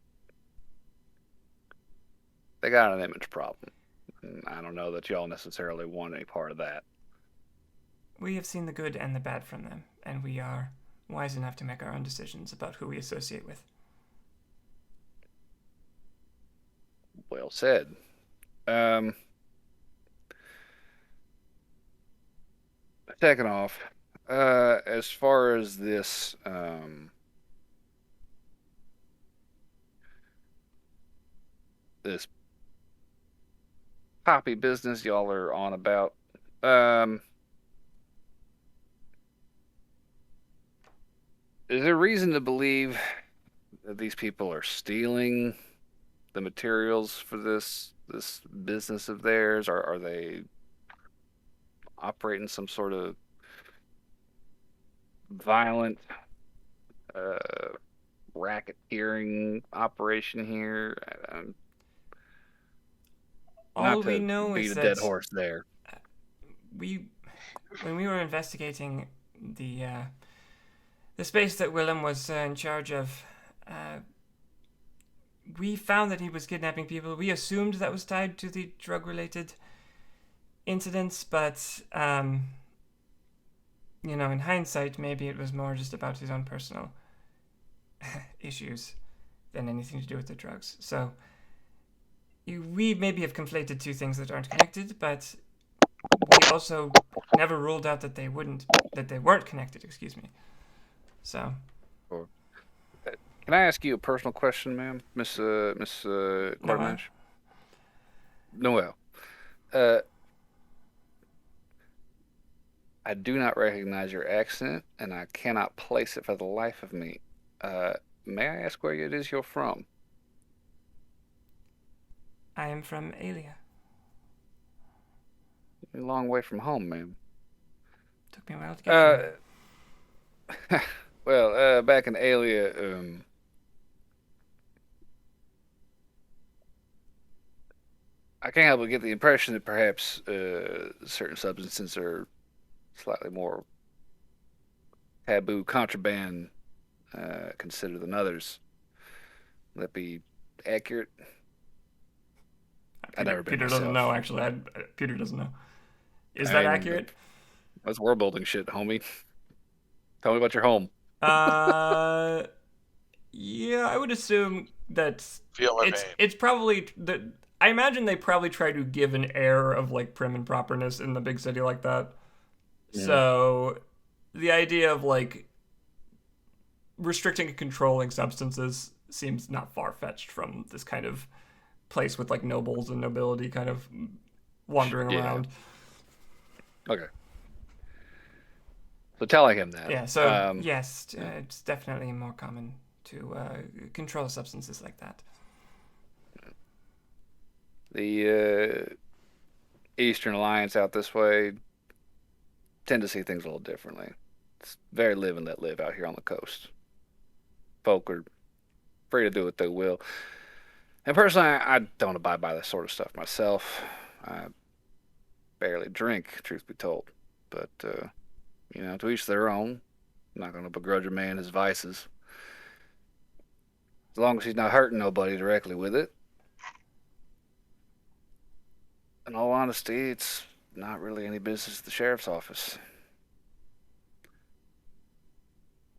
got an image problem. And I don't know that y'all necessarily want any part of that. We have seen the good and the bad from them, and we are wise enough to make our own decisions about who we associate with. Well said. Taking off, as far as this this poppy business y'all are on about, is there reason to believe that these people are stealing the materials for this business of theirs? Are they operating some sort of violent racketeering operation here? All we know is that beat a dead horse there. When we were investigating the space that Willem was in charge of, we found that he was kidnapping people. We assumed that was tied to the drug-related incidents, but in hindsight, maybe it was more just about his own personal issues than anything to do with the drugs. So we maybe have conflated two things that aren't connected, but we also never ruled out that they weren't connected. Excuse me. So. Can I ask you a personal question, ma'am, Miss Noah? Quartermash? Noel. Uh, I do not recognize your accent, and I cannot place it for the life of me. May I ask where it is you're from? I am from Alia. You're a long way from home, ma'am. Took me a while to get here. Well, back in Alia, I can't help but get the impression that perhaps certain substances are slightly more taboo, contraband considered than others. Would that be accurate? I've never been Peter myself. doesn't know, actually. Peter doesn't know. Is that accurate? That's world building shit, homie. Tell me about your home. Yeah, I would assume that Feel my pain. it's probably I imagine they probably try to give an air of like prim and properness in the big city like that. Yeah. So the idea of like restricting and controlling substances seems not far-fetched from this kind of place with like nobles and nobility kind of wandering around. Okay. So telling him that. Yeah, so Yes, it's definitely more common to control substances like that. The Eastern Alliance out this way tend to see things a little differently. It's very live and let live out here on the coast. Folk are free to do what they will. And personally, I don't abide by this sort of stuff myself. I barely drink, truth be told. But, to each their own. I'm not going to begrudge a man his vices. As long as he's not hurting nobody directly with it. In all honesty, it's not really any business of the sheriff's office.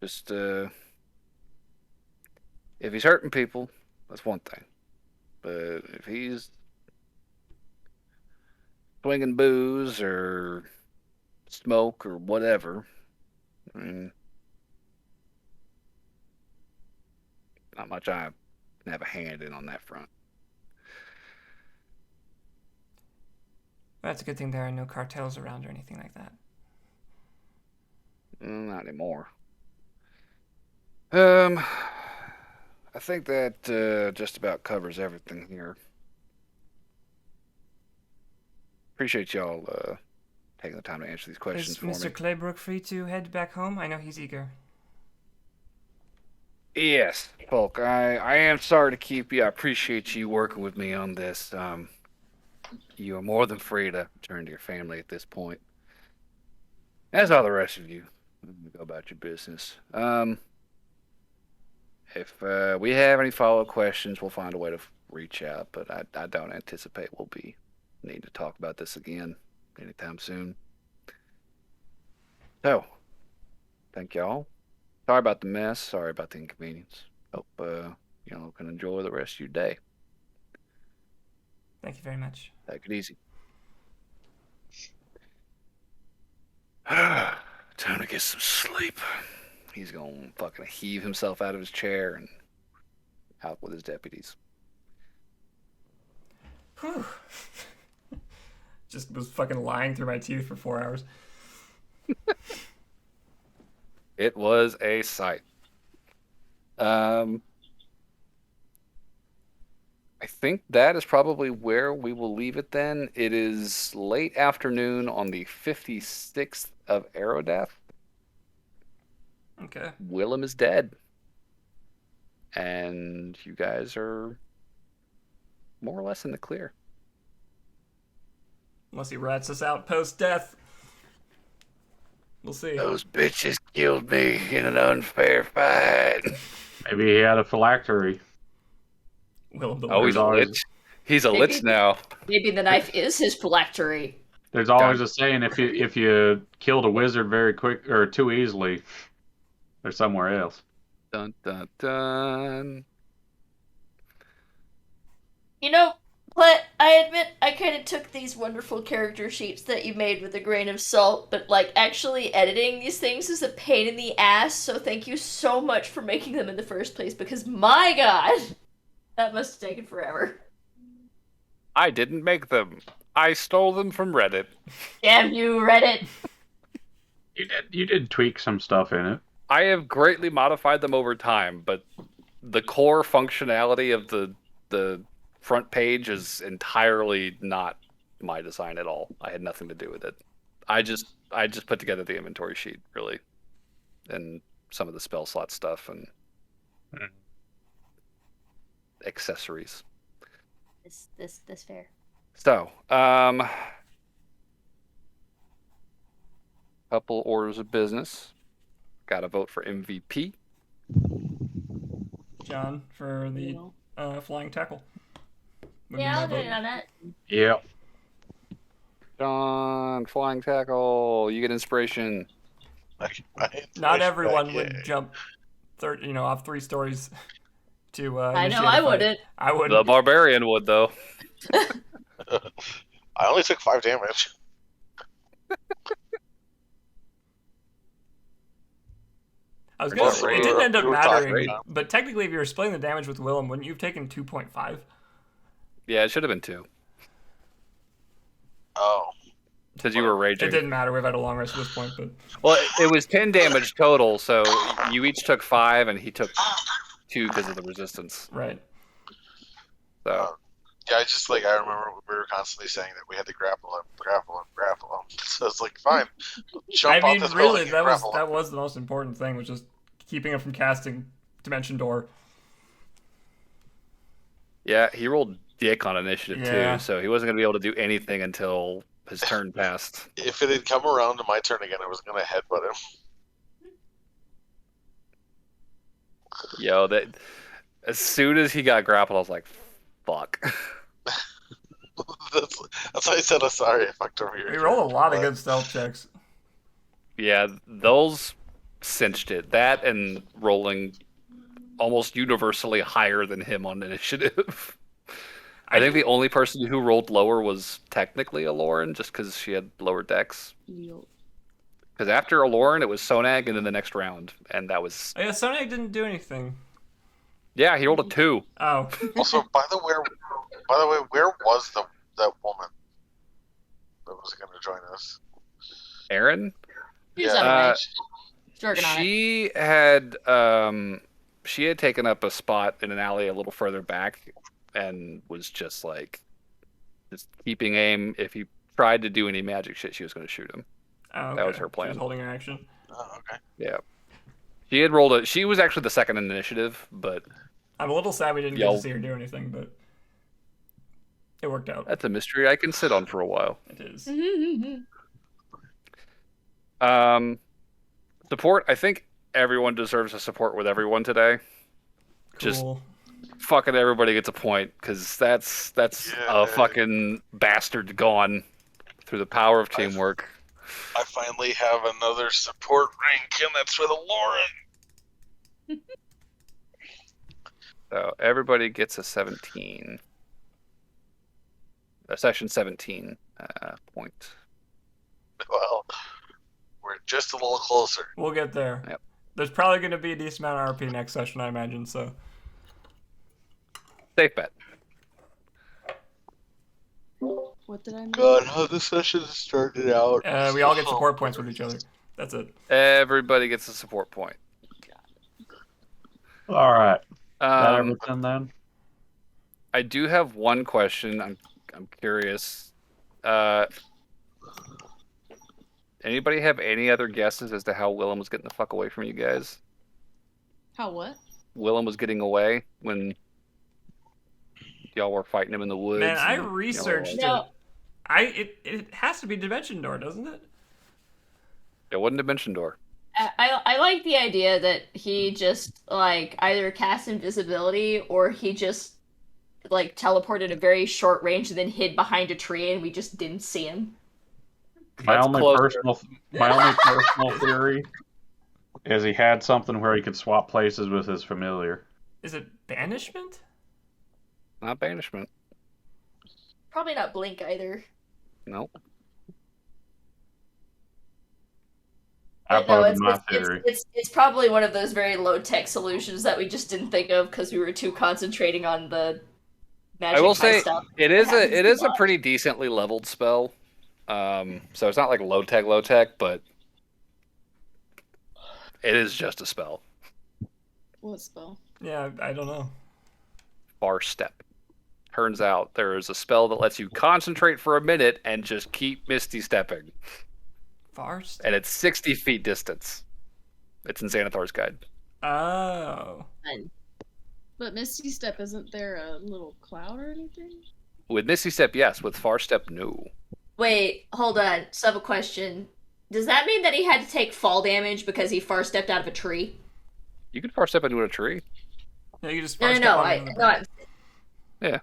Just, if he's hurting people, that's one thing. But if he's swinging booze or smoke or whatever, I mean, not much I can have a hand in on that front. Well, that's a good thing there are no cartels around or anything like that. Not anymore. I think that just about covers everything here. Appreciate y'all taking the time to answer these questions Is for Mr. me. Claybrook free to head back home? I know he's eager. Yes, Polk. I am sorry to keep you. I appreciate you working with me on this. You are more than free to return to your family at this point. As are the rest of you. Go about your business. If we have any follow-up questions, we'll find a way to reach out, but I don't anticipate we'll be needing to talk about this again anytime soon. So, thank y'all. Sorry about the mess. Sorry about the inconvenience. Hope can enjoy the rest of your day. Thank you very much. Take it easy. Time to get some sleep. He's gonna fucking heave himself out of his chair and out with his deputies. Whew. Just was fucking lying through my teeth for 4 hours. It was a sight. I think that is probably where we will leave it then. It is late afternoon on the 56th of Aerodeath. Okay. Willem is dead. And you guys are more or less in the clear. Unless he rats us out post-death. We'll see. Those bitches killed me in an unfair fight. Maybe he had a phylactery. Willem the Oh, he's a always- lich. He's a lich now. Maybe the knife is his phylactery. There's always a saying: if you killed a wizard very quick or too easily, they're somewhere else. Dun dun dun. But I admit I kind of took these wonderful character sheets that you made with a grain of salt, but like actually editing these things is a pain in the ass, so thank you so much for making them in the first place, because my god, that must have taken forever. I didn't make them. I stole them from Reddit. Damn you, Reddit! You did tweak some stuff in it. I have greatly modified them over time, but the core functionality of the front page is entirely not my design at all. I had nothing to do with it. I just put together the inventory sheet, really, and some of the spell slot stuff and accessories. This fair. So, couple orders of business. Got to vote for MVP. John for the flying tackle. Would be Yeah, my I'll do vote. it on that. Yep. John, flying tackle. You get inspiration. Not everyone would jump off 3 stories to I know initiate a I fight. wouldn't. I The wouldn't. barbarian would, though. I only took 5 damage. I was gonna say, it didn't end up We were talking mattering, about- but technically if you were splitting the damage with Willem, wouldn't you have taken 2.5? Yeah, it should have been 2. Oh. Because you were It raging. didn't matter, we've had a long rest at this point, but Well, it was 10 damage total, so you each took 5, and he took 2 because of the resistance. right. So, Yeah, I remember we were constantly saying that we had to grapple him. So it's like, fine. Jump I off mean, this really, building and grapple him. that was the most important thing, was just keeping him from casting Dimension Door. yeah, he rolled dick on initiative, Yeah. too, so he wasn't going to be able to do anything until his turn passed. If it had come around to my turn again, I was going to headbutt him. Yo, that as soon as he got grappled, I was like, fuck. That's why I said, sorry, I fucked over your We rolled a lot of But- good stealth checks. Yeah, those cinched it. That and rolling almost universally higher than him on initiative. I think the only person who rolled lower was technically Aloran, just because she had lower dex. Because after Aloran, it was Sonag, and then the next round, and that was Oh yeah, Sonic didn't do anything. yeah. He rolled a 2. Oh. Also, by the way, where was that woman that was going to join us? Aaron, She's Yeah. on her way. uh, She's working on it. she had taken up a spot in an alley a little further back, and was just keeping aim. If he tried to do any magic shit, she was going to shoot him. Oh, That was okay. her plan. She was holding her action. Oh, okay. Yeah. She had rolled she was actually the second in initiative, but I'm a little sad we didn't get Yo. to see her do anything, but it worked out. that's a mystery I can sit on for a while. It is. Support, I think everyone deserves a support with everyone today. Just Cool. fucking everybody gets a point, because that's Yeah. a fucking bastard gone through the power of teamwork. I finally have another support rank, and that's with Lauren. So everybody gets a 17. A section 17 point. Well, we're just a little closer. We'll get there. Yep. There's probably going to be a decent amount of RP next session, I imagine, so. Safe bet. What did I miss? God, how the session started out. We all get support points with each other. That's it. Everybody gets a support point. All right. That Um, everything then? I do have one question. I'm curious. Anybody have any other guesses as to how Willem was getting the fuck away from you guys? How what? Willem was getting away when y'all were fighting him in the woods. Man, I and y'all were researched like- it. It has to be Dimension Door, doesn't it? It wasn't Dimension Door. I like the idea that he just either cast invisibility or he just teleported a very short range and then hid behind a tree and we just didn't see him. My That's only closer. personal theory is he had something where he could swap places with his familiar. Is it Banishment? Not banishment. Probably not blink either. No. I But no, voted my theory. it's probably one of those very low tech solutions that we just didn't think of because we were too concentrating on the magic I will high say stuff. it is a pretty decently leveled spell. So it's not like low tech, but it is just a spell. What spell? Yeah, I don't know. Far step. Turns out there is a spell that lets you concentrate for a minute and just keep misty stepping. Farst? And it's 60 feet distance. It's in Xanathar's guide. Oh. But Misty Step, isn't there a little cloud or anything? With Misty Step, yes. With Far Step, no. Wait, hold on. So I have a question. Does that mean that he had to take fall damage because he far stepped out of a tree? You can Far Step into a tree. Yeah, you just No, first no, step no. on I another no. branch. Yeah.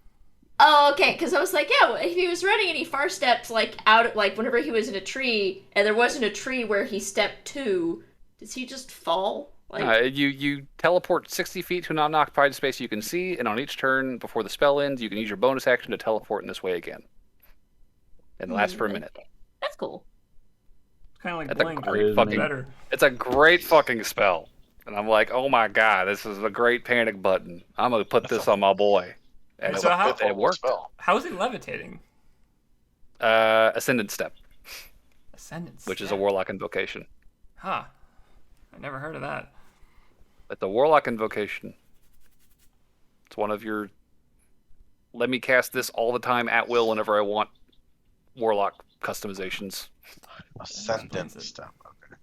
Oh, okay. Because I was like, yeah, if he was running and he far stepped like out, like whenever he was in a tree, and there wasn't a tree where he stepped to, does he just fall? Like, You teleport 60 feet to an unoccupied space you can see, and on each turn before the spell ends, you can use your bonus action to teleport in this way again. And it lasts for a minute. okay. That's cool. It's kind of like That's a Blink, great but fucking- better. It's a great fucking spell. And I'm like, oh my god, this is a great panic button. I'm going to put this on my boy. And So how- it worked. Spell. How is he levitating? Ascendant Step, Ascendance. which is a Warlock invocation. Huh. I never heard of that. But the Warlock invocation, it's one of your let me cast this all the time at will whenever I want Warlock customizations. Ascendant Explains it. stuff. Okay.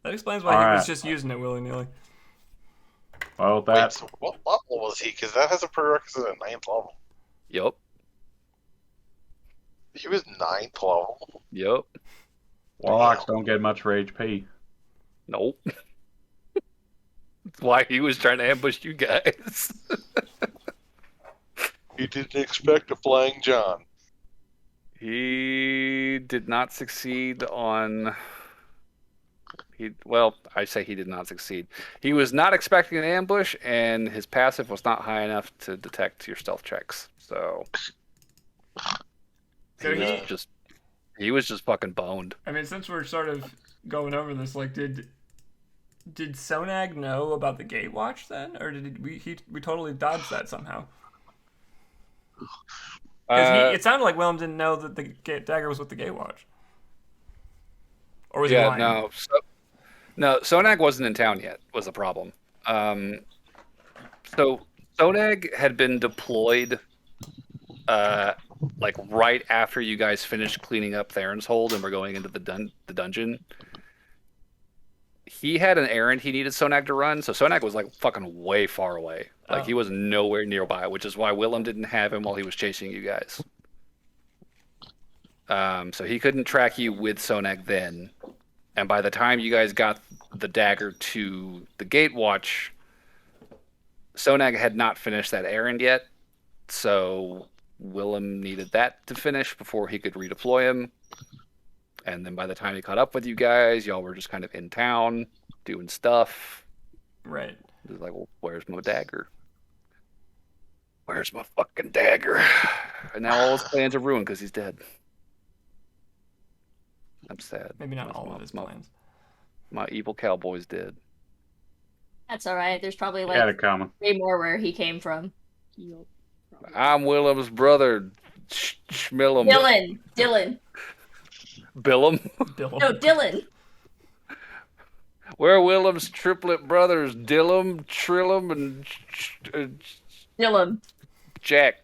That explains why he was Alright. just using it willy-nilly. Well, Wait, that's so what level was he? Because that has a prerequisite at 9th level. Yup. He was 9th level. Yup. Warlocks don't get much rage P. Nope. That's why he was trying to ambush you guys. He didn't expect a flying John. He did not succeed on. I say he did not succeed. He was not expecting an ambush, and his passive was not high enough to detect your stealth checks. So So he was just fucking boned. I mean, since we're sort of going over this, like, did Sonag know about the Gatewatch then, or did we totally dodged that somehow? Because it sounded like Willem didn't know that the dagger was with the Gatewatch. Or was he lying? No, Sonag wasn't in town yet, was the problem. So Sonag had been deployed like right after you guys finished cleaning up Theron's Hold and were going into the dungeon. He had an errand he needed Sonag to run, so Sonag was like fucking way far away. Like he was nowhere nearby, which is why Willem didn't have him while he was chasing you guys. So he couldn't track you with Sonag then. And by the time you guys got the dagger to the Gatewatch, Sonag had not finished that errand yet. So Willem needed that to finish before he could redeploy him. And then by the time he caught up with you guys, y'all were just kind of in town doing stuff. Right. It was like, well, where's my dagger? Where's my fucking dagger? And now all his plans are ruined because he's dead. I'm sad. Maybe not all my, of his my- plans. My evil cowboy's dead. That's all right. There's probably Had like it coming. 3 more where he came from. Yup. probably. I'm Willem's brother, Schmillem. Dylan. Billum. Bill. No, Dylan. We're Willem's triplet brothers, Dillum, Trillum, and Dylan. Jack.